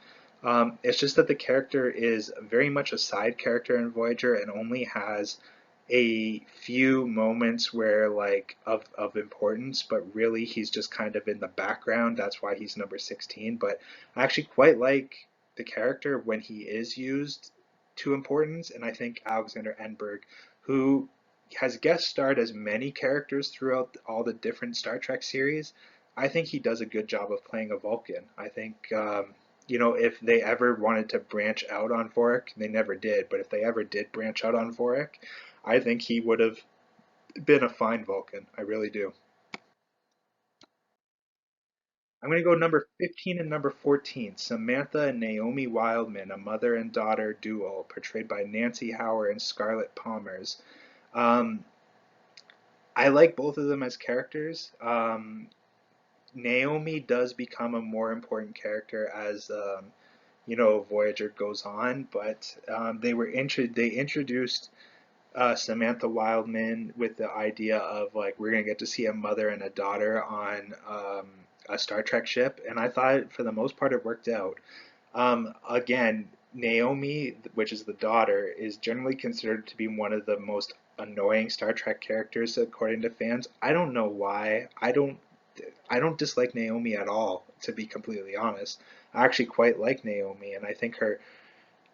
It's just that the character is very much a side character in Voyager and only has a few moments where like of importance, but really he's just kind of in the background. That's why he's number 16. But I actually quite like the character when he is used to importance, and I think Alexander Enberg, who has guest starred as many characters throughout all the different Star Trek series, I think he does a good job of playing a Vulcan. I think if they ever wanted to branch out on Vorik, they never did, but if they ever did branch out on Vorik, I think he would have been a fine Vulcan. I really do. I'm going to go number 15 and number 14, Samantha and Naomi Wildman, a mother and daughter duo, portrayed by Nancy Howard and Scarlett Palmers. Um, I like both of them as characters. Naomi does become a more important character as Voyager goes on, but they introduced Samantha Wildman with the idea of like we're gonna get to see a mother and a daughter on a Star Trek ship, and I thought for the most part it worked out. Again, Naomi, which is the daughter, is generally considered to be one of the most annoying Star Trek characters according to fans. I don't know why. I don't dislike Naomi at all, to be completely honest. I actually quite like Naomi, and I think her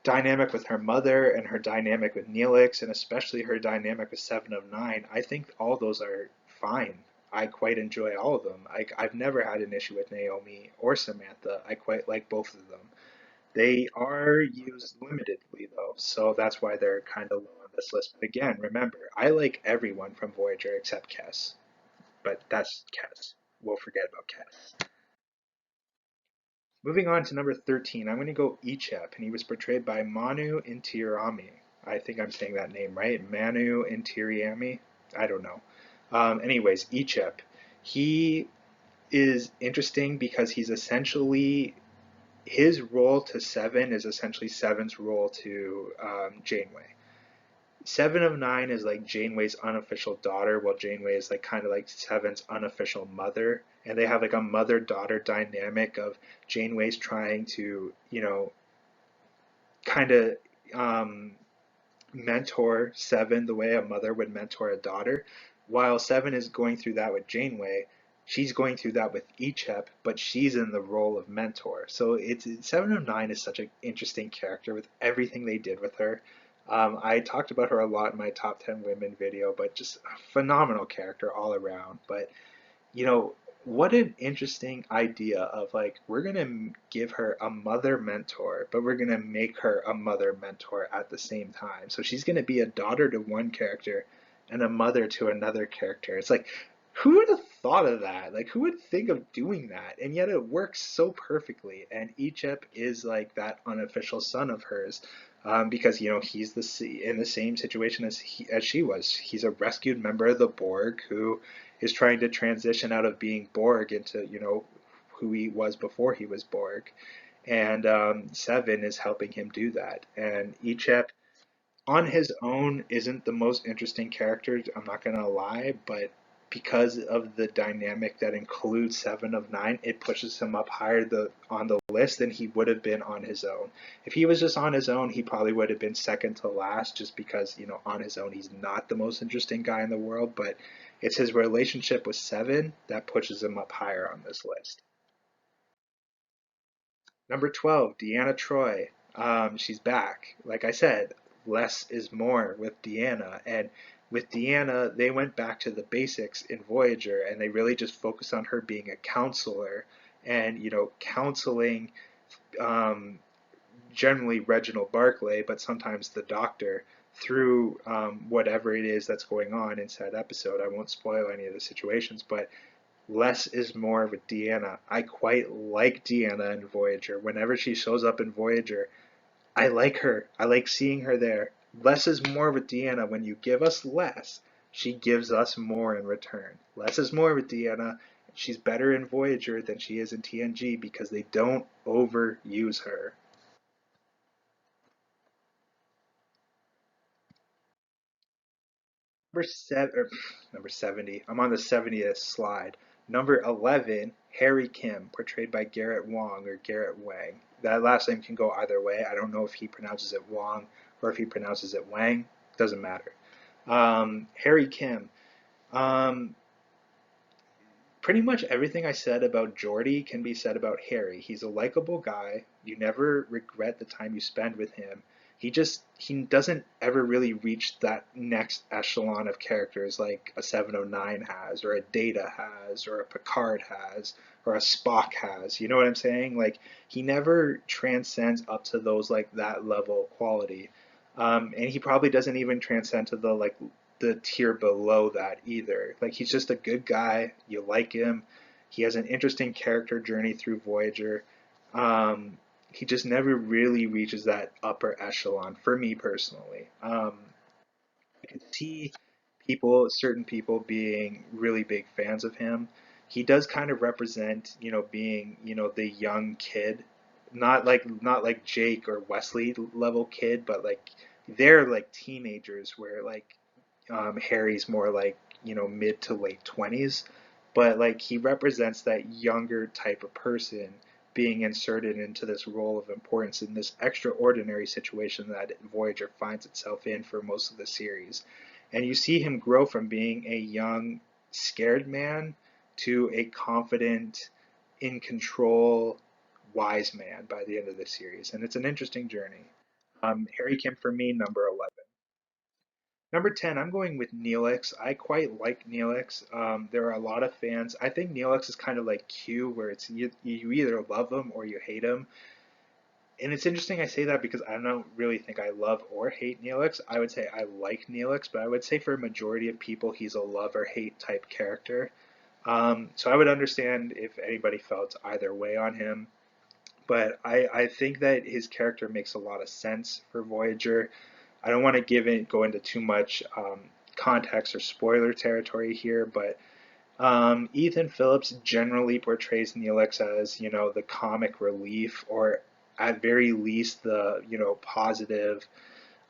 dynamic with her mother and her dynamic with Neelix, and especially her dynamic with Seven of Nine, I think all those are fine. I quite enjoy all of them. I've never had an issue with Naomi or Samantha. I quite like both of them. They are used limitedly, though, so that's why they're kind of low on this list. But again, remember, I like everyone from Voyager except Kes, but that's Kes. We'll forget about Kes. Moving on to number 13, I'm going to go Ichep, and he was portrayed by Manu Intirami. I think I'm saying that name right. Manu Intiriami? I don't know. Anyways, Ichep. He is interesting because he's essentially his role to Seven is essentially Seven's role to Janeway. Seven of Nine is like Janeway's unofficial daughter, while Janeway is like kind of like Seven's unofficial mother, and they have like a mother-daughter dynamic of Janeway's trying to, kind of um, mentor Seven the way a mother would mentor a daughter, while Seven is going through that with Janeway. She's going through that with Ichep, but she's in the role of mentor. So it's Seven of Nine is such an interesting character with everything they did with her. I talked about her a lot in my top 10 women video, but just a phenomenal character all around. But you know, what an interesting idea of like, we're going to give her a mother mentor, but we're going to make her a mother mentor at the same time. So she's going to be a daughter to one character and a mother to another character. It's like, who would have thought of that? Like, who would think of doing that? And yet it works so perfectly. And Ichep is like that unofficial son of hers. Because he's in the same situation as she was. He's a rescued member of the Borg who is trying to transition out of being Borg into, who he was before he was Borg. And Seven is helping him do that. And Ichep, on his own, isn't the most interesting character, I'm not going to lie, but because of the dynamic that includes Seven of Nine, it pushes him up higher on the list than he would have been on his own. If he was just on his own, he probably would have been second to last, just because on his own he's not the most interesting guy in the world. But it's his relationship with Seven that pushes him up higher on this list. Number 12, Deanna Troi. She's back. Like I said, less is more with Deanna. And with Deanna, they went back to the basics in Voyager and they really just focused on her being a counselor and, counseling um, generally Reginald Barclay, but sometimes the Doctor through whatever it is that's going on inside episode. I won't spoil any of the situations, but less is more with Deanna. I quite like Deanna in Voyager. Whenever she shows up in Voyager, I like her. I like seeing her there. Less is more with Deanna. When you give us less, she gives us more in return. Less is more with Deanna. She's better in Voyager than she is in TNG because they don't overuse her. Number 70. I'm on the 70th slide. Number 11, Harry Kim, portrayed by Garrett Wang or Garrett Wang. That last name can go either way. I don't know if he pronounces it Wang or if he pronounces it Wang. Doesn't matter. Harry Kim. Um, Pretty much everything I said about Geordi can be said about Harry. He's a likable guy. You never regret the time you spend with him. He doesn't ever really reach that next echelon of characters like a 709 has, or a Data has, or a Picard has, or a Spock has. You know what I'm saying? Like he never transcends up to those like that level of quality. And he probably doesn't even transcend to the tier below that either. Like he's just a good guy. You like him. He has an interesting character journey through Voyager. Um, he just never really reaches that upper echelon for me personally. I could see certain people being really big fans of him. He does kind of represent, being, the young kid, not like Jake or Wesley level kid, but like they're like teenagers where like Harry's more like, mid to late 20s, but like he represents that younger type of person being inserted into this role of importance in this extraordinary situation that Voyager finds itself in for most of the series. And you see him grow from being a young, scared man to a confident, in control, wise man by the end of the series. And it's an interesting journey. Harry Kim for me, number 11. Number 10, I'm going with Neelix. I quite like Neelix. There are a lot of fans. I think Neelix is kind of like Q, where it's you either love him or you hate him. And it's interesting I say that because I don't really think I love or hate Neelix. I would say I like Neelix, but I would say for a majority of people, he's a love or hate type character. So I would understand if anybody felt either way on him. But I think that his character makes a lot of sense for Voyager. I don't want to go into too much context or spoiler territory here, but Ethan Phillips generally portrays Neelix as, the comic relief, or at very least the, positive,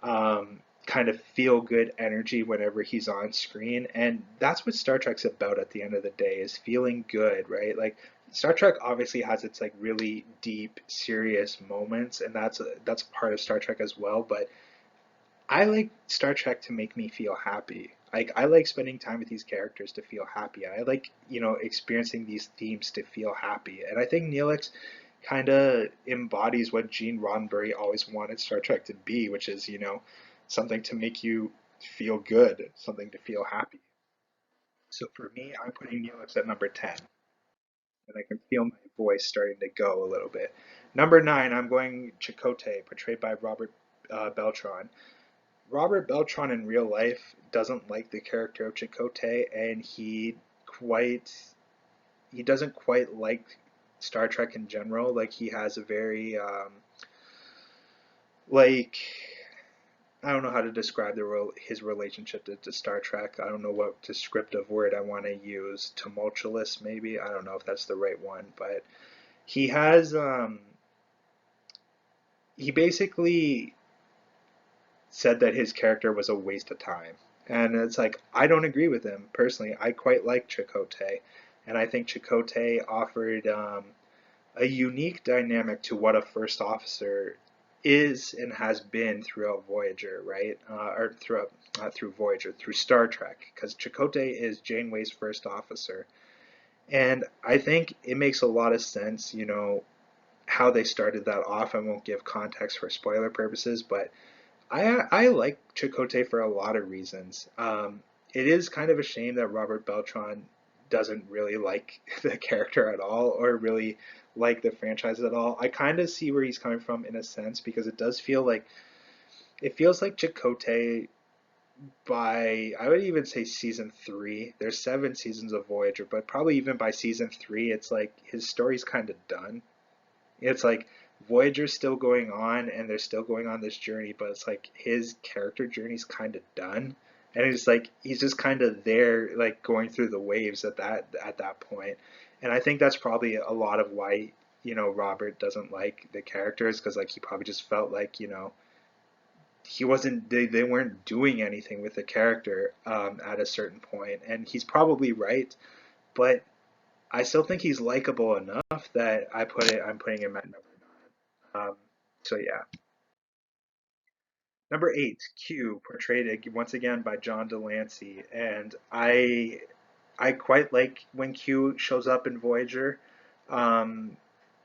kind of feel good energy whenever he's on screen. And that's what Star Trek's about at the end of the day, is feeling good, right? Like Star Trek obviously has its like really deep, serious moments, and that's part of Star Trek as well, but I like Star Trek to make me feel happy. Like I like spending time with these characters to feel happy. I like, experiencing these themes to feel happy. And I think Neelix kind of embodies what Gene Roddenberry always wanted Star Trek to be, which is, something to make you feel good, something to feel happy. So for me, I'm putting Neelix at number 10, and I can feel my voice starting to go a little bit. Number 9, I'm going Chakotay, portrayed by Robert Beltran. Robert Beltran in real life doesn't like the character of Chakotay, and quite he doesn't quite like Star Trek in general. Like he has a very like I don't know how to describe his relationship to Star Trek. I don't know what descriptive word I want to use. Tumultuous, maybe. I don't know if that's the right one, but he has he basically said that his character was a waste of time. And it's like, I don't agree with him personally. I quite like Chakotay. And I think Chakotay offered a unique dynamic to what a first officer is and has been throughout Voyager, right? Or throughout, not through Voyager, through Star Trek. Because Chakotay is Janeway's first officer. And I think it makes a lot of sense, how they started that off. I won't give context for spoiler purposes, but I like Chakotay for a lot of reasons. It is kind of a shame that Robert Beltran doesn't really like the character at all, or really like the franchise at all. I kind of see where he's coming from in a sense, because it feels like Chakotay by, I would even say, season 3. There's 7 seasons of Voyager, but probably even by season 3, it's like his story's kind of done. It's like Voyager's still going on and they're still going on this journey, but it's like his character journey's kind of done. And it's like he's just kind of there, like going through the waves at that point. And I think that's probably a lot of why, Robert doesn't like the characters, because like he probably just felt like, he wasn't they weren't doing anything with the character at a certain point. And he's probably right, but I still think he's likable enough that I'm putting him at number 9. So yeah, number 8, Q, portrayed once again by John Delancey, and I quite like when Q shows up in Voyager. Um,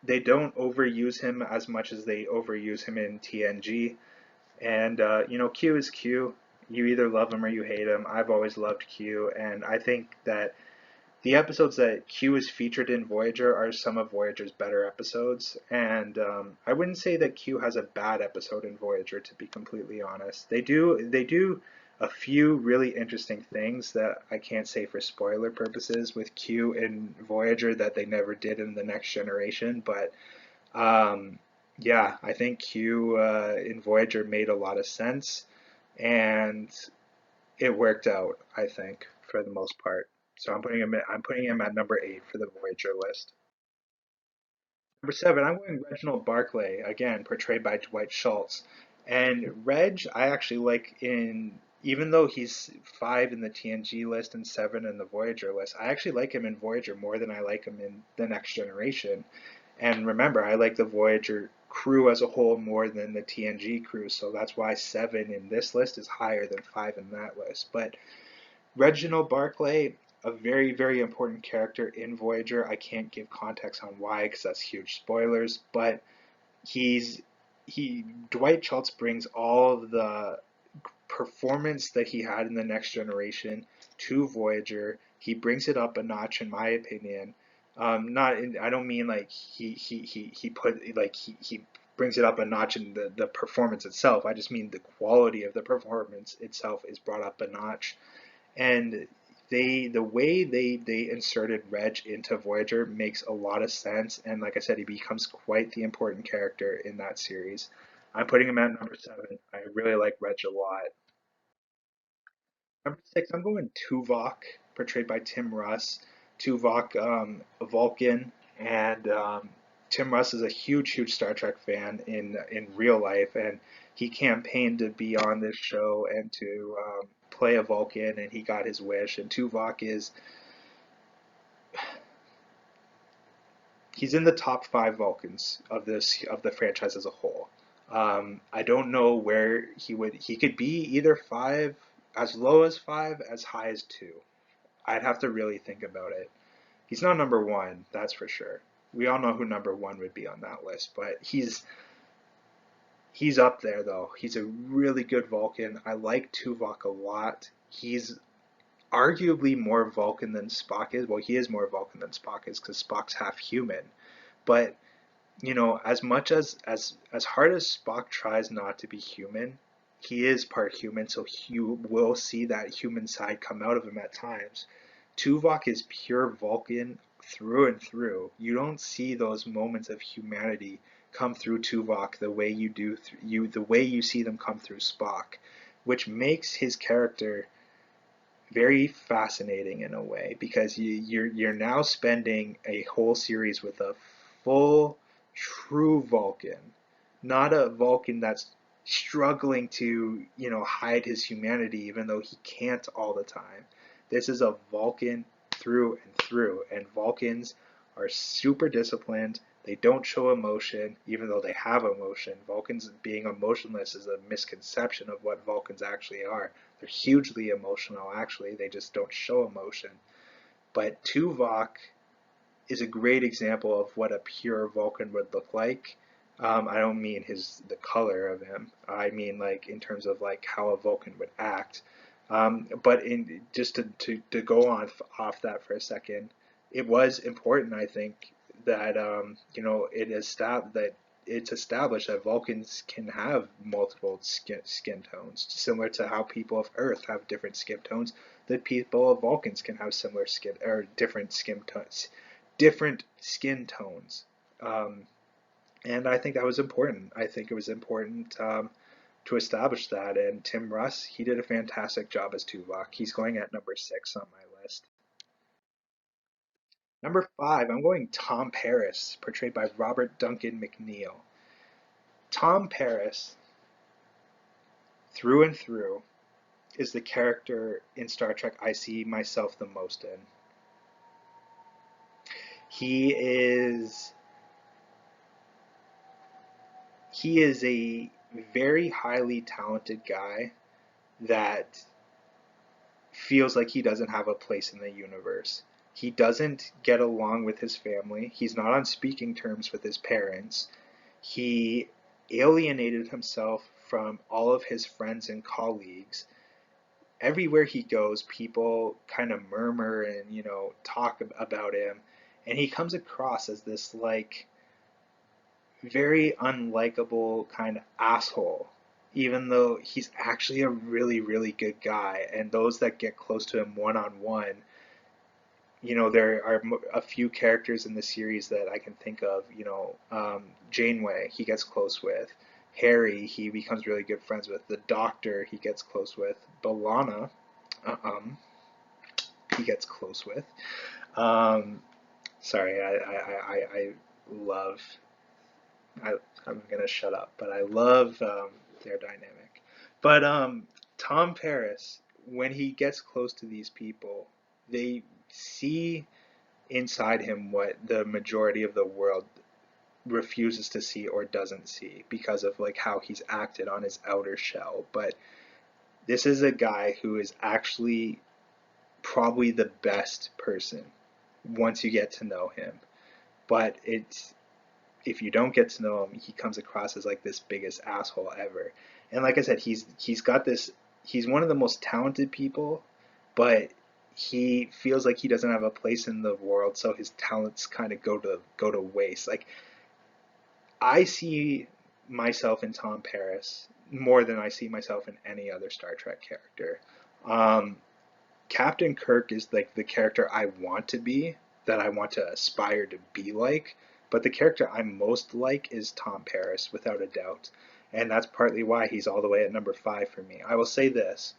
they don't overuse him as much as they overuse him in TNG, and Q is Q. You either love him or you hate him. I've always loved Q, and I think that the episodes that Q is featured in Voyager are some of Voyager's better episodes, and I wouldn't say that Q has a bad episode in Voyager, to be completely honest. They do a few really interesting things that I can't say for spoiler purposes with Q and Voyager that they never did in the Next Generation, but um, yeah, I think Q in Voyager made a lot of sense, and it worked out, I think, for the most part. So I'm putting him at number 8 for the Voyager list. Number 7, I'm going Reginald Barclay, again, portrayed by Dwight Schultz. And Reg, I actually like even though he's 5 in the TNG list and 7 in the Voyager list, I actually like him in Voyager more than I like him in The Next Generation. And remember, I like the Voyager crew as a whole more than the TNG crew, so that's why 7 in this list is higher than 5 in that list. But Reginald Barclay, a very, very important character in Voyager. I can't give context on why because that's huge spoilers, but he's he Dwight Schultz brings all of the performance that he had in the Next Generation to Voyager. He brings it up a notch, in my opinion. Not in, I don't mean like he put like he brings it up a notch in the performance itself. I just mean the quality of the performance itself is brought up a notch. And the way they inserted Reg into Voyager makes a lot of sense, and like I said, he becomes quite the important character in that series. I'm putting him at number 7. I really like Reg a lot. Number 6, I'm going Tuvok, portrayed by Tim Russ. Tuvok, a Vulcan, and Tim Russ is a huge Star Trek fan in real life, and he campaigned to be on this show and to play a Vulcan, and he got his wish. And Tuvok is he's in the top 5 Vulcans of the franchise as a whole. I don't know where he could be either 5, as low as 5, as high as 2. I'd have to really think about it. He's not number 1, that's for sure. We all know who number 1 would be on that list, but he's up there though. He's a really good Vulcan. I like Tuvok a lot. He's arguably more Vulcan than Spock is. Well, he is more Vulcan than Spock is because Spock's half human. But as much as hard as Spock tries not to be human, he is part human, so you will see that human side come out of him at times. Tuvok is pure Vulcan through and through. You don't see those moments of humanity come through Tuvok the way you do the way you see them come through Spock, which makes his character very fascinating in a way because you're now spending a whole series with a full true Vulcan, not a Vulcan that's struggling to hide his humanity even though he can't all the time. This is a Vulcan through and through, and Vulcans are super disciplined. They don't show emotion, even though they have emotion. Vulcans being emotionless is a misconception of what Vulcans actually are. They're hugely emotional, actually. They just don't show emotion. But Tuvok is a great example of what a pure Vulcan would look like. I don't mean the color of him. I mean like in terms of like how a Vulcan would act. But in just to go on off that for a second, it was important, I think, that that it's established that Vulcans can have multiple skin tones, similar to how people of Earth have different skin tones. That people of Vulcans can have similar skin or different skin tones. Um, and I think that was important. I think it was important to establish that. And Tim Russ, he did a fantastic job as Tuvok. He's going at number 6 on my list. Number 5, I'm going Tom Paris, portrayed by Robert Duncan McNeil. Tom Paris, through and through, is the character in Star Trek I see myself the most in. He is he is a very highly talented guy that feels like he doesn't have a place in the universe. He doesn't get along with his family. He's not on speaking terms with his parents. He alienated himself from all of his friends and colleagues. Everywhere he goes, people kind of murmur and, talk about him. And he comes across as this, like, very unlikable kind of asshole. even though he's actually a really, really good guy. And those that get close to him one on one, there are a few characters in the series that I can think of. Janeway, he gets close with. Harry, he becomes really good friends with. The Doctor, he gets close with. B'Elanna, um, he gets close with. Um, sorry, I love. I, I'm gonna shut up, but I love their dynamic. But Tom Paris, when he gets close to these people, they see inside him what the majority of the world refuses to see or doesn't see because of like how he's acted on his outer shell. But this is a guy who is actually probably the best person once you get to know him. But it's if you don't get to know him, he comes across as like this biggest asshole ever. And like I said, he's got this. He's one of the most talented people, but he feels like he doesn't have a place in the world, so his talents kind of go to waste. Like I see myself in Tom Paris more than I see myself in any other Star Trek character. Um, Captain Kirk is like the character I want to be, that I want to aspire to be like. But the character I'm most like is Tom Paris, without a doubt. And that's partly why he's all the way at number 5 for me. I will say this: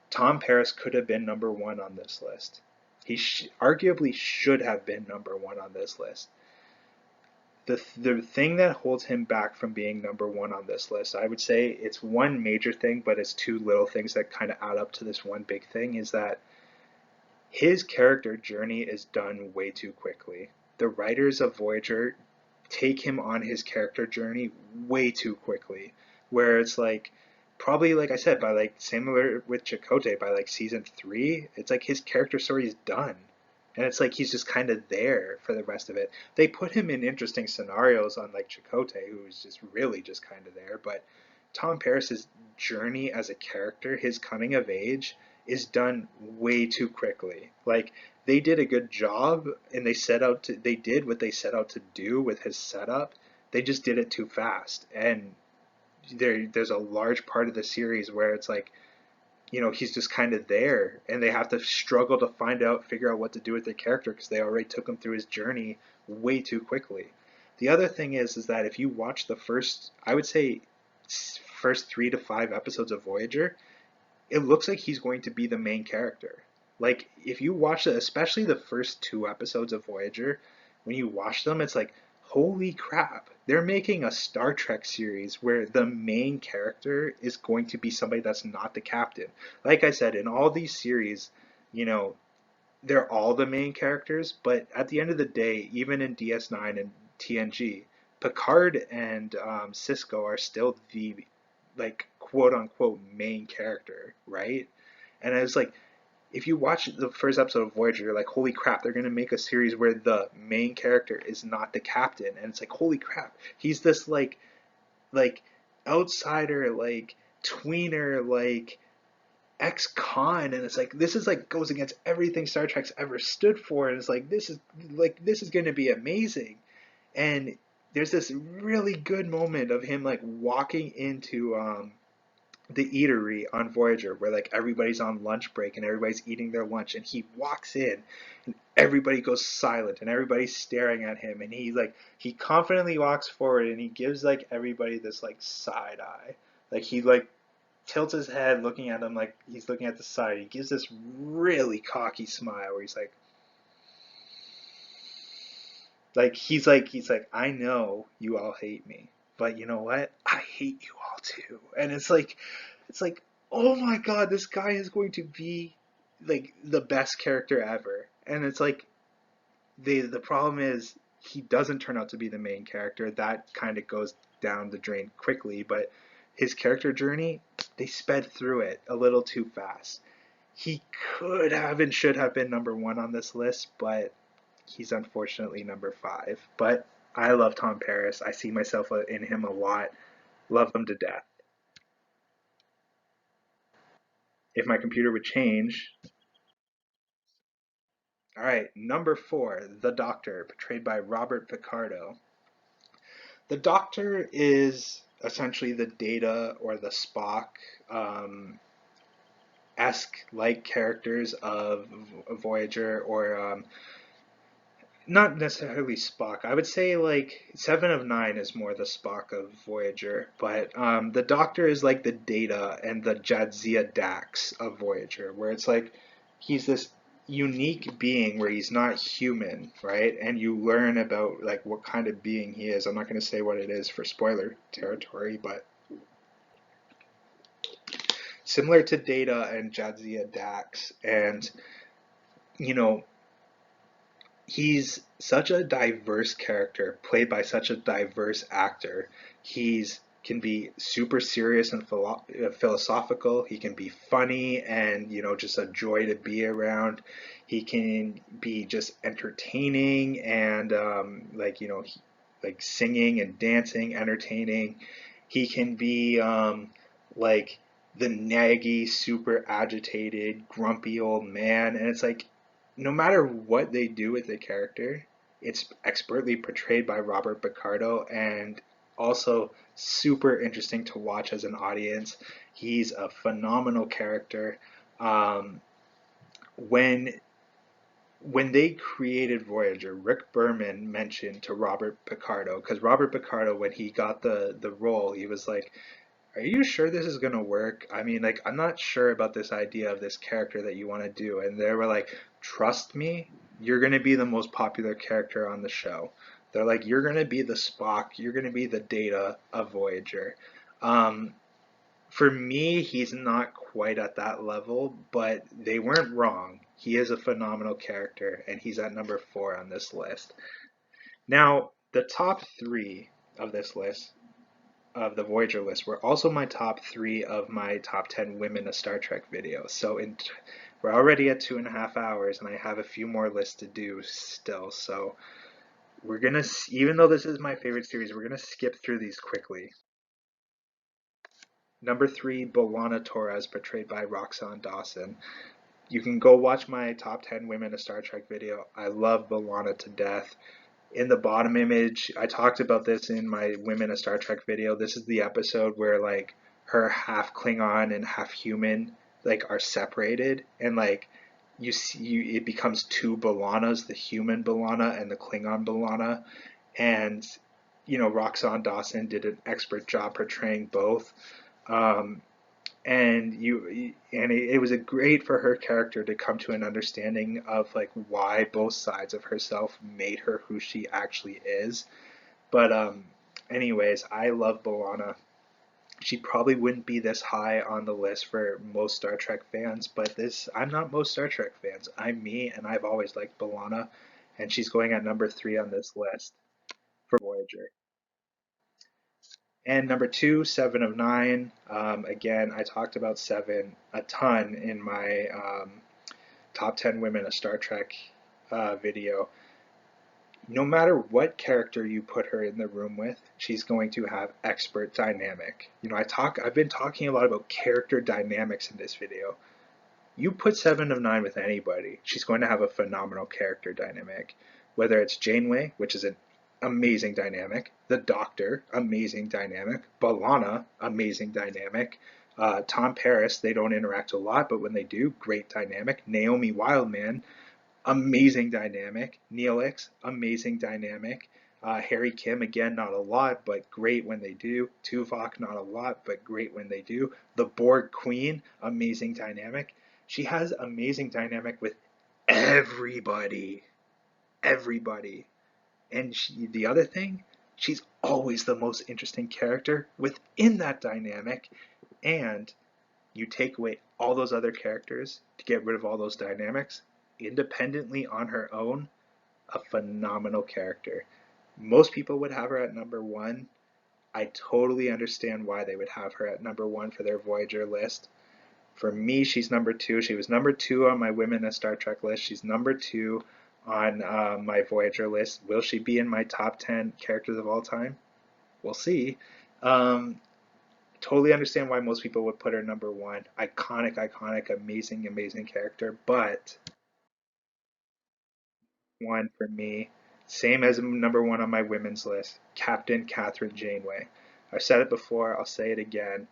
Tom Paris could have been number 1 on this list. He arguably should have been number 1 on this list. The thing that holds him back from being number 1 on this list, I would say it's one major thing, but it's two little things that kind of add up to this one big thing, is that his character journey is done way too quickly. The writers of Voyager take him on his character journey way too quickly, where it's like, probably like I said, by like similar with Chakotay, by like season 3, it's like his character story is done. And it's like he's just kind of there for the rest of it. They put him in interesting scenarios on like Chakotay, who's just really just kind of there, but Tom Paris's journey as a character, his coming of age, is done way too quickly. Like they did a good job and they did what they set out to do with his setup. They just did it too fast. And there's a large part of the series where it's like, he's just kind of there and they have to struggle to figure out what to do with their character because they already took him through his journey way too quickly. The other thing is that if you watch the first, I would say, first 3 to 5 episodes of Voyager, it looks like he's going to be the main character. Like if you watch it, especially the first 2 episodes of Voyager, when you watch them, it's like, holy crap, they're making a Star Trek series where the main character is going to be somebody that's not the captain. Like I said, in all these series, you know, they're all the main characters, but at the end of the day, even in DS9 and TNG, Picard and Cisco are still the like quote unquote main character, right? And it's like if you watch the first episode of Voyager, you're like, holy crap, they're gonna make a series where the main character is not the captain, and it's like, holy crap, he's this like outsider, like tweener, like ex-con, and it's like this is like goes against everything Star Trek's ever stood for, and it's like this is going to be amazing. And there's this really good moment of him like walking into the eatery on Voyager where like everybody's on lunch break and everybody's eating their lunch, and he walks in and everybody goes silent and everybody's staring at him, and he confidently walks forward and he gives like everybody this like side eye, like he like tilts his head looking at them like he's looking at the side. He gives this really cocky smile where he's like I know you all hate me, but you know what? I hate you all too. And it's like oh my god, this guy is going to be like the best character ever. And it's like the problem is he doesn't turn out to be the main character. That kind of goes down the drain quickly, but his character journey, they sped through it a little too fast. He could have and should have been number 1 on this list, but he's unfortunately number 5. But I love Tom Paris. I see myself in him a lot. Love him to death. If my computer would change. All right, number 4, the Doctor, portrayed by Robert Picardo. The Doctor is essentially the Data or the Spock esque like characters of Voyager, or not necessarily Spock. I would say like Seven of Nine is more the Spock of Voyager, but the Doctor is like the Data and the Jadzia Dax of Voyager, where it's like he's this unique being where he's not human, right? And you learn about like what kind of being he is. I'm not going to say what it is for spoiler territory, but similar to Data and Jadzia Dax, and you know, he's such a diverse character played by such a diverse actor. He's can be super serious and philosophical. He can be funny and just a joy to be around. He can be just entertaining and like singing and dancing, entertaining. He can be like the naggy, super agitated, grumpy old man, and it's like no matter what they do with the character, it's expertly portrayed by Robert Picardo and also super interesting to watch as an audience. He's a phenomenal character. Um, when when they created Voyager, Rick Berman mentioned to Robert Picardo, because Robert Picardo, when he got the role, he was like, "Are you sure this is gonna work? I mean, like, I'm not sure about this idea of this character that you want to do." And they were like, "Trust me, you're gonna be the most popular character on the show." They're like, "You're gonna be the Spock, you're gonna be the Data of Voyager." Um, for me, he's not quite at that level, but they weren't wrong. He is a phenomenal character, and he's at number 4 on this list. Now, the top 3 of this list of the Voyager list were also my top 3 of my top 10 women of Star Trek videos. So we're already at 2.5 hours, and I have a few more lists to do still. So we're gonna, even though this is my favorite series, we're gonna skip through these quickly. Number 3, B'Elanna Torres, portrayed by Roxann Dawson. You can go watch my top 10 women of Star Trek video. I love B'Elanna to death. In the bottom image, I talked about this in my Women of Star Trek video. This is the episode where like her half Klingon and half human like are separated, and like it becomes two B'Elannas, the human B'Elanna and the Klingon B'Elanna, and Roxann Dawson did an expert job portraying both. Um, and it was a great for her character to come to an understanding of like why both sides of herself made her who she actually is. But anyways, I love B'Elanna. She probably wouldn't be this high on the list for most Star Trek fans, but this I'm not most Star Trek fans. I'm me, and I've always liked B'Elanna, and she's going at number 3 on this list for Voyager. And number 2, Seven of Nine. Again, I talked about Seven a ton in my top 10 women of Star Trek video. No matter what character you put her in the room with, she's going to have expert dynamic. I've been talking a lot about character dynamics in this video. You put Seven of Nine with anybody, she's going to have a phenomenal character dynamic. Whether it's Janeway, which is an amazing dynamic, the Doctor, amazing dynamic, B'Elanna, amazing dynamic, Tom Paris, they don't interact a lot, but when they do, great dynamic. Naomi Wildman, amazing dynamic. Neelix, amazing dynamic. Harry Kim, again, not a lot, but great when they do. Tuvok, not a lot, but great when they do. The Borg Queen, amazing dynamic. She has amazing dynamic with everybody. Everybody. And the other thing, she's always the most interesting character within that dynamic. And you take away all those other characters to get rid of all those dynamics, independently on her own, a phenomenal character. Most people would have her at number 1. I totally understand why they would have her at number 1 for their Voyager list. For me, she's number 2. She was number 2 on my Women of Star Trek list. She's number 2 on my Voyager list. Will she be in my top 10 characters of all time? We'll see. Totally understand why most people would put her number 1. Iconic, iconic, amazing, amazing character. But 1 for me, same as number 1 on my women's list, Captain Catherine Janeway. I've said it before, I'll say it again.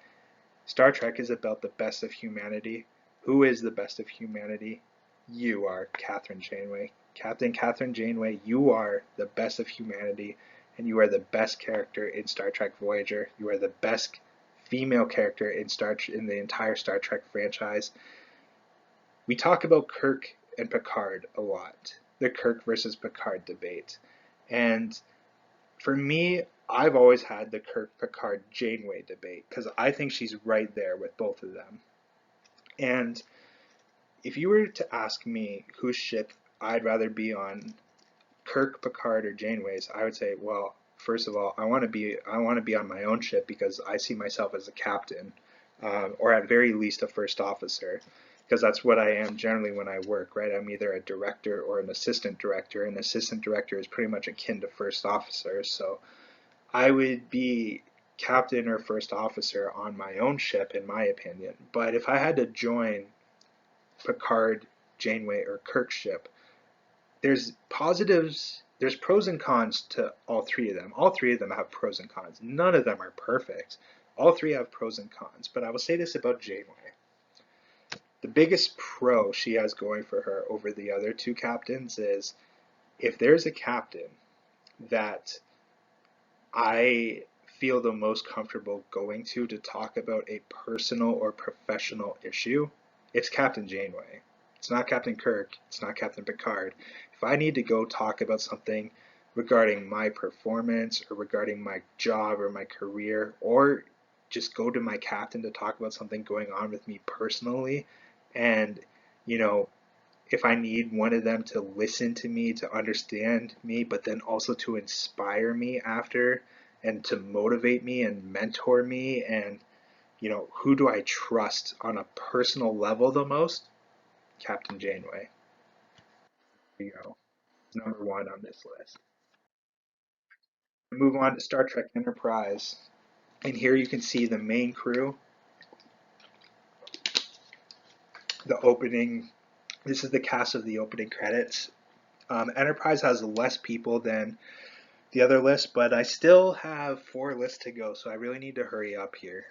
Star Trek is about the best of humanity. Who is the best of humanity? You are, Catherine Janeway. Captain Catherine Janeway, you are the best of humanity, and you are the best character in Star Trek Voyager. You are the best female character in the entire Star Trek franchise. We talk about Kirk and Picard a lot, the Kirk versus Picard debate. And for me, I've always had the Kirk Picard Janeway debate because I think she's right there with both of them. And if you were to ask me whose ship I'd rather be on, Kirk, Picard, or Janeway's, I would say, well, first of all, I want to be on my own ship because I see myself as a captain, or at very least a first officer, because that's what I am generally when I work, right? I'm either a director or an assistant director, and assistant director is pretty much akin to first officer. So I would be captain or first officer on my own ship, in my opinion. But if I had to join Picard, Janeway, or Kirk's ship, there's pros and cons to all three of them. All three of them have pros and cons. None of them are perfect. All three have pros and cons. But I will say this about Janeway. The biggest pro she has going for her over the other two captains is if there's a captain that I feel the most comfortable going to talk about a personal or professional issue, it's Captain Janeway. It's not Captain Kirk. It's not Captain Picard. If I need to go talk about something regarding my performance or regarding my job or my career, or just go to my captain to talk about something going on with me personally, and you know, if I need one of them to listen to me, to understand me, but then also to inspire me after and to motivate me and mentor me, and who do I trust on a personal level the most? Captain Janeway. There you go. Number one on this list. Move on to Star Trek Enterprise. And here you can see the main crew, the opening. This is the cast of the opening credits. Enterprise has less people than the other list, but I still have 4 lists to go, so I really need to hurry up here.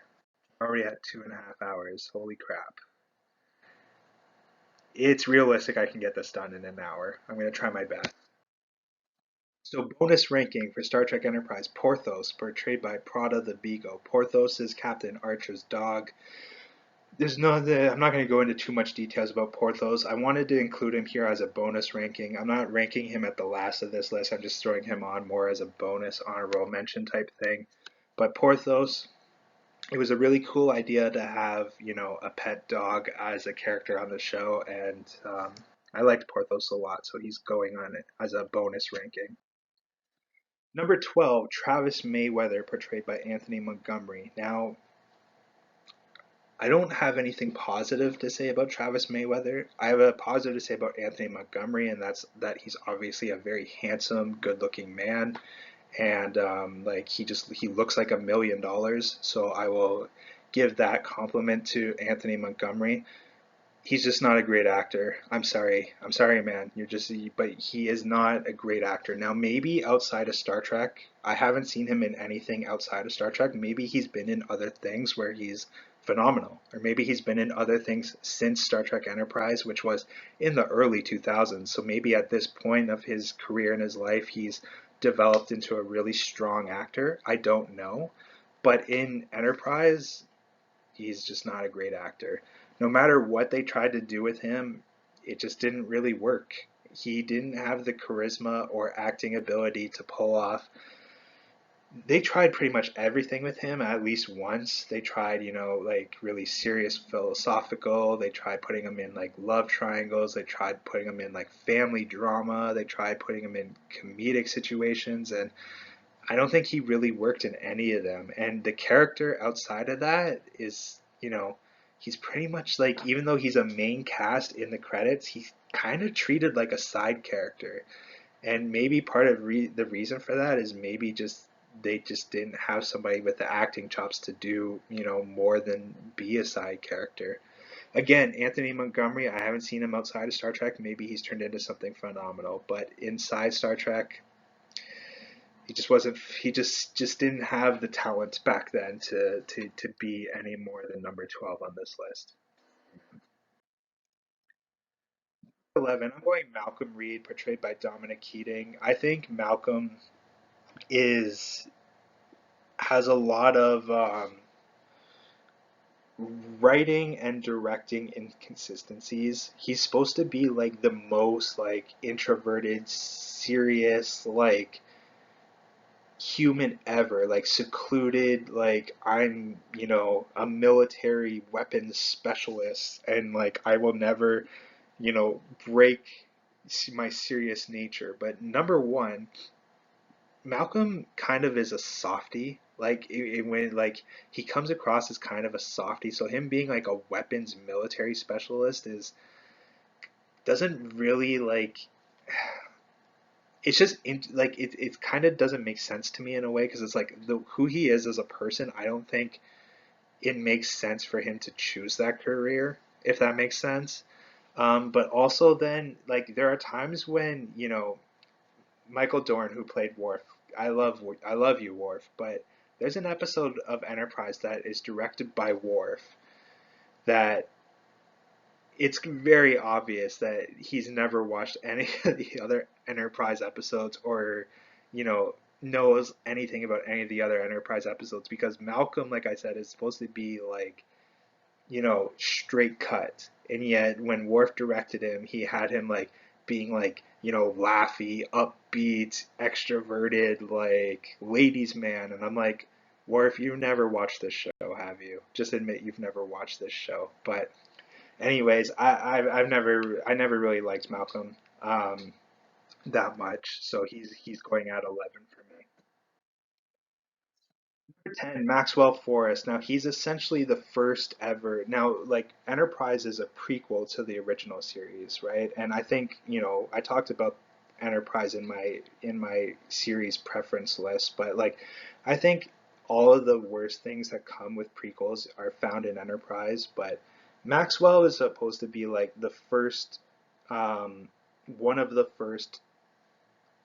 I'm already at 2.5 hours. Holy crap. It's realistic I can get this done in an hour. I'm going to try my best. So bonus ranking for Star Trek Enterprise, Porthos, portrayed by Prada the Beagle. Porthos is Captain Archer's dog. I'm not going to go into too much details about Porthos. I wanted to include him here as a bonus ranking. I'm not ranking him at the last of this list. I'm just throwing him on more as a bonus honorable mention type thing. But Porthos, it was a really cool idea to have, a pet dog as a character on the show, and I liked Porthos a lot, so he's going on it as a bonus ranking. Number 12, Travis Mayweather, portrayed by Anthony Montgomery. Now, I don't have anything positive to say about Travis Mayweather. I have a positive to say about Anthony Montgomery, and that's that he's obviously a very handsome, good-looking man, and like he looks like $1 million. So I will give that compliment to Anthony Montgomery. He's just not a great actor. I'm sorry, man. But he is not a great actor. Now, maybe outside of Star Trek, I haven't seen him in anything outside of Star Trek. Maybe he's been in other things where he's phenomenal, or maybe he's been in other things since Star Trek Enterprise, which was in the early 2000s. So maybe at this point of his career and his life, he's developed into a really strong actor. I don't know. But in Enterprise, he's just not a great actor. No matter what they tried to do with him, it just didn't really work. He didn't have the charisma or acting ability to pull off. They tried pretty much everything with him at least once. They tried, like really serious philosophical. They tried putting him in like love triangles. They tried putting him in like family drama. They tried putting him in comedic situations. And I don't think he really worked in any of them. And the character outside of that is, he's pretty much like, even though he's a main cast in the credits, he's kind of treated like a side character. And maybe part of the reason for that is maybe just they just didn't have somebody with the acting chops to do, more than be a side character. Again, Anthony Montgomery, I haven't seen him outside of Star Trek. Maybe he's turned into something phenomenal, but inside Star Trek, He just wasn't. He just didn't have the talent back then to be any more than number 12 on this list. 11. I'm going Malcolm Reed, portrayed by Dominic Keating. I think Malcolm is has a lot of writing and directing inconsistencies. He's supposed to be like the most like introverted, serious, like human ever, like secluded, like I'm, a military weapons specialist and like I will never, break my serious nature. But number one, Malcolm kind of is a softie. Like when like he comes across as kind of a softie, so him being like a weapons military specialist is doesn't really like it's just like it kind of doesn't make sense to me in a way because it's like the who he is as a person. I don't think it makes sense for him to choose that career, if that makes sense. But also then like there are times when Michael Dorn, who played Worf, I love you, Worf, but there's an episode of Enterprise that is directed by Worf that it's very obvious that he's never watched any of the other Enterprise episodes or, knows anything about any of the other Enterprise episodes because Malcolm, like I said, is supposed to be like, straight cut. And yet when Worf directed him, he had him like being like, laughy, upbeat, extroverted, like ladies man. And I'm like, Worf, you've never watched this show, have you? Just admit you've never watched this show. But anyways, I never really liked Malcolm that much, so he's going at 11 for me. Number 10, Maxwell Forrest. Now he's essentially the first ever. Now, like Enterprise is a prequel to the original series, right? And I think I talked about Enterprise in my series preference list, but like I think all of the worst things that come with prequels are found in Enterprise, but Maxwell is supposed to be like the first, um, one of the first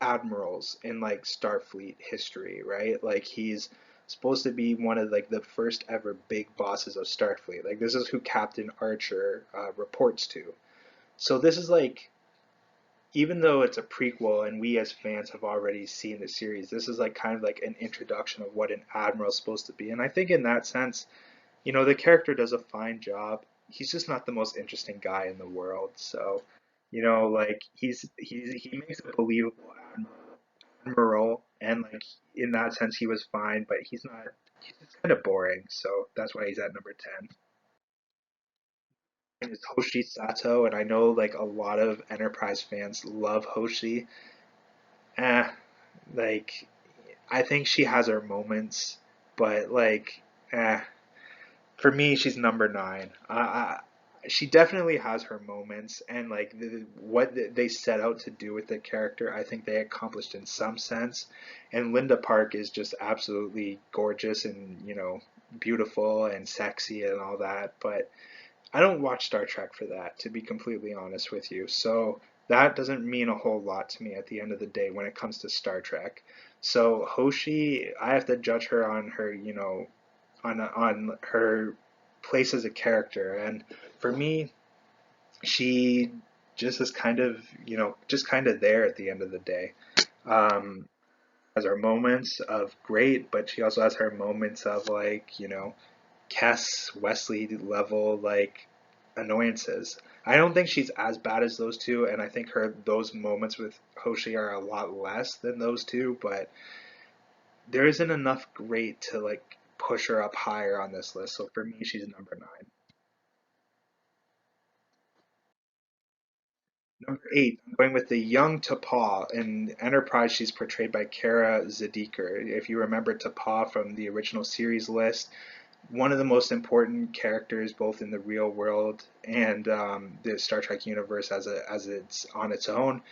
admirals in like Starfleet history, right? Like he's supposed to be one of like the first ever big bosses of Starfleet. Like this is who Captain Archer reports to. So this is like even though it's a prequel and we as fans have already seen the series, this is like kind of like an introduction of what an admiral is supposed to be. And I think in that sense, the character does a fine job. He's just not the most interesting guy in the world. So, like he makes a believable admiral, and like in that sense, he was fine. But he's not. He's just kind of boring. So that's why he's at number 10. And it's Hoshi Sato, and I know like a lot of Enterprise fans love Hoshi. Eh, like I think she has her moments, but like, for me, she's number 9. She definitely has her moments, and like what they set out to do with the character, I think they accomplished in some sense. And Linda Park is just absolutely gorgeous and beautiful and sexy and all that. But I don't watch Star Trek for that, to be completely honest with you. So that doesn't mean a whole lot to me at the end of the day when it comes to Star Trek. So Hoshi, I have to judge her on her, on her place as a character. And for me, she just is kind of, just kind of there at the end of the day. Um, has her moments of great, but she also has her moments of like, Cass Wesley level like annoyances. I don't think she's as bad as those two, and I think her those moments with Hoshi are a lot less than those two, but there isn't enough great to like push her up higher on this list. So for me, she's number 9. Number 8, I'm going with the young T'Pau. In Enterprise, she's portrayed by Kara Zediker. If you remember T'Pau from the original series list, one of the most important characters both in the real world and the Star Trek universe as it's on its own.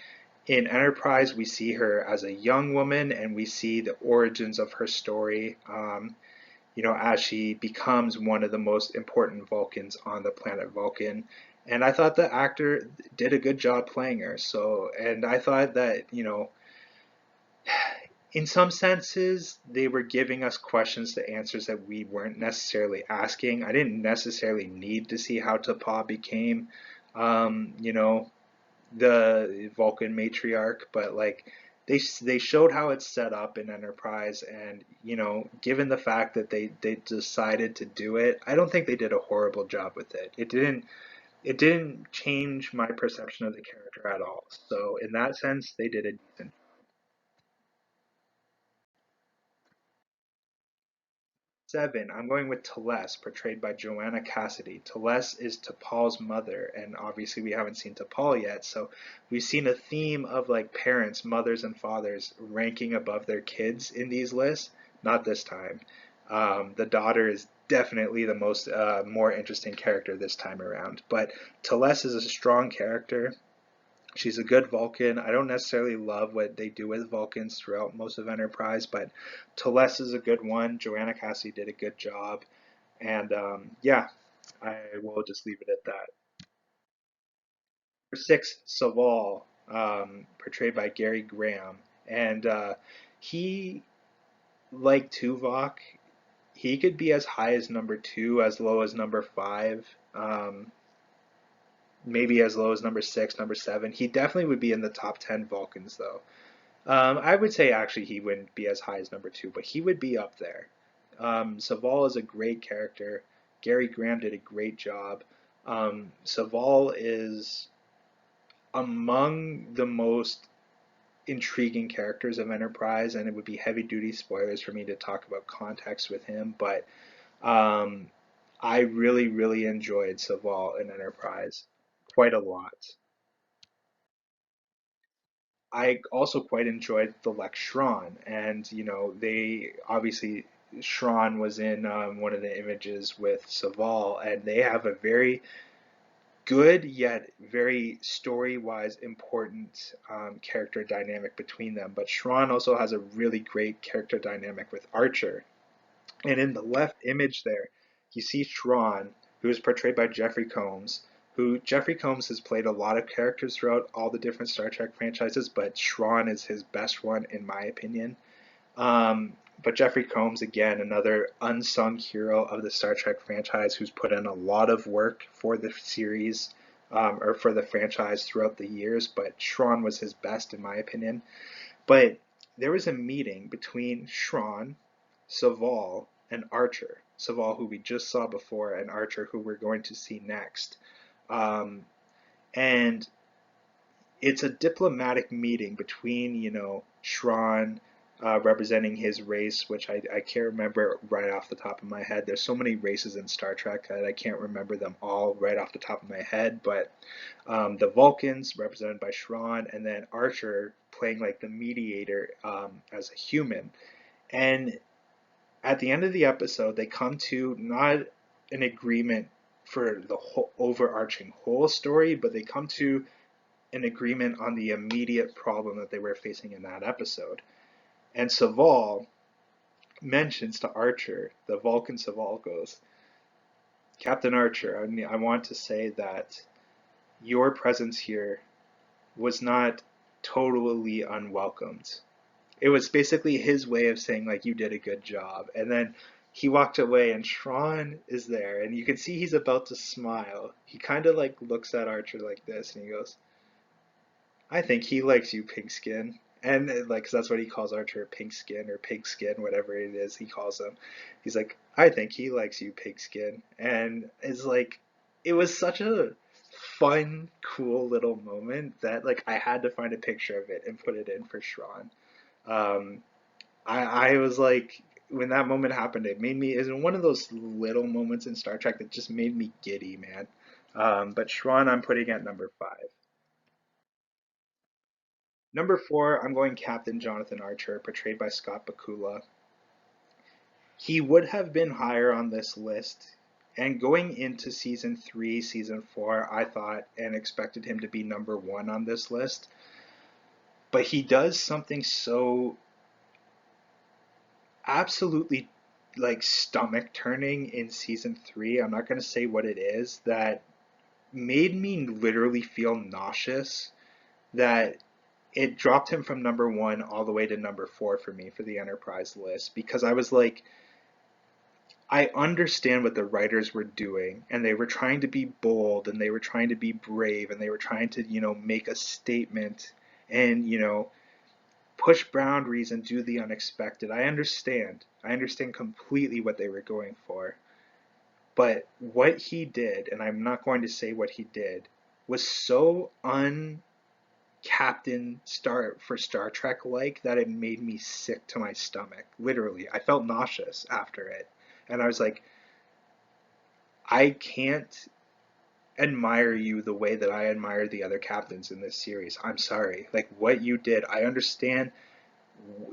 In Enterprise, we see her as a young woman, and we see the origins of her story. As she becomes one of the most important Vulcans on the planet Vulcan. And I thought the actor did a good job playing her. So, and I thought that, in some senses, they were giving us questions to answers that we weren't necessarily asking. I didn't necessarily need to see how T'Pau became, you know, the Vulcan matriarch, but like they showed how it's set up in Enterprise, and given the fact that they decided to do it, I don't think they did a horrible job with it. It didn't change my perception of the character at all. So in that sense, they did a decent. Seven, I'm going with Teles, portrayed by Joanna Cassidy. Teles is T'Pol's mother, and obviously we haven't seen T'Pol yet, so we've seen a theme of like parents, mothers, and fathers ranking above their kids in these lists. Not this time. The daughter is definitely the most more interesting character this time around, but Teles is a strong character. She's a good Vulcan. I don't necessarily love what they do with Vulcans throughout most of Enterprise, but Teles is a good one. Joanna Cassidy did a good job. And yeah, I will just leave it at that. Number six, Saval, portrayed by Gary Graham. And he, like Tuvok, he could be as high as number two, as low as number five. Maybe as low as number six, number seven. He definitely would be in the top 10 Vulcans, though. I would say actually he wouldn't be as high as number two, but he would be up there. Saval is a great character. Gary Graham did a great job. Saval is among the most intriguing characters of Enterprise, and it would be heavy duty spoilers for me to talk about context with him, but um, I really, really enjoyed Saval in Enterprise quite a lot. I also quite enjoyed the Lex Schron, and they obviously Schron was in one of the images with Saval, and they have a very good yet very story-wise important character dynamic between them. But Schron also has a really great character dynamic with Archer, and in the left image there, you see Schron, who is portrayed by Jeffrey Combs, who Jeffrey Combs has played a lot of characters throughout all the different Star Trek franchises, but Schron is his best one in my opinion. But Jeffrey Combs, again, another unsung hero of the Star Trek franchise who's put in a lot of work for the series or for the franchise throughout the years, but Schron was his best in my opinion. But there was a meeting between Schron, Saval, and Archer. Saval, who we just saw before, and Archer, who we're going to see next. Um, and it's a diplomatic meeting between, Schron representing his race, which I can't remember right off the top of my head. There's so many races in Star Trek that I can't remember them all right off the top of my head, but the Vulcans, represented by Schron, and then Archer playing like the mediator as a human. And at the end of the episode, they come to not an agreement for the whole overarching whole story, but they come to an agreement on the immediate problem that they were facing in that episode. And Saval mentions to Archer, the Vulcan Saval goes, Captain Archer, I want to say that your presence here was not totally unwelcomed. It was basically his way of saying like you did a good job. And then he walked away and Schron is there and you can see he's about to smile. He kind of like looks at Archer like this and he goes, I think he likes you, Pigskin. And like, 'cause that's what he calls Archer, Pigskin or Pigskin, whatever it is he calls him. He's like, I think he likes you, Pigskin. And it's like, it was such a fun, cool little moment that like I had to find a picture of it and put it in for Schron. Um, I was like, when that moment happened, it was one of those little moments in Star Trek that just made me giddy, man. But Schron, I'm putting at number five. Number four, I'm going Captain Jonathan Archer, portrayed by Scott Bakula. He would have been higher on this list. And going into season three, season four, I thought and expected him to be number one on this list. But he does something so absolutely like stomach turning in season three. I'm not going to say what it is that made me literally feel nauseous that it dropped him from number one all the way to number four for me for the Enterprise list because I was like, I understand what the writers were doing, and they were trying to be bold, and they were trying to be brave, and they were trying to, make a statement and, push boundaries and do the unexpected. I understand. I understand completely what they were going for. But what he did, and I'm not going to say what he did, was so Captain Star for Star Trek like that it made me sick to my stomach. Literally, I felt nauseous after it. And I was like, I can't admire you the way that I admire the other captains in this series. I'm sorry. Like what you did, I understand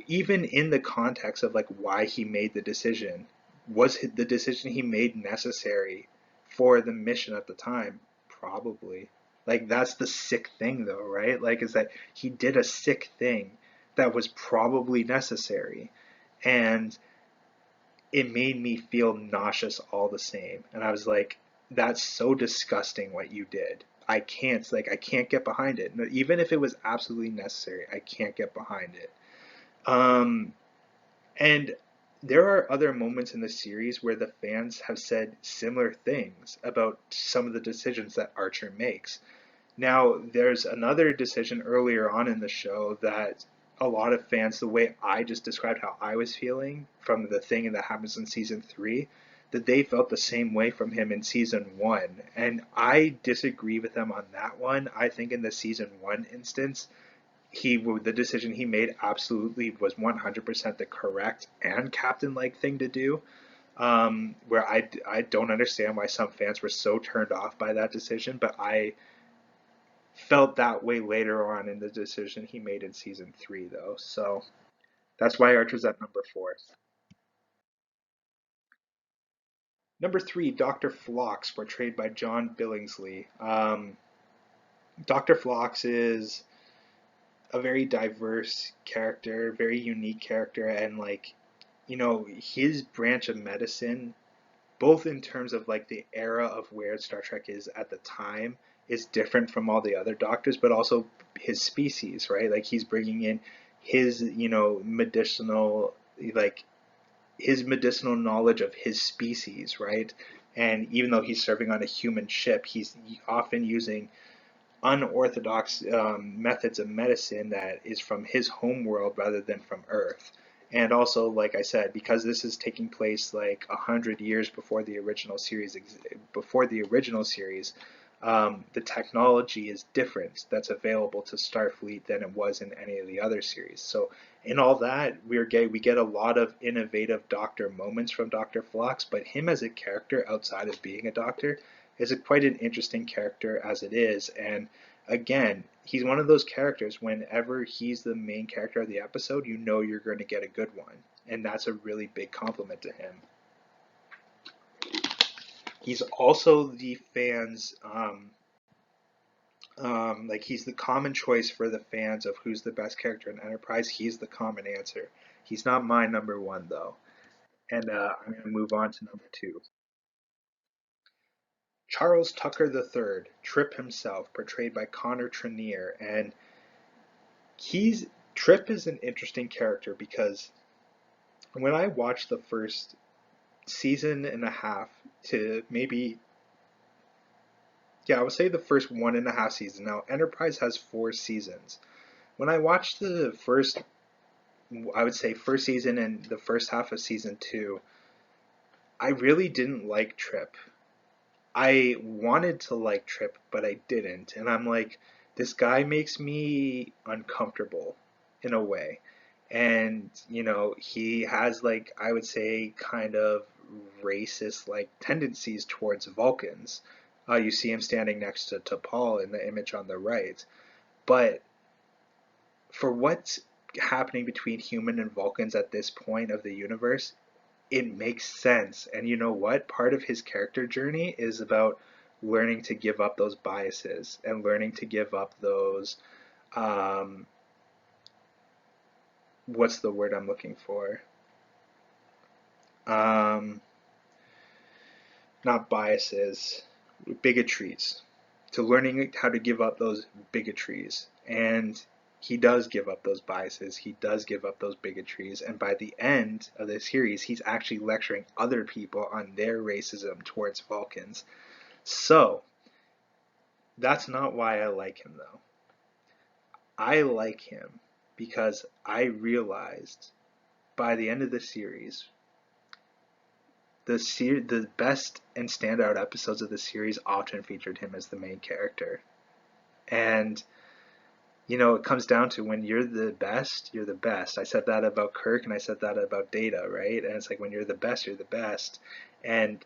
even in the context of like why he made the decision. Was the decision he made necessary for the mission at the time? Probably. Like that's the sick thing though, right? Like is that he did a sick thing that was probably necessary. And it made me feel nauseous all the same. And I was like, that's so disgusting what you did. I can't get behind it. Even if it was absolutely necessary, I can't get behind it. Um, and there are other moments in the series where the fans have said similar things about some of the decisions that Archer makes. Now, there's another decision earlier on in the show that a lot of fans, the way I just described how I was feeling from the thing that happens in season three, that they felt the same way from him in season one. And I disagree with them on that one. I think in the season one instance, the decision he made absolutely was 100% the correct and captain like thing to do. Where I don't understand why some fans were so turned off by that decision, but I felt that way later on in the decision he made in season three, though. So that's why Archer's at number four. Number three, Dr. Phlox, portrayed by John Billingsley. Dr. Phlox is a very diverse character, very unique character, and like, his branch of medicine, both in terms of like the era of where Star Trek is at the time, is different from all the other doctors, but also his species, right? Like he's bringing in his, medicinal, like his medicinal knowledge of his species, right? And even though he's serving on a human ship, he's often using unorthodox methods of medicine that is from his home world rather than from Earth. And also, like I said, because this is taking place like 100 years before the original series, the technology is different that's available to Starfleet than it was in any of the other series. So in all that, we get a lot of innovative Doctor moments from Doctor Phlox, but him as a character outside of being a Doctor is quite an interesting character as it is. And again, he's one of those characters, whenever he's the main character of the episode, you know you're going to get a good one. And that's a really big compliment to him. He's also the fans, like he's the common choice for the fans of who's the best character in Enterprise. He's the common answer. He's not my number one though. And I'm going to move on to number two. Charles Tucker III, Trip himself, portrayed by Connor Trinneer, and he's Trip is an interesting character because when I watched the first season and a half to maybe, yeah, I would say the first 1.5 seasons. Now, Enterprise has 4 seasons. When I watched the first, I would say first season and the first half of season two, I really didn't like Trip. I wanted to like Trip, but I didn't. And I'm like, this guy makes me uncomfortable in a way. And, he has like, I would say, kind of racist like tendencies towards Vulcans. You see him standing next to T'Pol in the image on the right. But for what's happening between human and Vulcans at this point of the universe, it makes sense. And you know what? Part of his character journey is about learning to give up those biases and learning to give up those, um, what's the word I'm looking for? Um, Not biases, bigotries. To learning how to give up those bigotries. And he does give up those biases, he does give up those bigotries, and by the end of the series, he's actually lecturing other people on their racism towards Vulcans. So, that's not why I like him, though. I like him because I realized by the end of the series, the best and standout episodes of the series often featured him as the main character. And it comes down to when you're the best, you're the best. I said that about Kirk and I said that about Data, right? And it's like when you're the best, you're the best. And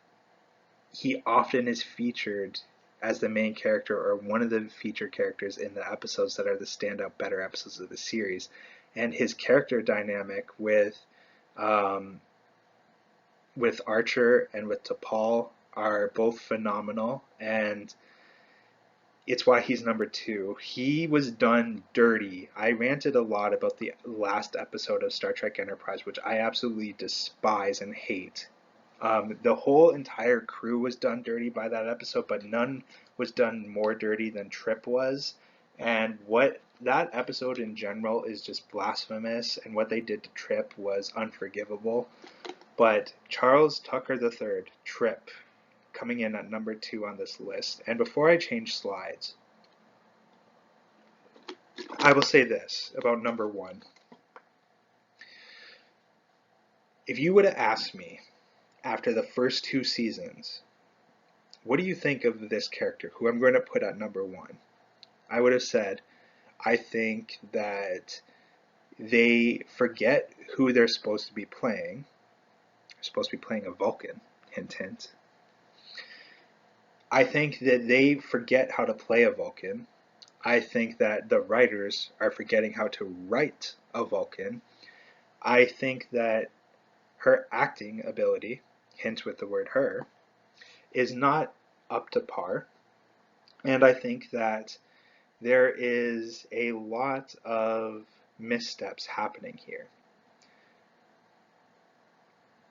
he often is featured as the main character or one of the featured characters in the episodes that are the standout better episodes of the series. And his character dynamic um, with Archer and with T'Pol are both phenomenal, and it's why he's number 2. He was done dirty. I ranted a lot about the last episode of Star Trek Enterprise, which I absolutely despise and hate. The whole entire crew was done dirty by that episode, but none was done more dirty than Trip was. And what that episode in general is just blasphemous, and what they did to Trip was unforgivable. But Charles Tucker III, Trip, coming in at number 2 on this list. And before I change slides, I will say this about number 1. If you would have asked me after the first 2 seasons, what do you think of this character, who I'm going to put at number 1? I would have said, I think that they forget who they're supposed to be playing. They're supposed to be playing a Vulcan, hint, hint. I think that they forget how to play a Vulcan. I think that the writers are forgetting how to write a Vulcan. I think that her acting ability, hint with the word her, is not up to par. And I think that there is a lot of missteps happening here.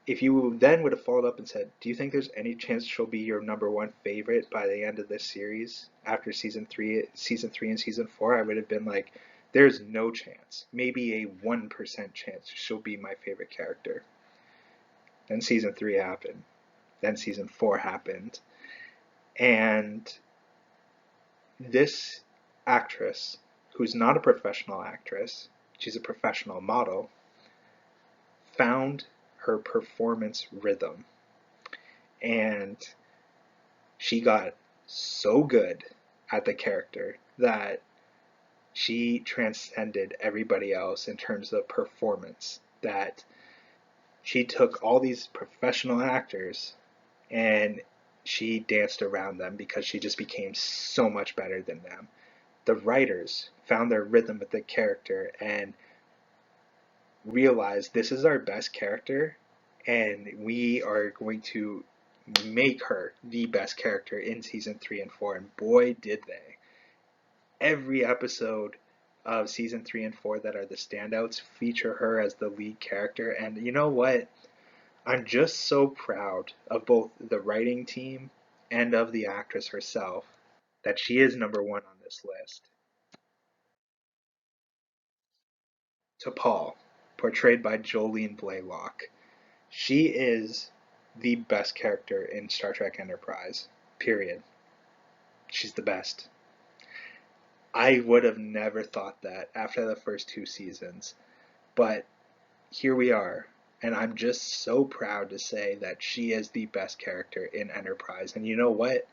If you then would have followed up and said, do you think there's any chance she'll be your number 1 favorite by the end of this series after season 3 and season 4, I would have been like, there's no chance. Maybe a 1% chance she'll be my favorite character. Then season 3 happened. Then season 4 happened. And this actress, who's not a professional actress, she's a professional model, found her performance rhythm. And she got so good at the character that she transcended everybody else in terms of performance, that she took all these professional actors and she danced around them because she just became so much better than them. The writers found their rhythm with the character and realized this is our best character and we are going to make her the best character in season 3 and 4, and boy did they. Every episode of season 3 and 4 that are the standouts feature her as the lead character, and you know what? I'm just so proud of both the writing team and of the actress herself that she is number 1 on this list. T'Pol, portrayed by Jolene Blalock. She is the best character in Star Trek Enterprise, period. She's the best. I would have never thought that after the first 2 seasons, but here we are, and I'm just so proud to say that she is the best character in Enterprise. And you know what?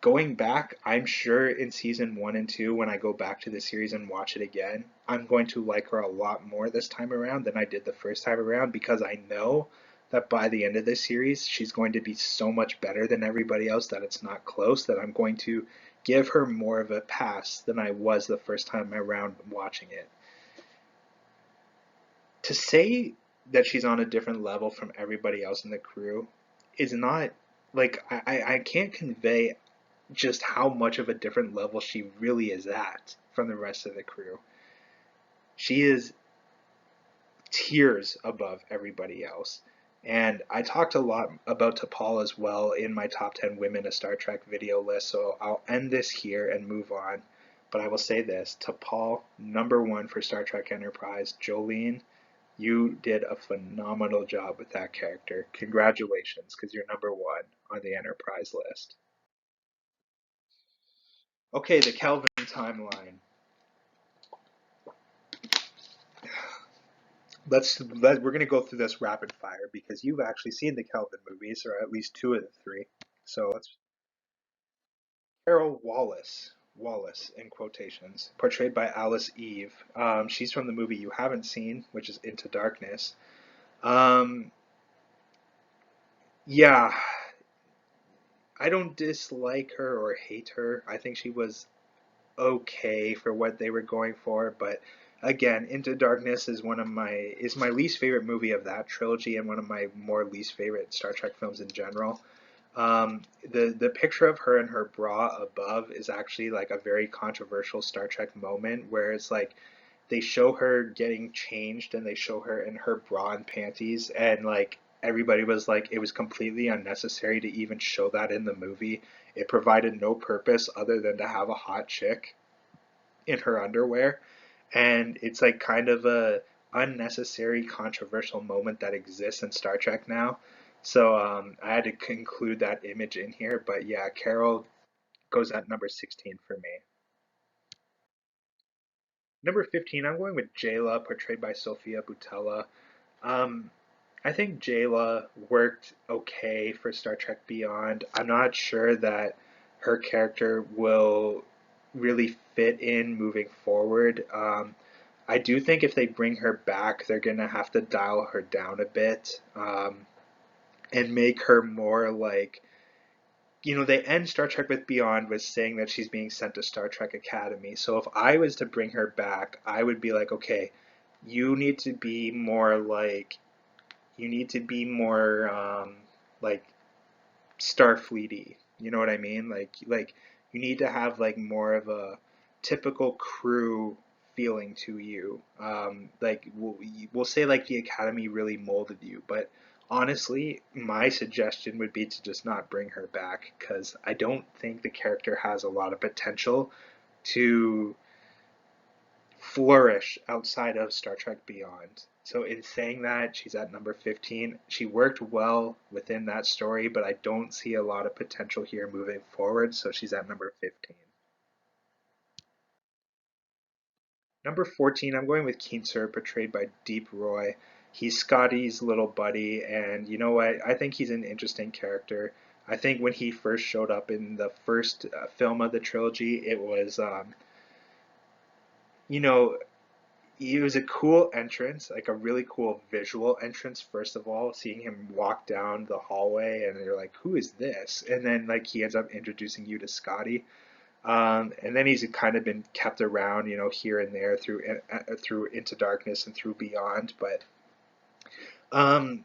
Going back, I'm sure in season 1 and 2, when I go back to the series and watch it again, I'm going to like her a lot more this time around than I did the first time around, because I know that by the end of this series, she's going to be so much better than everybody else that it's not close, that I'm going to give her more of a pass than I was the first time around watching it. To say that she's on a different level from everybody else in the crew is not, like, I can't convey just how much of a different level she really is at from the rest of the crew. She is tiers above everybody else. And I talked a lot about T'Pol as well in my top 10 women of Star Trek video list, so I'll end this here and move on. But I will say this, T'Pol, #1 for Star Trek Enterprise. Jolene, you did a phenomenal job with that character. Congratulations, because you're #1 on the Enterprise list. Okay, the Kelvin timeline. We're gonna go through this rapid fire because you've actually seen the Kelvin movies, or at least two of the three. So let's. Carol Wallace in quotations, portrayed by Alice Eve. She's from the movie you haven't seen, which is Into Darkness. Um, yeah, I don't dislike her or hate her. I think she was okay for what they were going for, but again, Into Darkness is my least favorite movie of that trilogy and one of my more least favorite Star Trek films in general. The picture of her in her bra above is actually like a very controversial Star Trek moment where it's like they show her getting changed and they show her in her bra and panties and like everybody was like it was completely unnecessary to even show that in the movie. It provided no purpose other than to have a hot chick in her underwear, and it's like kind of a unnecessary controversial moment that exists in Star Trek now. So I had to include that image in here, but yeah, Carol goes at #16 for me. #15, I'm going with Jayla, portrayed by Sophia Boutella. Um, I think Jayla worked okay for Star Trek Beyond. I'm not sure that her character will really fit in moving forward. I do think if they bring her back, they're gonna have to dial her down a bit, and make her more like, they end Star Trek with Beyond with saying that she's being sent to Star Trek Academy. So if I was to bring her back, I would be like, okay, you need to be more like, you need to be more like Starfleety. You know what I mean? Like you need to have like more of a typical crew feeling to you. Like we'll say like the Academy really molded you, but honestly, my suggestion would be to just not bring her back because I don't think the character has a lot of potential to flourish outside of Star Trek Beyond. So in saying that, she's at #15. She worked well within that story, but I don't see a lot of potential here moving forward, so she's at #15. #14, I'm going with Keenser, portrayed by Deep Roy. He's Scotty's little buddy, and you know what? I think he's an interesting character. I think when he first showed up in the first film of the trilogy, it was, you know, it was a cool entrance, like a really cool visual entrance, first of all, seeing him walk down the hallway and you're like, who is this? And then like he ends up introducing you to Scotty. And then he's kind of been kept around, here and there through Into Darkness and through Beyond. But um,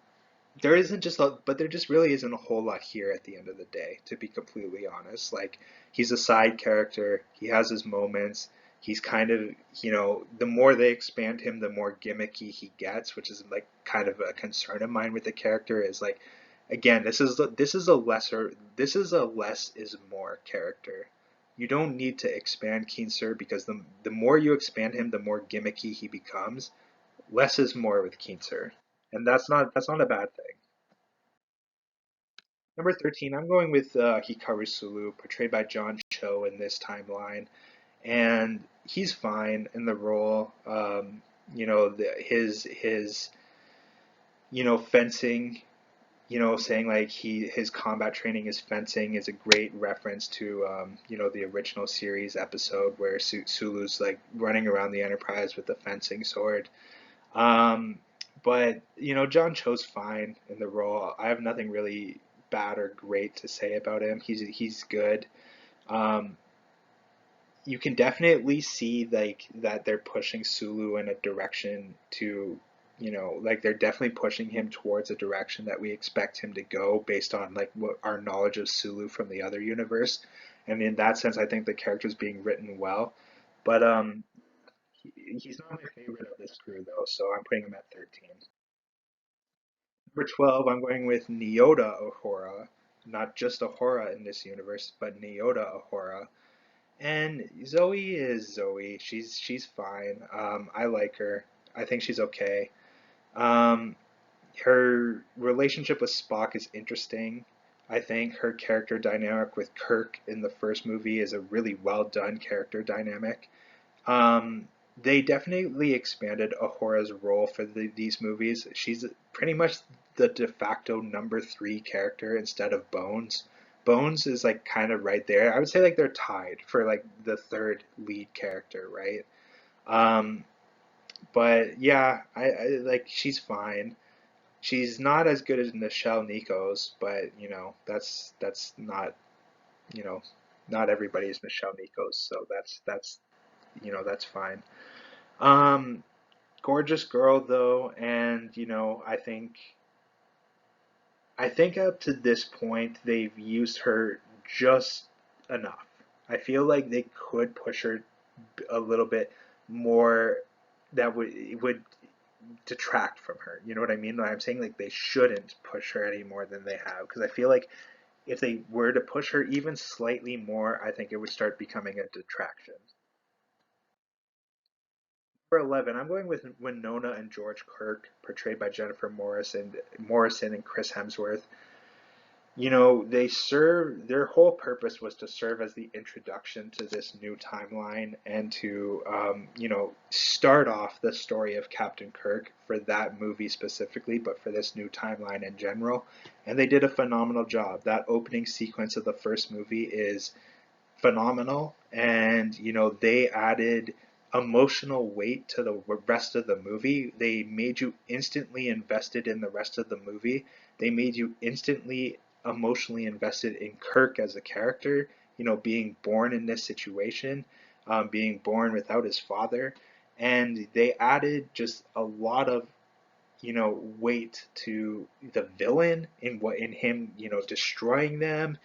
there just really isn't a whole lot here at the end of the day, to be completely honest. Like, he's a side character, he has his moments. He's kind of, the more they expand him, the more gimmicky he gets, which is like kind of a concern of mine with the character. Is like, again, this is a less is more character. You don't need to expand Keenser because the more you expand him, the more gimmicky he becomes. Less is more with Keenser, and that's not a bad thing. #13, I'm going with Hikaru Sulu, portrayed by John Cho in this timeline, and he's fine in the role. His fencing, saying like his combat training is fencing is a great reference to the original series episode where Sulu's like running around the Enterprise with the fencing sword. Um, but John Cho's fine in the role. I have nothing really bad or great to say about him. He's good. Um, you can definitely see like that they're pushing Sulu in a direction to, like they're definitely pushing him towards a direction that we expect him to go based on like what our knowledge of Sulu from the other universe. And in that sense, I think the character's being written well. But he's not my favorite of this crew though, so I'm putting him at 13. #12, I'm going with Nyota Ahura, not just Ahura in this universe, but Nyota Ahura. And Zoe is Zoe. She's fine. I like her. I think she's okay. Um, her relationship with Spock is interesting. I think her character dynamic with Kirk in the first movie is a really well done character dynamic. Um, they definitely expanded Ahora's role for these movies. She's pretty much the de facto number three character instead of Bones. Bones is like kind of right there. I would say like they're tied for like the third lead character, right? Um, but yeah, I like she's fine. She's not as good as Nichelle Nichols, but that's not you know not everybody's Nichelle Nichols, so that's fine. Um, Gorgeous girl though, and I think up to this point they've used her just enough. I feel like they could push her a little bit more. That would detract from her. You know what I mean? I'm saying like they shouldn't push her any more than they have because I feel like if they were to push her even slightly more, I think it would start becoming a detraction. For 11, I'm going with Winona and George Kirk, portrayed by Jennifer Morrison and Chris Hemsworth. Their whole purpose was to serve as the introduction to this new timeline and to, start off the story of Captain Kirk for that movie specifically, but for this new timeline in general. And they did a phenomenal job. That opening sequence of the first movie is phenomenal, and they added emotional weight to the rest of the movie. They made you instantly invested in the rest of the movie. They made you instantly emotionally invested in Kirk as a character, being born in this situation, being born without his father, and they added just a lot of weight to the villain in him, destroying them,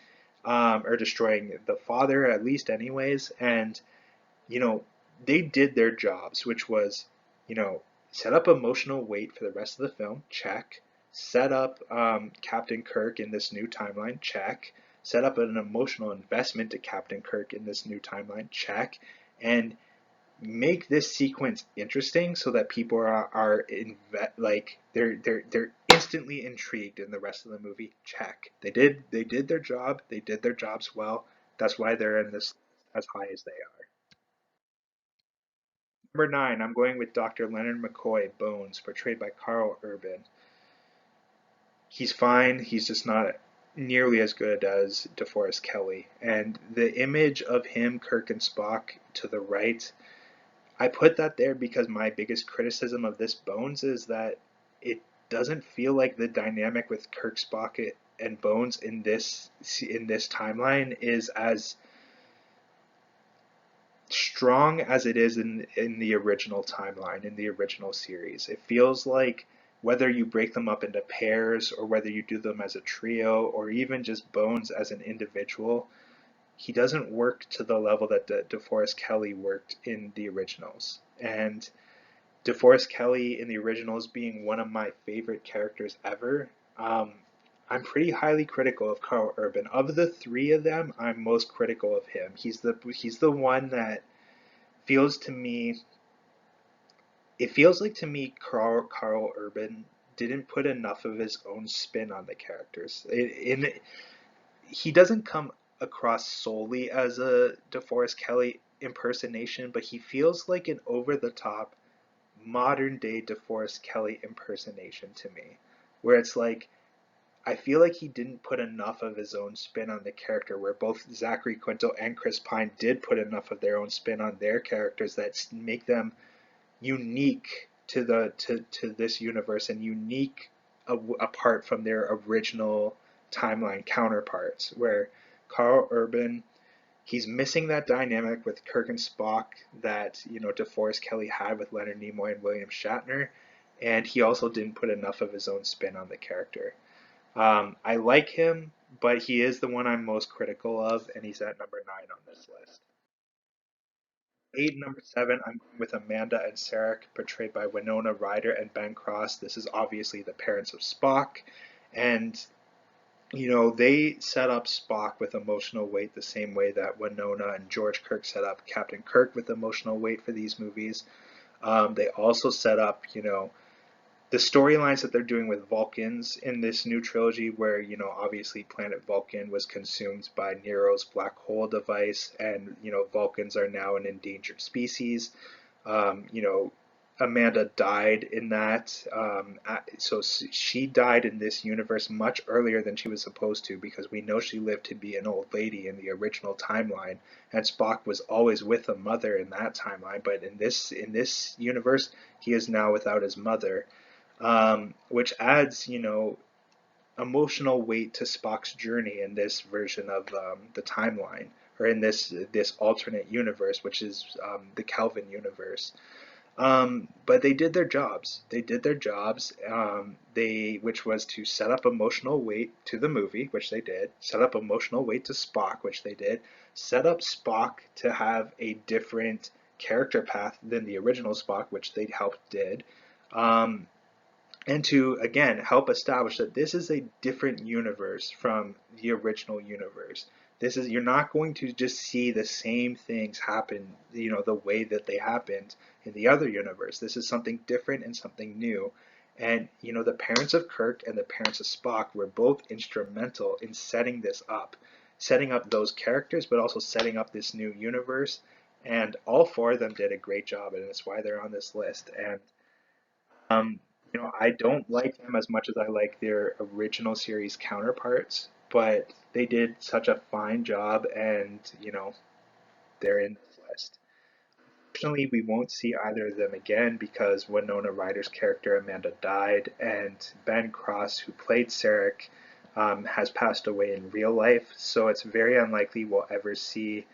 or destroying the father at least, anyways. And you know, they did their jobs, which was, you know, set up emotional weight for the rest of the film. Check. Set up Captain Kirk in this new timeline. Check. Set up an emotional investment to Captain Kirk in this new timeline. Check. And make this sequence interesting so that people like they're instantly intrigued in the rest of the movie. Check. They did their job. They did their jobs well. That's why they're in this as high as they are. Number 9, I'm going with Dr. Leonard McCoy, Bones, portrayed by Carl Urban. He's fine. He's just not nearly as good as DeForest Kelly. And the image of him, Kirk and Spock to the right, I put that there because my biggest criticism of this Bones is that it doesn't feel like the dynamic with Kirk, Spock, and Bones in this timeline is as strong as it is in the original timeline, in the original series. It feels like whether you break them up into pairs or whether you do them as a trio or even just Bones as an individual, he doesn't work to the level that DeForest Kelly worked in the originals. And DeForest Kelly in the originals being one of my favorite characters ever, I'm pretty highly critical of Carl Urban. Of the three of them, I'm most critical of him. He's the one that feels to me it feels like to me Carl Urban didn't put enough of his own spin on the characters. He doesn't come across solely as a DeForest Kelly impersonation, but he feels like an over the top modern day DeForest Kelly impersonation to me, where it's like I feel like he didn't put enough of his own spin on the character, where both Zachary Quinto and Chris Pine did put enough of their own spin on their characters that make them unique to this universe and unique apart from their original timeline counterparts. Where Carl Urban, he's missing that dynamic with Kirk and Spock that DeForest Kelly had with Leonard Nimoy and William Shatner, and he also didn't put enough of his own spin on the character. I like him, but he is the one I'm most critical of, and he's at number 9 on this list. 8, number 7, I'm going with Amanda and Sarek, portrayed by Winona Ryder and Ben Cross. This is obviously the parents of Spock, and they set up Spock with emotional weight the same way that Winona and George Kirk set up Captain Kirk with emotional weight for these movies. They also set up, the storylines that they're doing with Vulcans in this new trilogy, where, obviously Planet Vulcan was consumed by Nero's black hole device, and, Vulcans are now an endangered species. Um, you know, Amanda died in that. So she died in this universe much earlier than she was supposed to, because we know she lived to be an old lady in the original timeline, and Spock was always with a mother in that timeline. But in this universe, he is now without his mother, which adds, emotional weight to Spock's journey in this version of the timeline, or in this alternate universe, which is the Kelvin universe. But they did their jobs. They did their jobs. Which was to set up emotional weight to the movie, which they did. Set up emotional weight to Spock, which they did. Set up Spock to have a different character path than the original Spock, which they helped did. Um, and to again help establish that this is a different universe from the original universe. This is, you're not going to just see the same things happen, the way that they happened in the other universe. This is something different and something new. And the parents of Kirk and the parents of Spock were both instrumental in setting this up, setting up those characters, but also setting up this new universe. And all four of them did a great job, and it's why they're on this list. And um, I don't like them as much as I like their original series counterparts, but they did such a fine job, and they're in this list. Unfortunately, we won't see either of them again because Winona Ryder's character Amanda died, and Ben Cross, who played Sarek, has passed away in real life. So it's very unlikely we'll ever see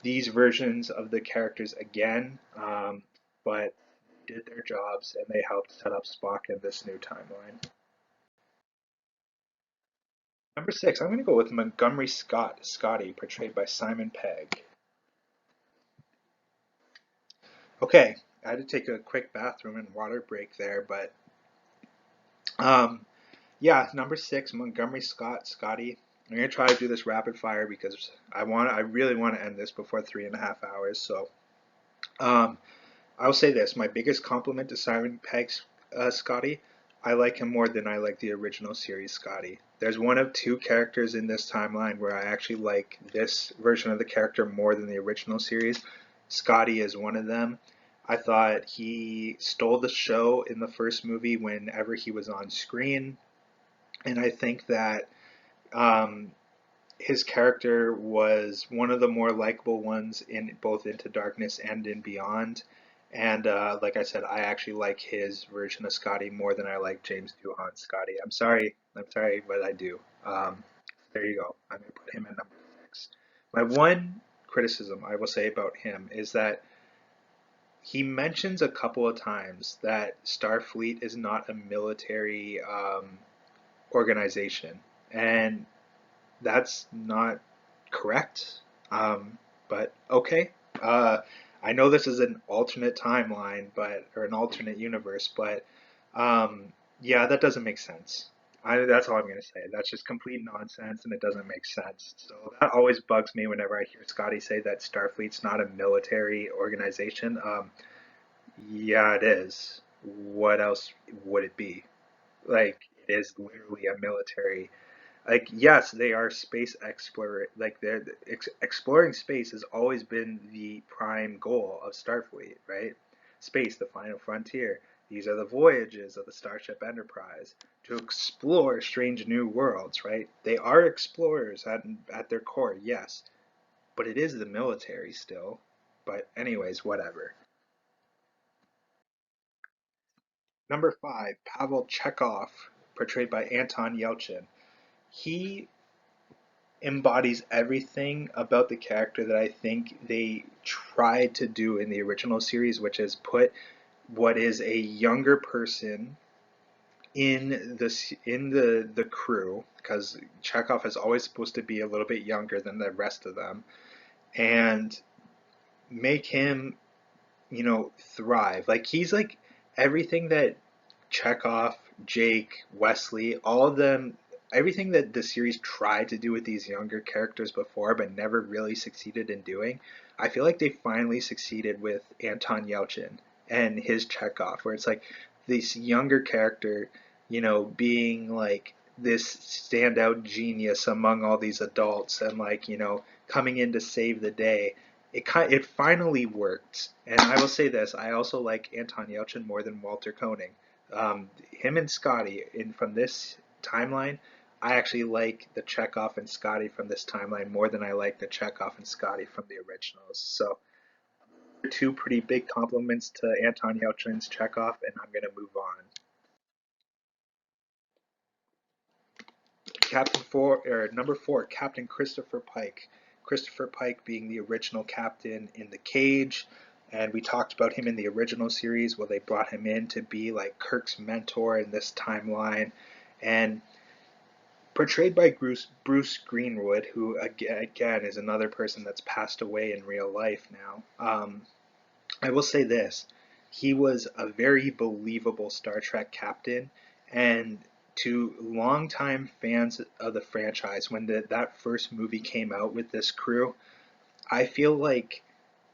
these versions of the characters again. But did their jobs, and they helped set up Spock in this new timeline. Number six, I'm going to go with Montgomery Scotty, portrayed by Simon Pegg. Okay, I had to take a quick bathroom and water break there, but um, yeah, number six, Montgomery Scotty. I'm going to try to do this rapid fire because I really want to end this before 3.5 hours. So um, I'll say this: my biggest compliment to Simon Pegg's Scotty, I like him more than I like the original series Scotty. There's one of two characters in this timeline where I actually like this version of the character more than the original series. Scotty is one of them. I thought he stole the show in the first movie whenever he was on screen, and I think that um, his character was one of the more likable ones in both Into Darkness and in Beyond. And like I said, I actually like his version of Scotty more than I like James Doohan's Scotty. I'm sorry, but I do. There you go. I'm gonna put him at number six. My one criticism I will say about him is that he mentions a couple of times that Starfleet is not a military organization, and that's not correct. But okay. Uh, I know this is an alternate timeline, or an alternate universe, but um, yeah, that doesn't make sense. That's all I'm gonna say. That's just complete nonsense, and it doesn't make sense. So that always bugs me whenever I hear Scotty say that Starfleet's not a military organization. Yeah, it is. What else would it be? Like, it is literally a military, like, yes, they are space explorer, like exploring space has always been the prime goal of Starfleet, right? Space, the final frontier. These are the voyages of the Starship Enterprise to explore strange new worlds, right? They are explorers at their core, yes, but it is the military still. But anyways, whatever. Number five, Pavel Chekhov, portrayed by Anton Yelchin. He embodies everything about the character that I think they tried to do in the original series, which is put what is a younger person in the crew, because Chekhov is always supposed to be a little bit younger than the rest of them, and make him, thrive. Like, he's like everything that Chekhov, Jake, Wesley, all of them everything that the series tried to do with these younger characters before, but never really succeeded in doing, I feel like they finally succeeded with Anton Yelchin and his Chekhov, where it's like this younger character, being like this standout genius among all these adults and like, coming in to save the day. It finally worked. And I will say this, I also like Anton Yelchin more than Walter Koenig. Him and Scotty in from this timeline, I actually like the Chekhov and Scotty from this timeline more than I like the Chekhov and Scotty from the originals. So two pretty big compliments to Anton Yelchin's Chekhov, and I'm gonna move on. Captain Four or number four, Captain Christopher Pike. Christopher Pike being the original captain in The Cage, and we talked about him in the original series. Well, they brought him in to be like Kirk's mentor in this timeline, and portrayed by Bruce Greenwood, who again is another person that's passed away in real life now. I will say this: he was a very believable Star Trek captain, and to longtime fans of the franchise, when that first movie came out with this crew, I feel like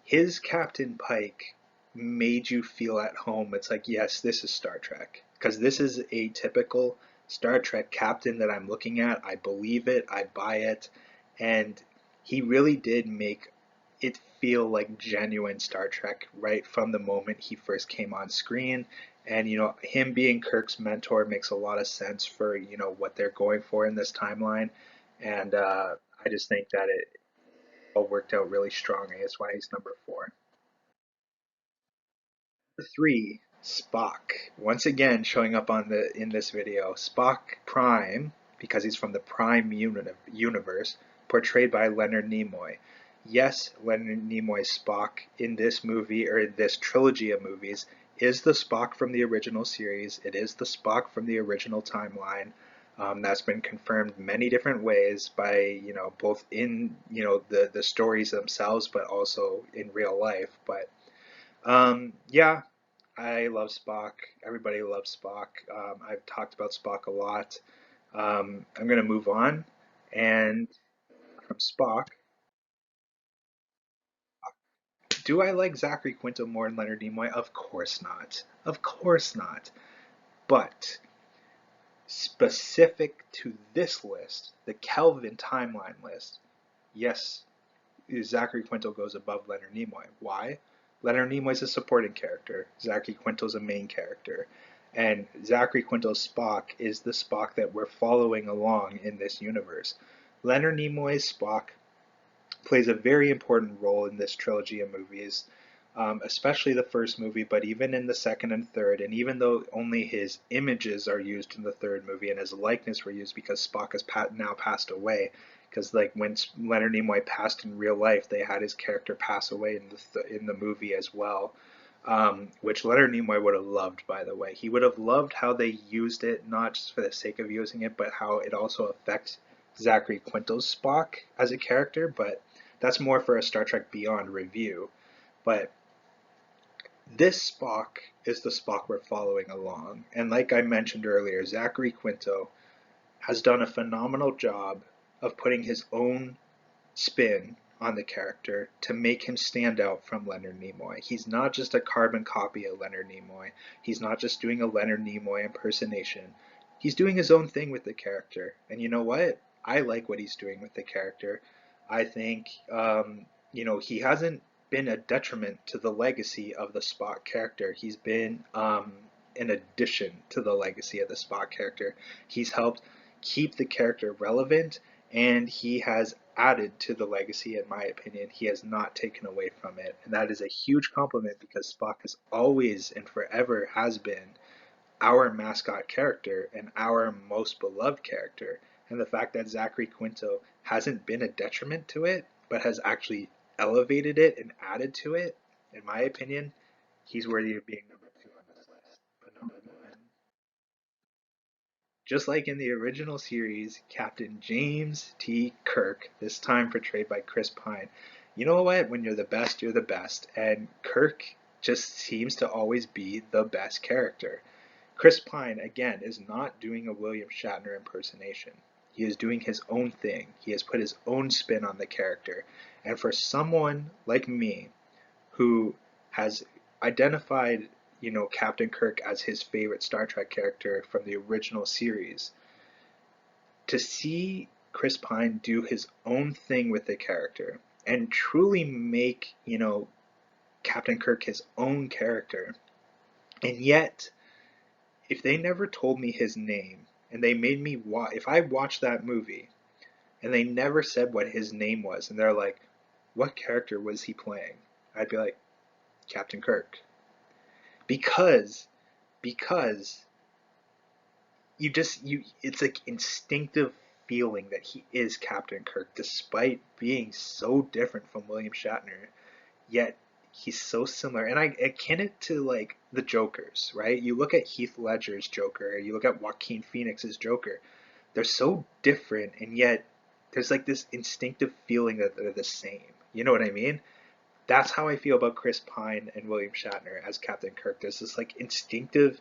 his Captain Pike made you feel at home. It's like, yes, this is Star Trek. Because this is a typical Star Trek captain that I'm looking at. I believe it, I buy it. And he really did make it feel like genuine Star Trek right from the moment he first came on screen. And, him being Kirk's mentor makes a lot of sense for, what they're going for in this timeline. And I just think that it all worked out really strongly. That's why he's number four. Three, Spock. Once again, showing up in this video. Spock Prime, because he's from the Prime universe, portrayed by Leonard Nimoy. Yes, Leonard Nimoy's Spock in this movie, or in this trilogy of movies, is the Spock from the original series. It is the Spock from the original timeline. That's been confirmed many different ways by, both in, the stories themselves, but also in real life. But yeah, I love Spock. Everybody loves Spock. I've talked about Spock a lot. I'm going to move on. And from Spock, do I like Zachary Quinto more than Leonard Nimoy? Of course not. Of course not. But specific to this list, the Kelvin timeline list, yes, Zachary Quinto goes above Leonard Nimoy. Why? Leonard Nimoy's a supporting character. Zachary Quinto's a main character. And Zachary Quinto's Spock is the Spock that we're following along in this universe. Leonard Nimoy's Spock plays a very important role in this trilogy of movies, especially the first movie, but even in the second and third. And even though only his images are used in the third movie and his likeness were used because Spock has now passed away, because like when Leonard Nimoy passed in real life, they had his character pass away in the movie as well. Which Leonard Nimoy would have loved, by the way. He would have loved how they used it, not just for the sake of using it, but how it also affects Zachary Quinto's Spock as a character. But that's more for a Star Trek Beyond review. But this Spock is the Spock we're following along. And like I mentioned earlier, Zachary Quinto has done a phenomenal job of putting his own spin on the character to make him stand out from Leonard Nimoy. He's not just a carbon copy of Leonard Nimoy. He's not just doing a Leonard Nimoy impersonation. He's doing his own thing with the character. And you know what? I like what he's doing with the character. I think, he hasn't been a detriment to the legacy of the Spock character. He's been an addition to the legacy of the Spock character. He's helped keep the character relevant, and he has added to the legacy, in my opinion. He has not taken away from it. And that is a huge compliment because Spock has always and forever has been our mascot character and our most beloved character. And the fact that Zachary Quinto hasn't been a detriment to it, but has actually elevated it and added to it, in my opinion, he's worthy of being number two on this list. But number one, just like in the original series, Captain James T. Kirk, this time portrayed by Chris Pine. You know what? When you're the best, you're the best. And Kirk just seems to always be the best character. Chris Pine, again, is not doing a William Shatner impersonation. He is doing his own thing. He has put his own spin on the character. And for someone like me who has identified, Captain Kirk as his favorite Star Trek character from the original series, to see Chris Pine do his own thing with the character and truly make, Captain Kirk his own character. And yet, if they never told me his name and they made me watch, if I watched that movie and they never said what his name was and they're like, what character was he playing? I'd be like, Captain Kirk. Because, because it's like instinctive feeling that he is Captain Kirk despite being so different from William Shatner, yet he's so similar. And I akin it to like the Jokers, right? You look at Heath Ledger's Joker, you look at Joaquin Phoenix's Joker. They're so different, and yet there's like this instinctive feeling that they're the same. You know what I mean? That's how I feel about Chris Pine and William Shatner as Captain Kirk. There's this like instinctive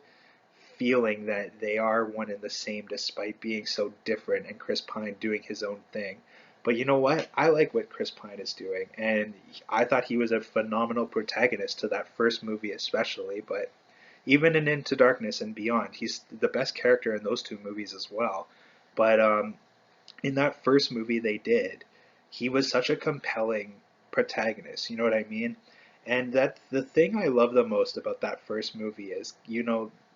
feeling that they are one and the same despite being so different, and Chris Pine doing his own thing. But you know what? I like what Chris Pine is doing, and I thought he was a phenomenal protagonist to that first movie, especially. But even in Into Darkness and Beyond, he's the best character in those two movies as well. But in that first movie they did, he was such a compelling protagonist. You know what I mean? And that the thing I love the most about that first movie is,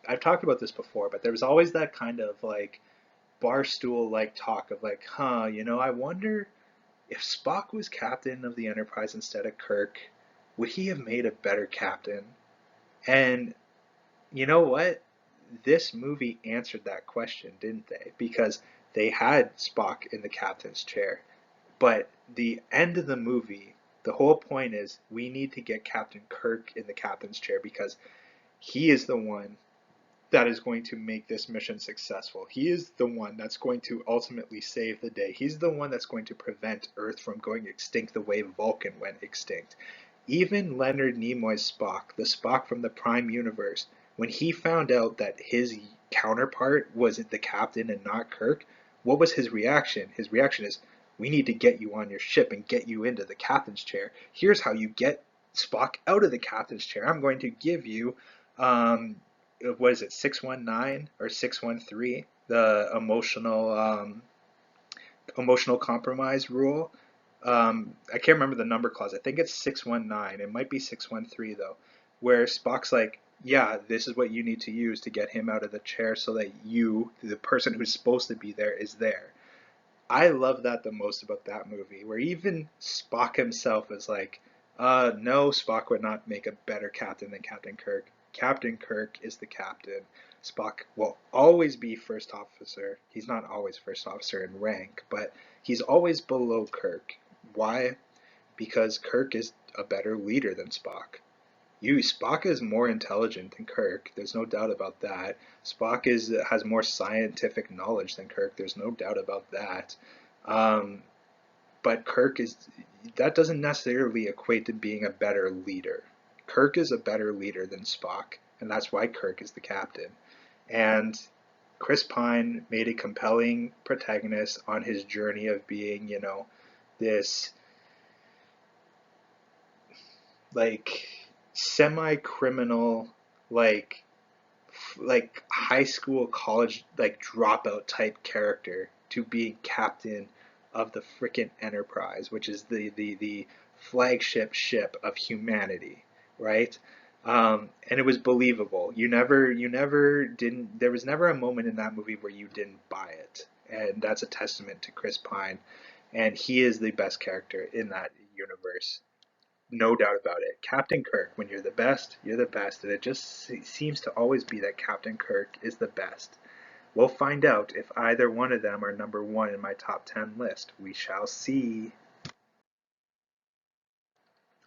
I've talked about this before, but there was always that kind of like barstool like talk of like, I wonder if Spock was captain of the Enterprise instead of Kirk, would he have made a better captain? And you know what? This movie answered that question, didn't they? Because they had Spock in the captain's chair. But the end of the movie, the whole point is we need to get Captain Kirk in the captain's chair because he is the one that is going to make this mission successful. He is the one that's going to ultimately save the day. He's the one that's going to prevent Earth from going extinct the way Vulcan went extinct. Even Leonard Nimoy's Spock, the Spock from the Prime Universe, when he found out that his counterpart was the captain and not Kirk, what was his reaction? His reaction is, we need to get you on your ship and get you into the captain's chair. Here's how you get Spock out of the captain's chair. I'm going to give you, what is it, 619 or 613, the emotional compromise rule. I can't remember the number clause. I think it's 619. It might be 613 though, where Spock's like, yeah, this is what you need to use to get him out of the chair so that you, the person who's supposed to be there, is there. I love that the most about that movie, where even Spock himself is like, no, Spock would not make a better captain than Captain Kirk. Captain Kirk is the captain. Spock will always be first officer. He's not always first officer in rank, but he's always below Kirk. Why? Because Kirk is a better leader than Spock. Spock is more intelligent than Kirk. There's no doubt about that. Spock has more scientific knowledge than Kirk. There's no doubt about that. Um, but that doesn't necessarily equate to being a better leader. Kirk is a better leader than Spock, and that's why Kirk is the captain. And Chris Pine made a compelling protagonist on his journey of being, this like semi-criminal, like high school, college, like dropout type character to being captain of the frickin' Enterprise, which is the flagship ship of humanity, right? And it was believable. You never didn't. There was never a moment in that movie where you didn't buy it, and that's a testament to Chris Pine, and he is the best character in that universe. No doubt about it. Captain Kirk, when you're the best, and it just seems to always be that Captain Kirk is the best. We'll find out if either one of them are number one in my top 10 list. We shall see.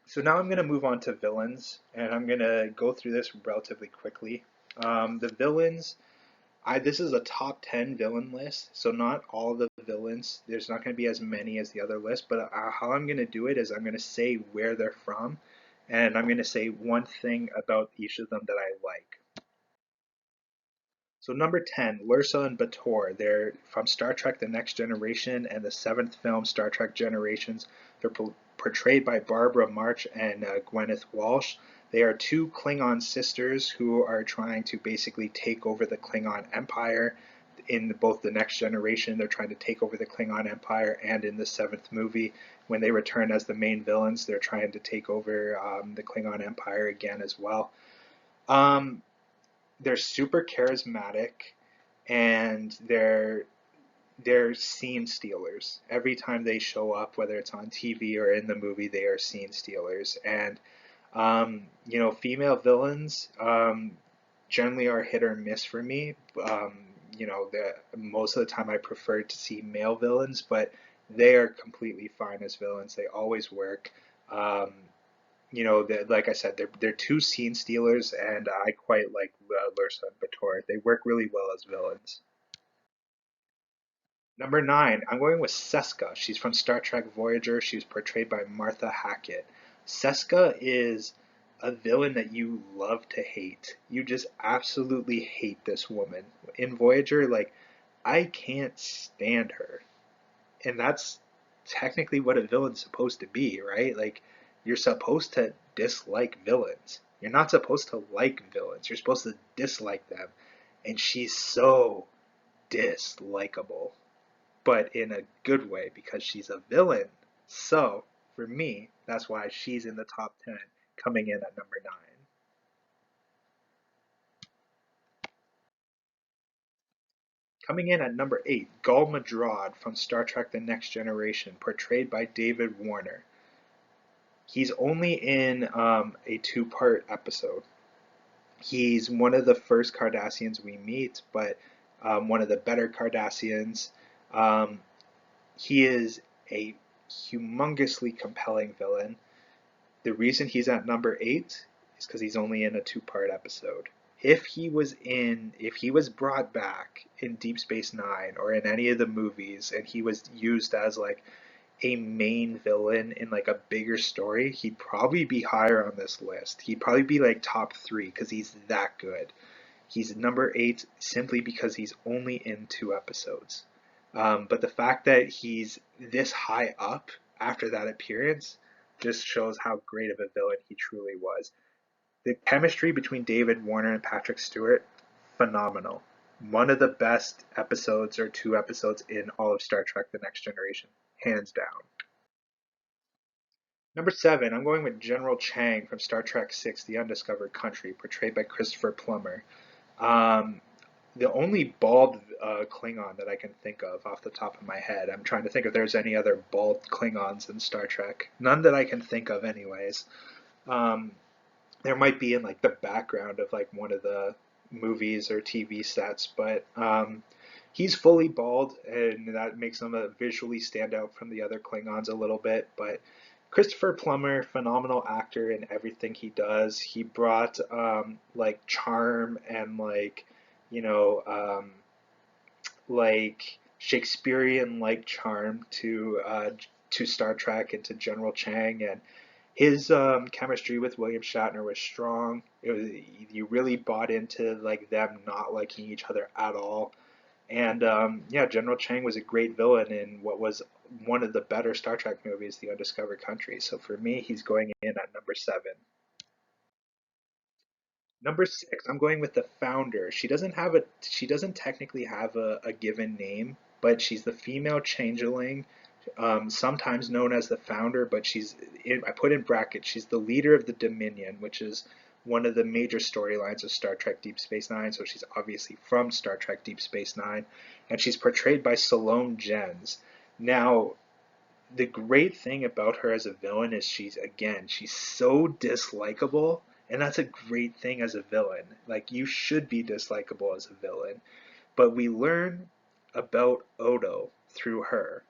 So now I'm going to move on to villains, and I'm going to go through this relatively quickly. The villains, this is a top 10 villain list, so not all the villains. There's not going to be as many as the other list, but how I'm going to do it is I'm going to say where they're from, and I'm going to say one thing about each of them that I like. So number 10, Lursa and Bator. They're from Star Trek The Next Generation and the seventh film, Star Trek Generations. They're portrayed by Barbara March and Gwyneth Walsh. They are two Klingon sisters who are trying to basically take over the Klingon Empire. In both The Next Generation, they're trying to take over the Klingon Empire, and in the seventh movie, when they return as the main villains, they're trying to take over the Klingon Empire again as well. Um, they're super charismatic, and they're scene stealers. Every time they show up, whether it's on TV or in the movie, they are scene stealers. And female villains generally are hit or miss for me. Most of the time I prefer to see male villains, but they are completely fine as villains. They always work. Um, like I said, they're two scene stealers, and I quite like Lursa and Bator. They work really well as villains. Number 9, I'm going with Seska. She's from Star Trek Voyager. She was portrayed by Martha Hackett. Seska is a villain that you love to hate. You just absolutely hate this woman. In Voyager, like, I can't stand her. And that's technically what a villain's supposed to be, right? Like, you're supposed to dislike villains. You're not supposed to like villains. You're supposed to dislike them. And she's so dislikable, but in a good way because she's a villain. So, for me, that's why she's in the top 10, coming in at number 9. Coming in at number 8, Gul Madrad from Star Trek The Next Generation, portrayed by David Warner. He's only in a two-part episode. He's one of the first Cardassians we meet, but one of the better Cardassians. Um, he is a humongously compelling villain. The reason he's at number 8 is because he's only in a two-part episode. If he was brought back in Deep Space Nine or in any of the movies, and he was used as like a main villain in like a bigger story, he'd probably be higher on this list. He'd probably be like top 3 because he's that good. He's number 8 simply because he's only in 2 episodes. But the fact that he's this high up after that appearance just shows how great of a villain he truly was. The chemistry between David Warner and Patrick Stewart, phenomenal. One of the best episodes or 2 episodes in all of Star Trek The Next Generation, hands down. Number 7, I'm going with General Chang from Star Trek 6, The Undiscovered Country, portrayed by Christopher Plummer. Um, the only bald Klingon that I can think of off the top of my head. I'm trying to think if there's any other bald Klingons in Star Trek. None that I can think of, anyways. Um, there might be in like the background of like one of the movies or TV sets, but he's fully bald, and that makes him visually stand out from the other Klingons a little bit. But Christopher Plummer, phenomenal actor in everything he does. He brought like charm and you know um, like Shakespearean like charm to Star Trek and to General Chang, and his chemistry with William Shatner was strong. You really bought into like them not liking each other at all. And yeah, General Chang was a great villain in what was one of the better Star Trek movies, The Undiscovered Country. So for me, he's going in at number 7. Number 6, I'm going with the founder. She doesn't technically have a given name, but she's the female changeling, sometimes known as the founder, but I put in brackets, she's the leader of the Dominion, which is one of the major storylines of Star Trek Deep Space Nine, so she's obviously from Star Trek Deep Space Nine, and she's portrayed by Salome Jens. Now, the great thing about her as a villain is she's so dislikable, and that's a great thing as a villain. Like, you should be dislikable as a villain, but we learn about Odo through her,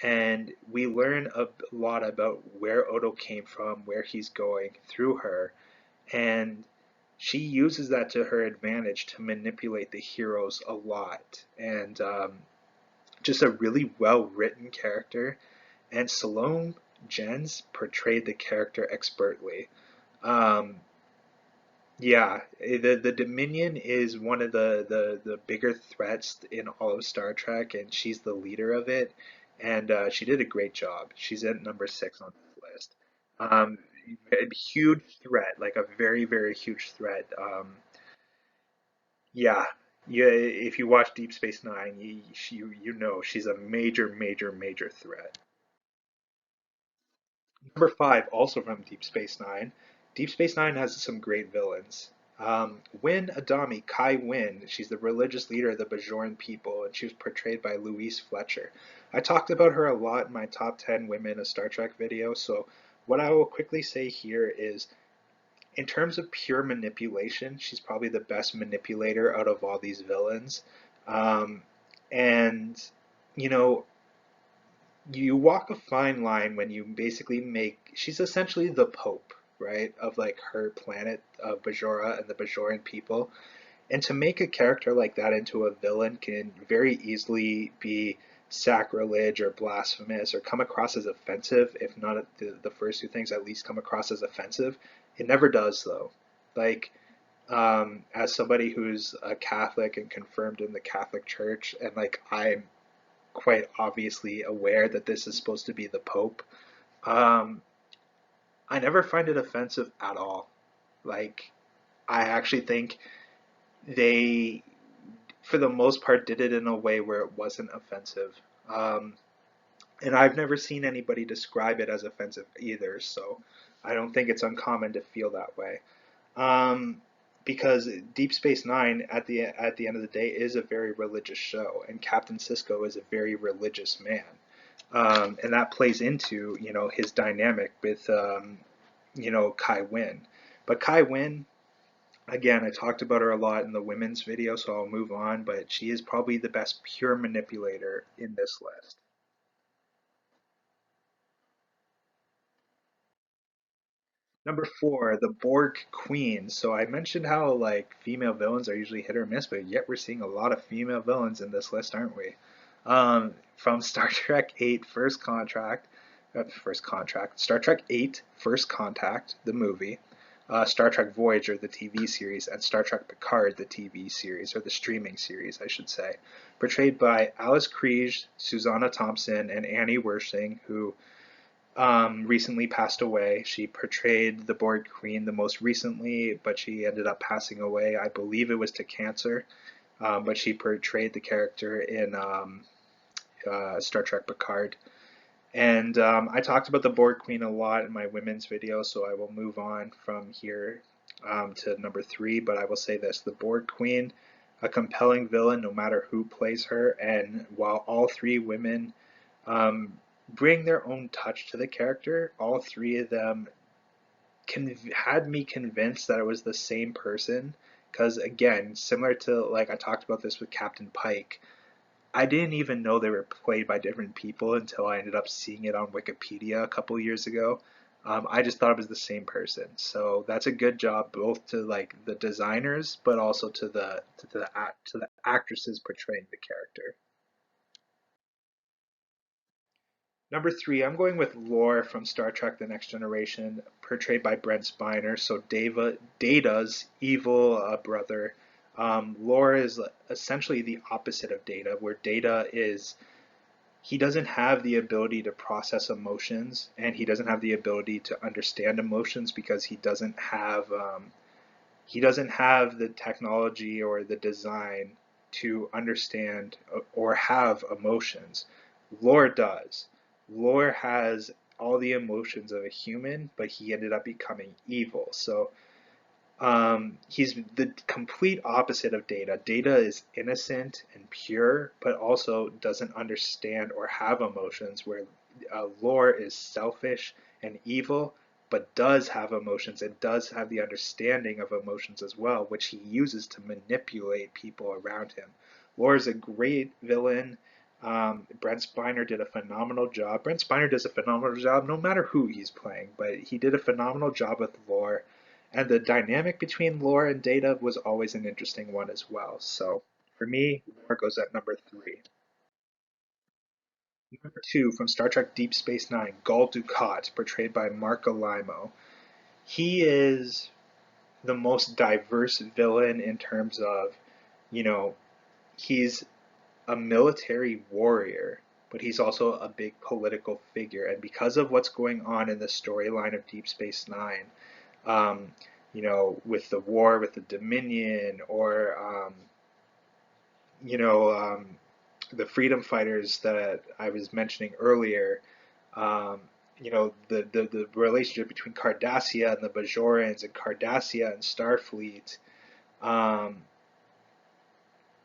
and we learn a lot about where Odo came from, where he's going through her, and she uses that to her advantage to manipulate the heroes a lot. And just a really well written character, and Salome Jens portrayed the character expertly. Um, Yeah, the Dominion is one of the bigger threats in all of Star Trek, and she's the leader of it, and she did a great job. She's at number 6 on this list. Um, a huge threat, like a very, very huge threat. Yeah, yeah. If you watch Deep Space Nine, you know she's a major, major, major threat. Number 5, also from Deep Space Nine. Deep Space Nine has some great villains. Win Adami, Kai Wynn, she's the religious leader of the Bajoran people, and she was portrayed by Louise Fletcher. I talked about her a lot in my top 10 women of Star Trek video, so what I will quickly say here is, in terms of pure manipulation, she's probably the best manipulator out of all these villains. Um, and, you know, you walk a fine line when you basically make she's essentially the Pope, right, of like her planet of Bajora and the Bajoran people. And to make a character like that into a villain can very easily be sacrilege or blasphemous or come across as offensive, if not the first two things, at least come across as offensive. It never does though. Like as somebody who's a Catholic and confirmed in the Catholic Church, and like I'm quite obviously aware that this is supposed to be the Pope. Um, I never find it offensive at all. Like, I actually think they, for the most part, did it in a way where it wasn't offensive. Um, and I've never seen anybody describe it as offensive either, so I don't think it's uncommon to feel that way. Um, because Deep Space Nine, at the end of the day, is a very religious show, and Captain Sisko is a very religious man, and that plays into his dynamic with Kai Wynn. But Kai Wynn, again, I talked about her a lot in the women's video, so I'll move on. But she is probably the best pure manipulator in this list. Number 4, the Borg Queen. So I mentioned how like female villains are usually hit or miss, but yet we're seeing a lot of female villains in this list, aren't we? From Star Trek 8 First Contract, Star Trek 8 First Contact, the movie, Star Trek Voyager, the TV series, and Star Trek Picard, the TV series, or the streaming series, I should say, portrayed by Alice Krige, Susanna Thompson, and Annie Wersching, who recently passed away. She portrayed the Borg Queen the most recently, but she ended up passing away. I believe it was to cancer, but she portrayed the character in Star Trek Picard. And I talked about the Borg Queen a lot in my women's video, so I will move on from here to number 3. But I will say this: the Borg Queen, a compelling villain no matter who plays her, and while all 3 women um, bring their own touch to the character, all 3 of them had me convinced that it was the same person. Because again, similar to like I talked about this with Captain Pike, I didn't even know they were played by different people until I ended up seeing it on Wikipedia a couple years ago. I just thought it was the same person, so that's a good job both to like the designers, but also to the actresses portraying the character. Number 3, I'm going with Lore from Star Trek: The Next Generation, portrayed by Brent Spiner. So Data's evil brother. Lore is essentially the opposite of Data, where Data is he doesn't have the ability to process emotions, and he doesn't have the ability to understand emotions because he doesn't have the technology or the design to understand or have emotions. Lore does. Lore has all the emotions of a human, but he ended up becoming evil. So he's the complete opposite of Data. Data is innocent and pure, but also doesn't understand or have emotions, where Lore is selfish and evil, but does have emotions and does have the understanding of emotions as well, which he uses to manipulate people around him. Lore is a great villain. Brent Spiner did a phenomenal job. Brent Spiner does a phenomenal job no matter who he's playing, but he did a phenomenal job with Lore. And the dynamic between Lore and Data was always an interesting one as well. So for me, Lore goes at number 3. Number 2, from Star Trek Deep Space Nine, Gul Dukat, portrayed by Mark Alimo. He is the most diverse villain in terms of, you know, he's a military warrior, but he's also a big political figure. And because of what's going on in the storyline of Deep Space Nine, um, with the war with the Dominion, or you know, the freedom fighters that I was mentioning earlier, um, the relationship between Cardassia and the Bajorans, and Cardassia and Starfleet. Um,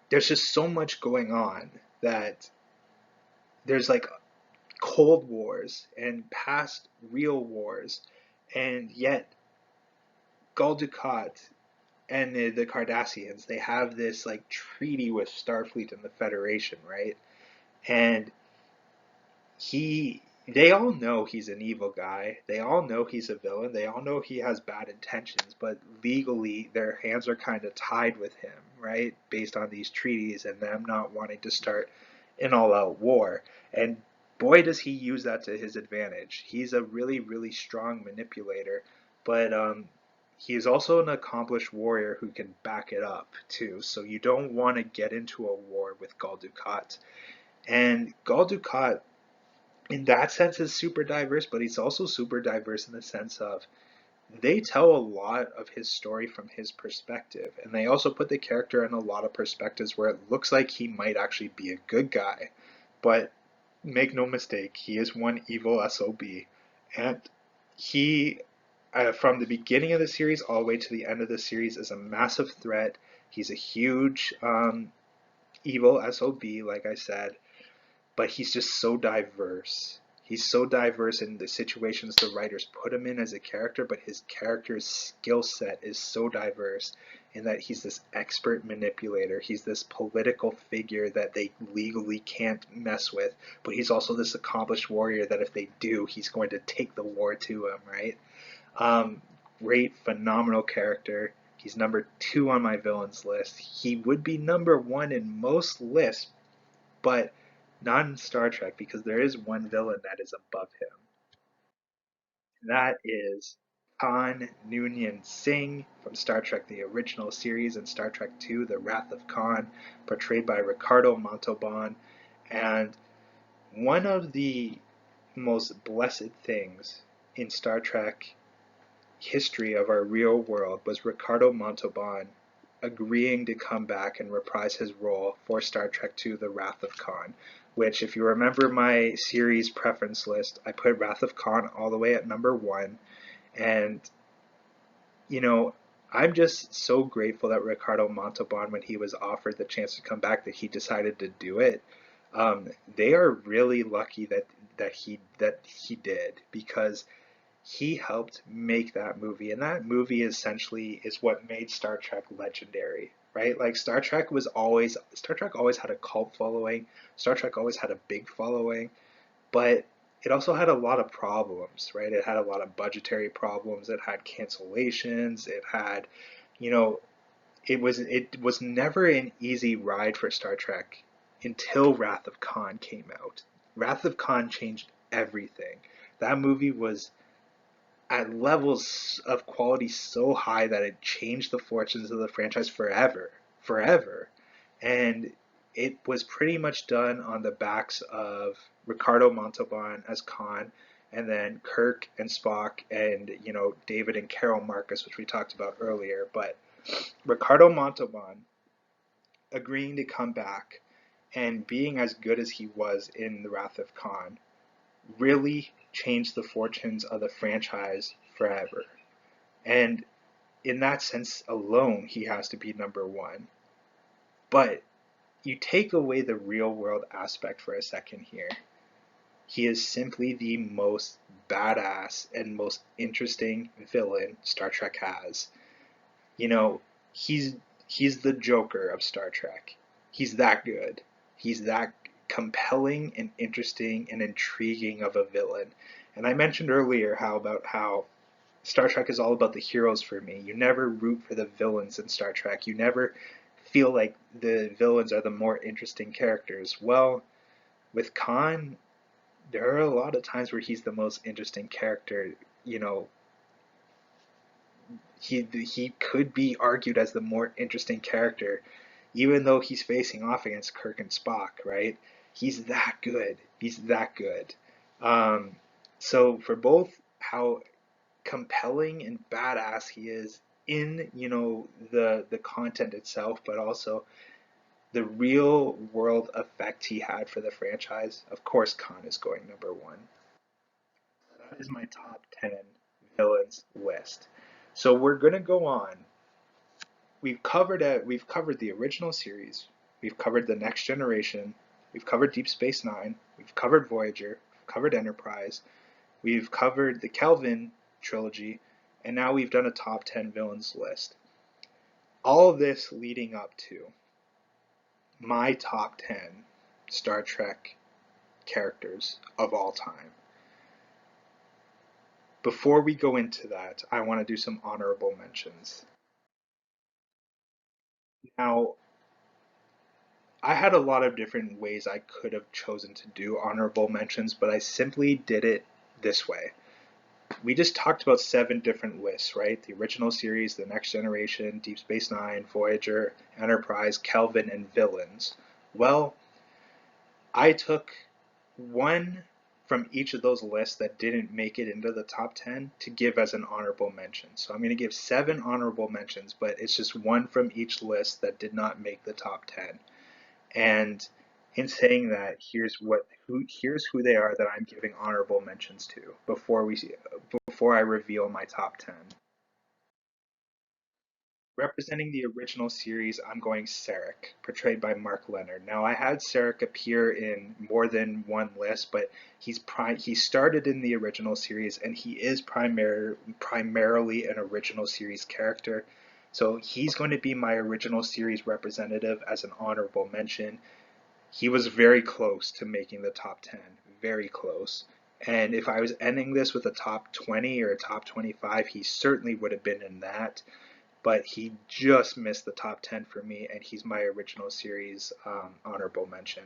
there's just so much going on that there's like cold wars and past real wars, and yet Gul Dukat and the Cardassians, they have this like treaty with Starfleet and the Federation, right? And he they all know he's an evil guy. They all know he's a villain. They all know he has bad intentions, but legally their hands are kind of tied with him, right? Based on these treaties and them not wanting to start an all-out war. And boy does he use that to his advantage. He's a really, really strong manipulator, but he is also an accomplished warrior who can back it up too. So you don't want to get into a war with Gul Dukat. And Gul Dukat in that sense is super diverse, but he's also super diverse in the sense of they tell a lot of his story from his perspective, and they also put the character in a lot of perspectives where it looks like he might actually be a good guy. But make no mistake, he is one evil SOB, and he, from the beginning of the series all the way to the end of the series, is a massive threat. He's a huge evil SOB, like I said, but he's just so diverse. He's so diverse in the situations the writers put him in as a character, but his character's skill set is so diverse in that he's this expert manipulator. He's this political figure that they legally can't mess with, but he's also this accomplished warrior that if they do, he's going to take the war to him, right? Um, Great, phenomenal character. He's number 2 on my villains list. He would be number 1 in most lists, but not in Star Trek because there is one villain that is above him. That is Khan Noonien Singh from Star Trek the original series and Star Trek II The Wrath of Khan, portrayed by Ricardo Montalban. And one of the most blessed things in Star Trek history of our real world was Ricardo Montalban agreeing to come back and reprise his role for Star Trek II The Wrath of Khan, which, if you remember my series preference list, I put Wrath of Khan all the way at number 1. And, you know, I'm just so grateful that Ricardo Montalban, when he was offered the chance to come back, that he decided to do it. They are really lucky that he did, because he helped make that movie, and that movie essentially is what made Star Trek legendary, right? Like Star Trek always had a cult following. Star Trek always had a big following, but it also had a lot of problems, right? It had a lot of budgetary problems. It had cancellations. It had, you know, it was never an easy ride for Star Trek until Wrath of Khan came out. Wrath of Khan changed everything. That movie was at levels of quality so high that it changed the fortunes of the franchise forever, forever. And it was pretty much done on the backs of Ricardo Montalban as Khan, and then Kirk and Spock, and David and Carol Marcus, which we talked about earlier. But Ricardo Montalban agreeing to come back and being as good as he was in The Wrath of Khan really changed the fortunes of the franchise forever. And in that sense alone, he has to be number 1. But you take away the real world aspect for a second here. He is simply the most badass and most interesting villain Star Trek has. You know, he's he's the Joker of Star Trek. He's that good. He's that compelling and interesting and intriguing of a villain. And I mentioned earlier how Star Trek is all about the heroes for me. You never root for the villains in Star Trek. You never feel like the villains are the more interesting characters. Well, with Khan, there are a lot of times where he's the most interesting character, you know, he could be argued as the more interesting character, even though he's facing off against Kirk and Spock, right? He's that good. He's that good. Um, so for both how compelling and badass he is in, the content itself, but also the real world effect he had for the franchise, of course Khan is going number one. That is my top 10 villains list. So we're going to go on. We've covered the original series, we've covered the Next Generation, we've covered Deep Space Nine, we've covered Voyager, we've covered Enterprise, we've covered the Kelvin trilogy, and now we've done a top 10 villains list. All of this leading up to my top 10 Star Trek characters of all time. Before we go into that, I want to do some honorable mentions. Now, I had a lot of different ways I could have chosen to do honorable mentions, but I simply did it this way. We just talked about 7 different lists, right? The original series, The Next Generation, Deep Space Nine, Voyager, Enterprise, Kelvin, and villains. Well, I took one from each of those lists that didn't make it into the top 10 to give as an honorable mention. So I'm going to give 7 honorable mentions, but it's just one from each list that did not make the top 10. And in saying that, here's who they are that I'm giving honorable mentions to before I reveal my top 10. Representing the original series, I'm going Sarek, portrayed by Mark Lenard. Now, I had Sarek appear in more than one list, but he started in the original series, and he is primarily an original series character. So he's going to be my original series representative as an honorable mention. He was very close to making the top 10, very close. And if I was ending this with a top 20 or a top 25, he certainly would have been in that, but he just missed the top 10 for me, and he's my original series honorable mention.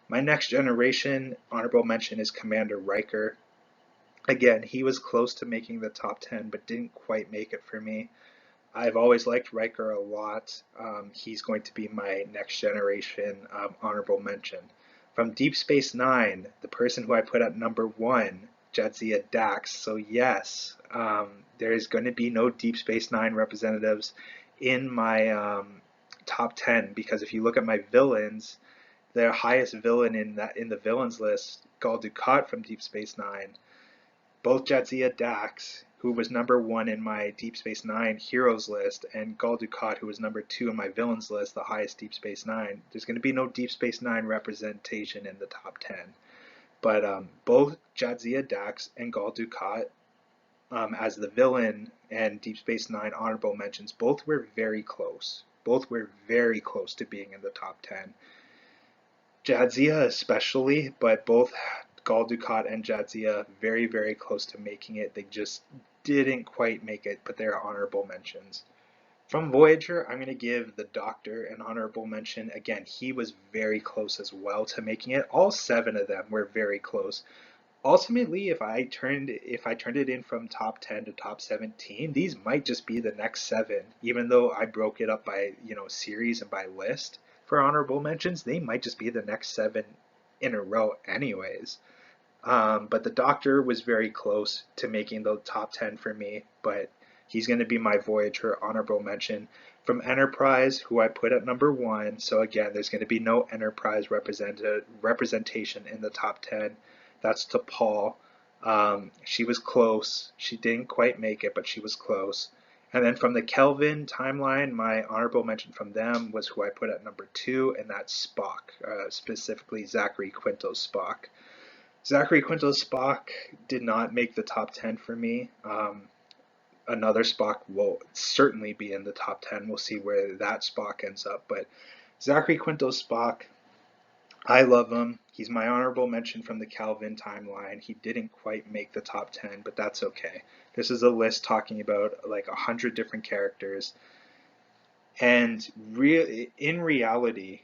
My Next Generation honorable mention is Commander Riker. Again, he was close to making the top 10, but didn't quite make it for me. I've always liked Riker a lot. He's going to be my Next Generation honorable mention. From Deep Space Nine, the person who I put at number one, Jadzia Dax. So yes, there is going to be no Deep Space Nine representatives in my top 10, because if you look at my villains, the highest villain in the villains list, Gul Dukat from Deep Space Nine, both Jadzia Dax, who was number one in my Deep Space Nine heroes list, and Gul Dukat, who was number 2 in my villains list, the highest Deep Space Nine. There's going to be no Deep Space Nine representation in the top 10. But both Jadzia Dax and Gul Dukat, as the villain and Deep Space Nine honorable mentions, both were very close. Both were very close to being in the top 10. Jadzia especially, but both Gul Dukat and Jadzia very, very close to making it. They just didn't quite make it, but they're honorable mentions. From Voyager, I'm going to give the Doctor an honorable mention. Again, he was very close as well to making it. All 7 of them were very close. Ultimately, if I turned it in from top 10 to top 17, these might just be the next 7. Even though I broke it up by, series and by list for honorable mentions, they might just be the next 7 in a row anyways. But the Doctor was very close to making the top 10 for me, but he's going to be my Voyager honorable mention. From Enterprise, who I put at number 1, so again, there's going to be no Enterprise representation in the top 10. That's T'Pol. She was close. She didn't quite make it, but she was close. And then from the Kelvin timeline, my honorable mention from them was who I put at number 2, and that's Spock, specifically Zachary Quinto's Spock. Zachary Quinto's Spock did not make the top 10 for me. Another Spock will certainly be in the top 10. We'll see where that Spock ends up. But Zachary Quinto's Spock, I love him. He's my honorable mention from the Kelvin timeline. He didn't quite make the top 10, but that's okay. This is a list talking about like 100 different characters. And in reality,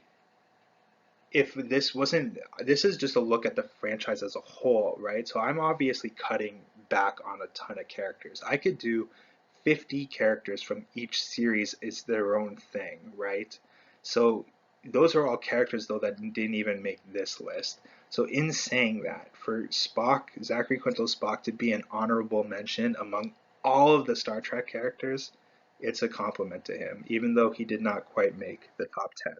if this is just a look at the franchise as a whole, right? So I'm obviously cutting back on a ton of characters. I could do 50 characters from each series is their own thing, right? So those are all characters though that didn't even make this list. So in saying that, for Spock, Zachary Quinto Spock to be an honorable mention among all of the Star Trek characters, it's a compliment to him, even though he did not quite make the top 10.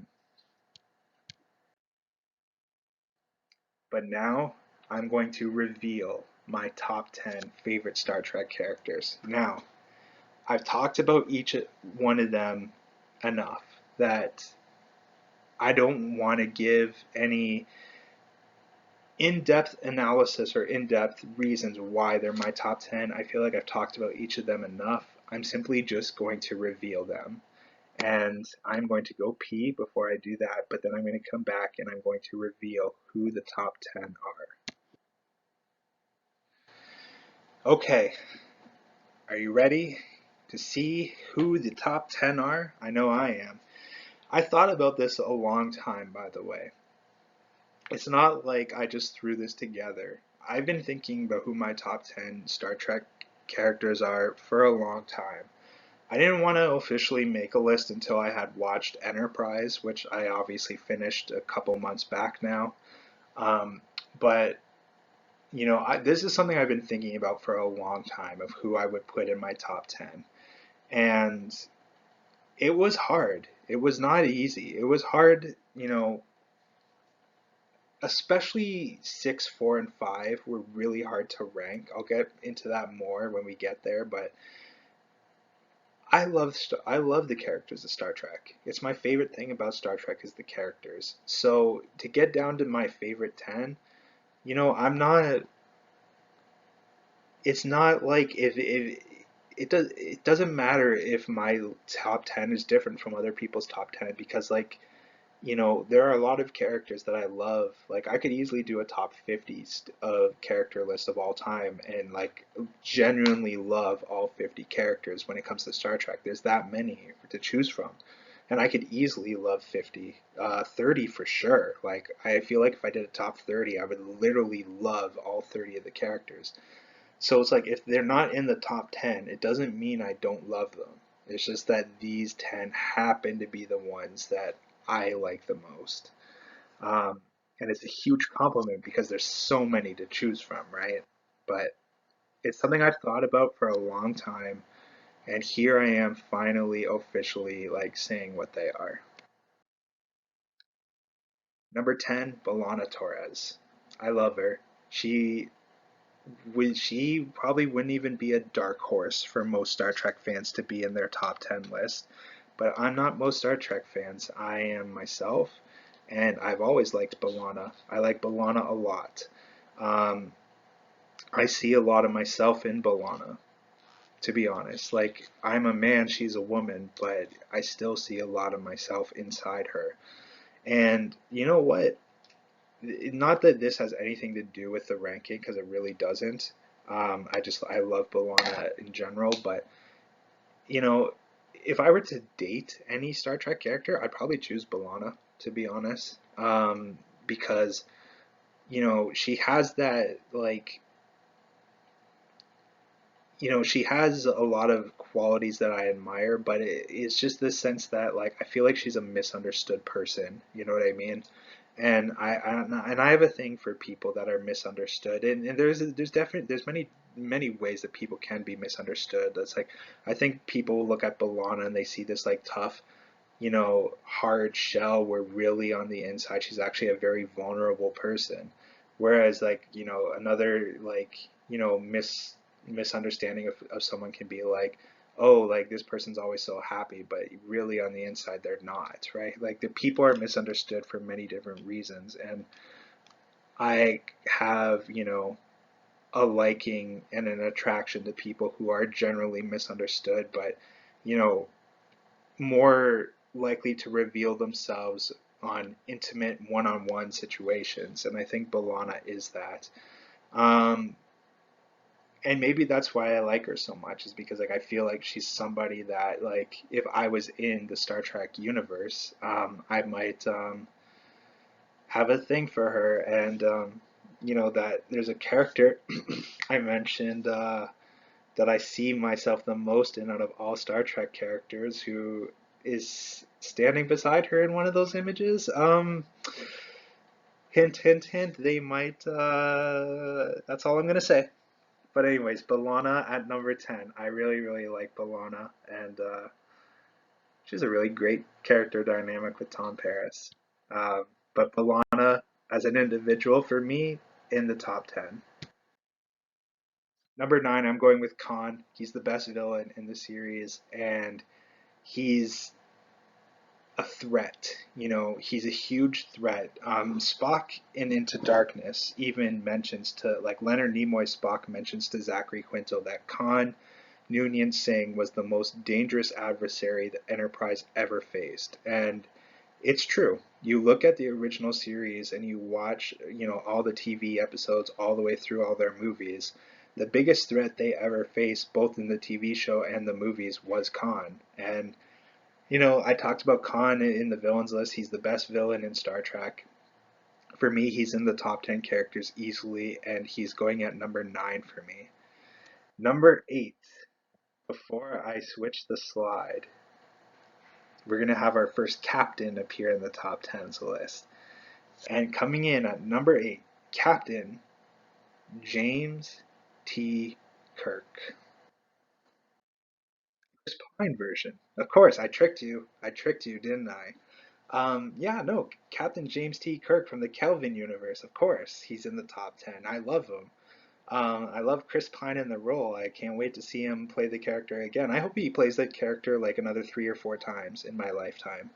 But now I'm going to reveal my top 10 favorite Star Trek characters. Now, I've talked about each one of them enough that I don't want to give any in-depth analysis or in-depth reasons why they're my top 10. I feel like I've talked about each of them enough. I'm simply just going to reveal them. And I'm going to go pee before I do that, but then I'm going to come back and I'm going to reveal who the top 10 are. Okay, are you ready to see who the top 10 are? I know I am. I thought about this a long time, by the way. It's not like I just threw this together. I've been thinking about who my top 10 Star Trek characters are for a long time. I didn't want to officially make a list until I had watched Enterprise, which I obviously finished a couple months back now. Um, but, this is something I've been thinking about for a long time of who I would put in my top 10. And it was hard. It was not easy. It was hard, especially 6, 4, and 5 were really hard to rank. I'll get into that more when we get there, but I love the characters of Star Trek. It's my favorite thing about Star Trek is the characters. So to get down to my favorite 10, I'm not. It's not like if it doesn't matter if my top 10 is different from other people's top 10 because like there are a lot of characters that I love. Like, I could easily do a top 50 of character list of all time and, like, genuinely love all 50 characters when it comes to Star Trek. There's that many to choose from. And I could easily love 50, 30 for sure. Like, I feel like if I did a top 30, I would literally love all 30 of the characters. So it's like if they're not in the top 10, it doesn't mean I don't love them. It's just that these 10 happen to be the ones that I like the most. Um, and it's a huge compliment because there's so many to choose from, right? But it's something I've thought about for a long time, and here I am finally officially like saying what they are. Number 10, B'Elanna Torres. I love her. She she probably wouldn't even be a dark horse for most Star Trek fans to be in their top 10 list. But I'm not most Star Trek fans. I am myself, and I've always liked B'Elanna. I like B'Elanna a lot. Um, I see a lot of myself in B'Elanna, to be honest. Like, I'm a man, she's a woman, but I still see a lot of myself inside her. And you know what? Not that this has anything to do with the ranking because it really doesn't. I love B'Elanna in general, but you know, if I were to date any Star Trek character, I'd probably choose B'Elanna to be honest, because she has that like she has a lot of qualities that I admire, but it's just this sense that like I feel like she's a misunderstood person. You know what I mean? And I have a thing for people that are misunderstood, and there's definitely there's many ways that people can be misunderstood. That's like I think people look at B'Elanna and they see this like tough, hard shell where really on the inside she's actually a very vulnerable person. Whereas like, another like, misunderstanding of someone can be like, oh, like this person's always so happy, but really on the inside they're not, right? Like the people are misunderstood for many different reasons. And I have, a liking and an attraction to people who are generally misunderstood, but, you know, more likely to reveal themselves on intimate one-on-one situations, and I think B'Elanna is that. Um, and maybe that's why I like her so much, is because like I feel like she's somebody that like if I was in the Star Trek universe, I might have a thing for her, and that there's a character I mentioned. that I see myself the most in out of all Star Trek characters, who is standing beside her in one of those images. Hint, hint, hint. They might. That's all I'm gonna say. But anyways, B'Elanna at number 10. I really, really like B'Elanna, and she's a really great character dynamic with Tom Paris. But B'Elanna as an individual, for me, in the top 10. Number 9, I'm going with Khan. He's the best villain in the series, and he's a threat. You know, he's a huge threat. Spock in Into Darkness even mentions to, like, Leonard Nimoy Spock mentions to Zachary Quinto that Khan Noonien Singh was the most dangerous adversary the Enterprise ever faced. And it's true. You look at the original series and you watch, all the TV episodes all the way through all their movies. The biggest threat they ever faced, both in the TV show and the movies, was Khan. And I talked about Khan in the villains list. He's the best villain in Star Trek. For me, he's in the top 10 characters easily, and he's going at number 9 for me. Number 8, before I switch the slide, we're going to have our first captain appear in the top 10s list. And coming in at number 8, Captain James T. Kirk. Chris Pine version. Of course, I tricked you. I tricked you, didn't I? Yeah, no, Captain James T. Kirk from the Kelvin universe, of course. He's in the top 10. I love him. I love Chris Pine in the role. I can't wait to see him play the character again. I hope he plays that character like another 3 or 4 times in my lifetime.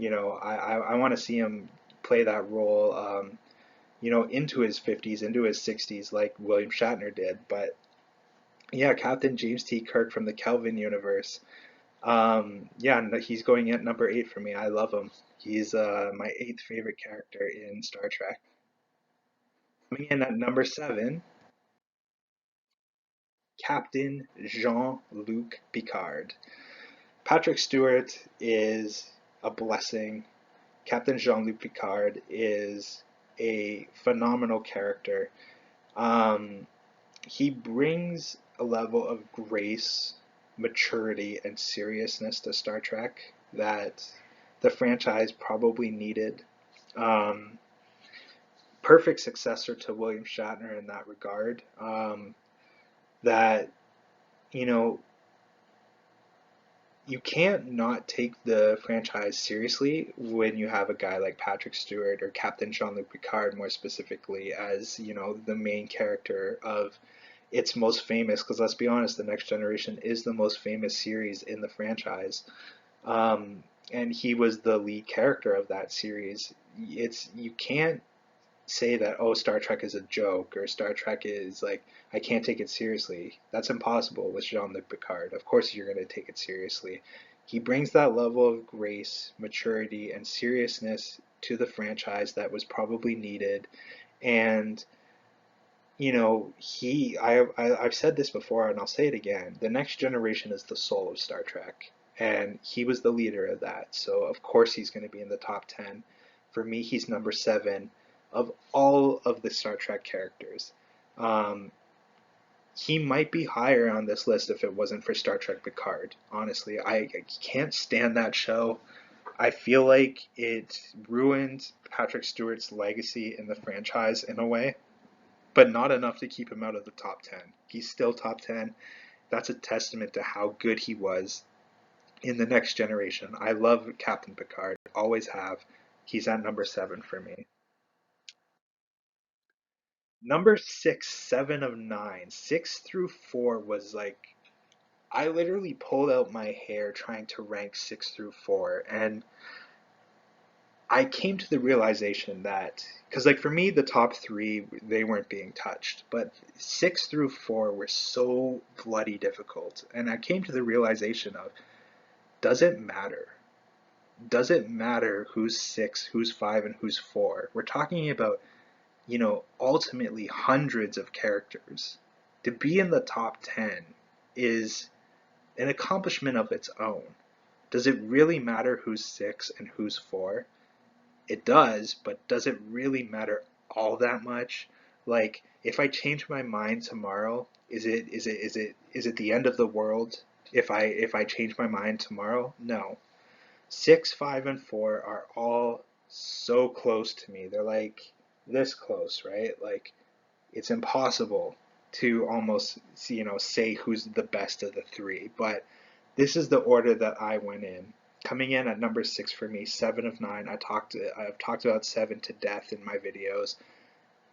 I want to see him play that role, into his 50s, into his 60s, like William Shatner did. But yeah, Captain James T. Kirk from the Kelvin universe. Yeah, he's going at number 8 for me. I love him. He's my eighth favorite character in Star Trek. Coming in at number 7, Captain Jean-Luc Picard. Patrick Stewart is a blessing. Captain Jean-Luc Picard is a phenomenal character. Um, he brings a level of grace, maturity, and seriousness to Star Trek that the franchise probably needed. Um, Perfect successor to William Shatner in that regard. That, you know, you can't not take the franchise seriously when you have a guy like Patrick Stewart or Captain Jean-Luc Picard, more specifically, as, the main character of its most famous, because let's be honest, The Next Generation is the most famous series in the franchise. And he was the lead character of that series. You can't say that, oh, Star Trek is a joke, or Star Trek is like, I can't take it seriously. That's impossible with Jean-Luc Picard. Of course you're going to take it seriously. He brings that level of grace, maturity, and seriousness to the franchise that was probably needed. And I've said this before and I'll say it again. The Next Generation is the soul of Star Trek, and he was the leader of that. So of course he's going to be in the top 10. For me, he's number 7 of all of the Star Trek characters. Um, he might be higher on this list if it wasn't for Star Trek Picard. Honestly, I can't stand that show. I feel like it ruined Patrick Stewart's legacy in the franchise in a way, but not enough to keep him out of the top 10. He's still top 10. That's a testament to how good he was in the Next Generation. I love Captain Picard, always have. He's at number 7 for me. Number 6, 7 of 9. 6 through 4 was like, I literally pulled out my hair trying to rank 6 through 4. And I came to the realization that, because like for me, the top 3, they weren't being touched, but 6 through 4 were so bloody difficult. And I came to the realization of, does it matter? Does it matter who's 6, who's 5, and who's 4? We're talking about, ultimately hundreds of characters. To be in the top 10 is an accomplishment of its own. Does it really matter who's 6 and who's 4? It does, but does it really matter all that much? Like, if I change my mind tomorrow, is it the end of the world if I change my mind tomorrow? No. 6, 5, and 4 are all so close to me. They're like this close, right? Like, it's impossible to almost, say who's the best of the three. But this is the order that I went in. Coming in at number 6 for me, 7 of 9. I've talked about 7 to death in my videos.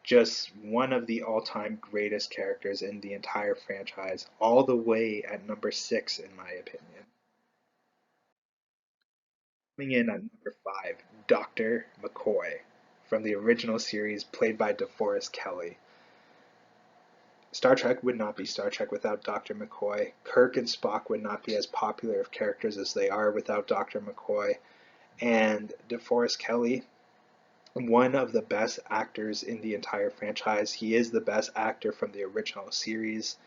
Just one of the all-time greatest characters in the entire franchise, all the way at number 6 in my opinion. Coming in at number 5, Dr. McCoy, from the original series, played by DeForest Kelley. Star Trek would not be Star Trek without Dr. McCoy. Kirk and Spock would not be as popular of characters as they are without Dr. McCoy. And DeForest Kelley, one of the best actors in the entire franchise. He is the best actor from the original series.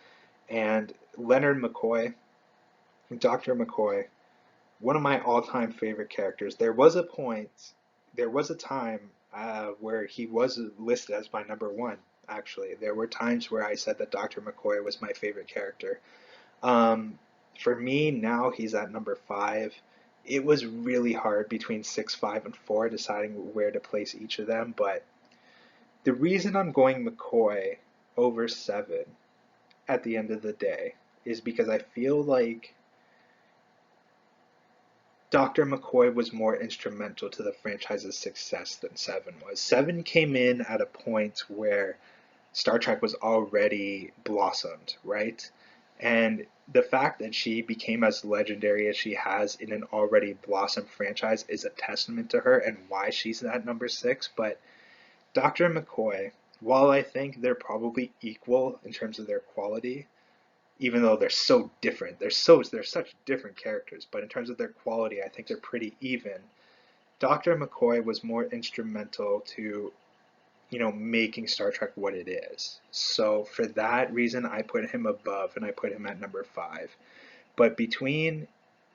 And Leonard McCoy, Dr. McCoy, one of my all-time favorite characters. There was a time where he was listed as my number one. Actually, there were times where I said that Dr. McCoy was my favorite character. Um, for me, now he's at number 5. It was really hard between 6, 5, and 4 deciding where to place each of them, but the reason I'm going McCoy over 7 at the end of the day is because I feel like Dr. McCoy was more instrumental to the franchise's success than 7 was. 7 came in at a point where Star Trek was already blossomed, right? And the fact that she became as legendary as she has in an already blossomed franchise is a testament to her and why she's at number 6. But Dr. McCoy, while I think they're probably equal in terms of their quality, even though they're so different, they're such different characters, but in terms of their quality, I think they're pretty even. Dr. McCoy was more instrumental to making Star Trek what it is. So for that reason, I put him above and I put him at number 5. But between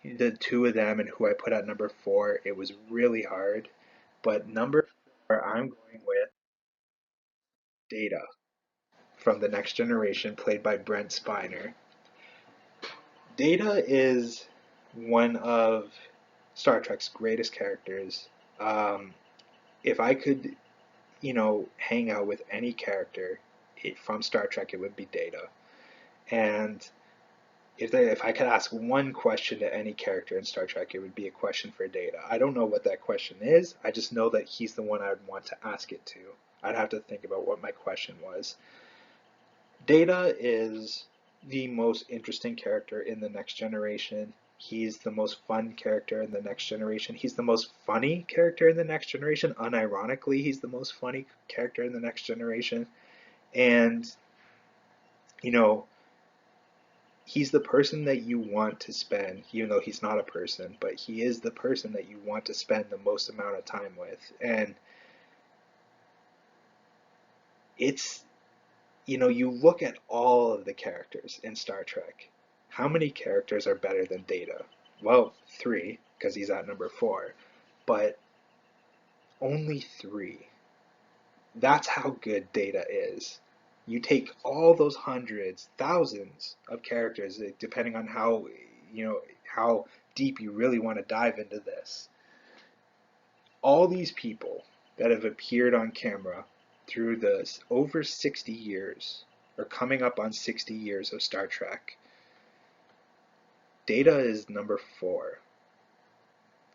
the two of them and who I put at number 4, it was really hard. But number 4, I'm going with Data from The Next Generation, played by Brent Spiner. Data is one of Star Trek's greatest characters. Um, if I could hang out with any character from Star Trek, it would be Data. And if I could ask one question to any character in Star Trek, it would be a question for Data. I don't know what that question is. I just know that he's the one I would want to ask it to. I'd have to think about what my question was. Data is the most interesting character in the Next Generation. He's the most fun character in the Next Generation. He's the most funny character in the Next Generation. Unironically, he's the most funny character in the Next Generation. And, you know, he's the person that you want to spend, even though he's not a person, but he is the person that you want to spend the most amount of time with. And it's, you look at all of the characters in Star Trek. How many characters are better than Data? Well, 3, because he's at number 4, but only 3. That's how good Data is. You take all those hundreds, thousands of characters, depending on how deep you really want to dive into this. All these people that have appeared on camera through the over 60 years, or coming up on 60 years of Star Trek, Data is number 4.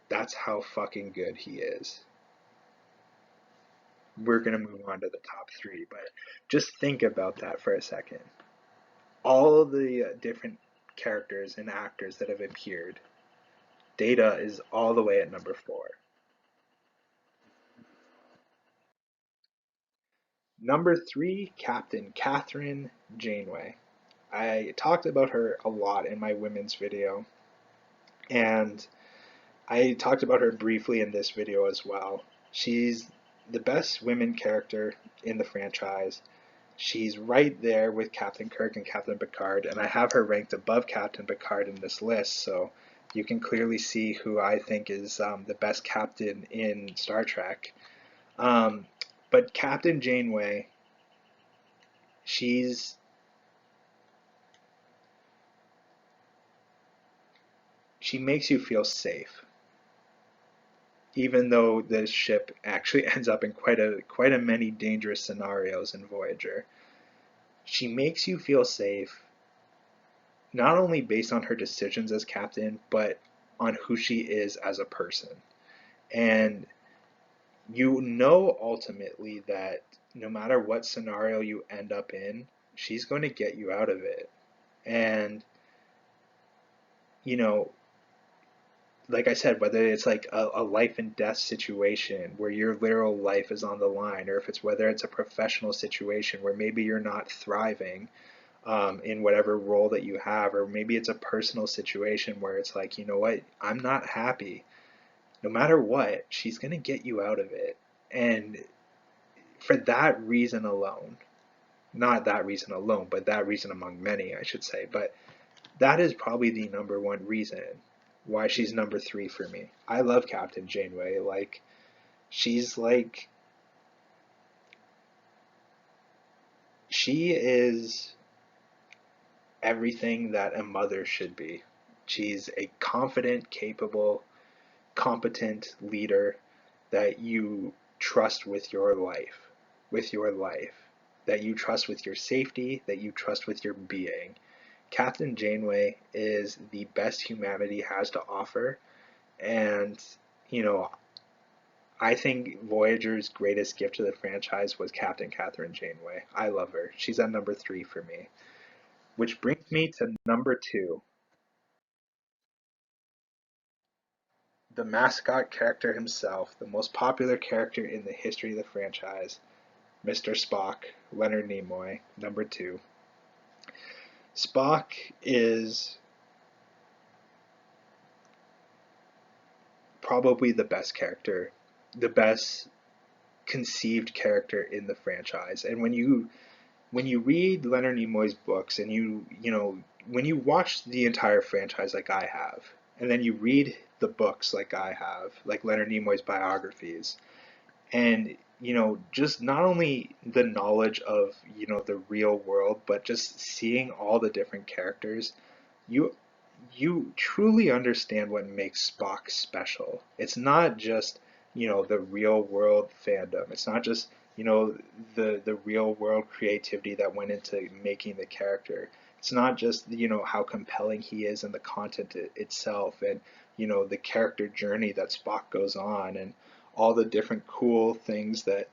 That's how fucking good he is. We're going to move on to the top 3, but just think about that for a second. All of the different characters and actors that have appeared, Data is all the way at number 4. Number 3, Captain Kathryn Janeway. I talked about her a lot in my women's video, and I talked about her briefly in this video as well. She's the best women character in the franchise. She's right there with Captain Kirk and Captain Picard, and I have her ranked above Captain Picard in this list, so you can clearly see who I think is the best captain in Star Trek. But Captain Janeway she's she makes you feel safe, even though the ship actually ends up in quite a many dangerous scenarios in Voyager. She makes you feel safe, not only based on her decisions as captain, but on who she is as a person. And you know ultimately that no matter what scenario you end up in, she's going to get you out of it. And, you know, like I said, whether it's like a life and death situation where your literal life is on the line, or if it's whether it's a professional situation where maybe you're not thriving in whatever role that you have, or maybe it's a personal situation where it's like, you know what, I'm not happy. No matter what, she's going to get you out of it. And for that reason alone, not that reason alone, but that reason among many, I should say, but that is probably the number one reason why she's number three for me. I love Captain Janeway. Like, she's like, she is everything that a mother should be. She's a confident, capable, competent leader that you trust with your life, that you trust with your safety, that you trust with your being. Captain Janeway is the best humanity has to offer, and you know, I think Voyager's greatest gift to the franchise was Captain Catherine Janeway. I love her. She's at number three for me. Which brings me to number two, the mascot character himself, the most popular character in the history of the franchise, Mr. Spock, Leonard Nimoy, number two. Spock is probably the best character, the best conceived character in the franchise. And when you read Leonard Nimoy's books and you know when you watch the entire franchise like I have, and then you read the books like I have, like Leonard Nimoy's biographies, and just not only the knowledge of the real world, but just seeing all the different characters, you you truly understand what makes Spock special. It's not just the real world fandom. It's not just the real world creativity that went into making the character. It's not just how compelling he is and the content itself, and the character journey that Spock goes on, and all the different cool things that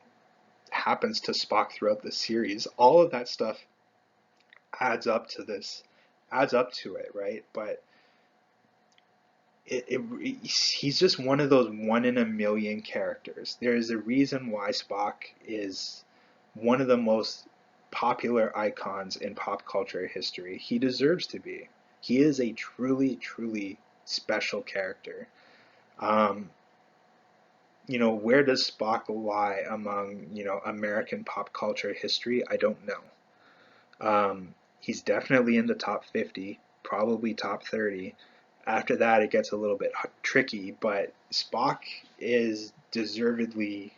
happens to Spock throughout the series. All of that stuff adds up to this, adds up to it, right? But he's just one of those one in a million characters. There is a reason why Spock is one of the most popular icons in pop culture history. He deserves to be. He is a truly, truly special character. Um, where does Spock lie among, American pop culture history? I don't know. He's definitely in the top 50, probably top 30. After that, it gets a little bit tricky, but Spock is deservedly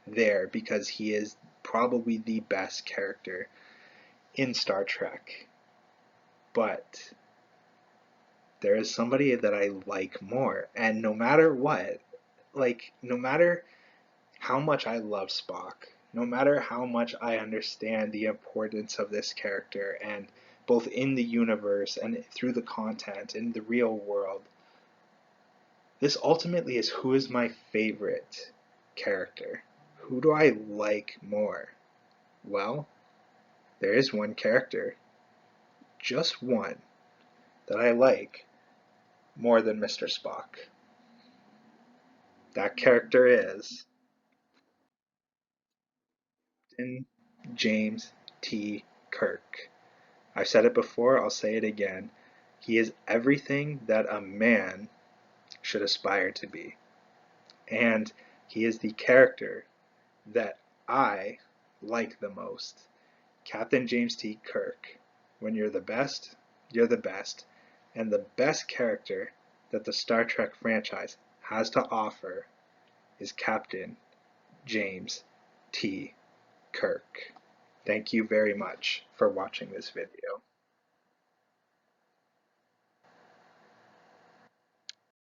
there because he is probably the best character in Star Trek. But there is somebody that I like more, and no matter what, like, no matter how much I love Spock, no matter how much I understand the importance of this character, and both in the universe and through the content in the real world, this ultimately is who is my favorite character. Who do I like more? Well, there is one character, just one, that I like more than Mr. Spock. That character is Captain James T. Kirk. I've said it before, I'll say it again. He is everything that a man should aspire to be. And he is the character that I like the most. Captain James T. Kirk. When you're the best, you're the best. And the best character that the Star Trek franchise has to offer is Captain James T. Kirk. Thank you very much for watching this video.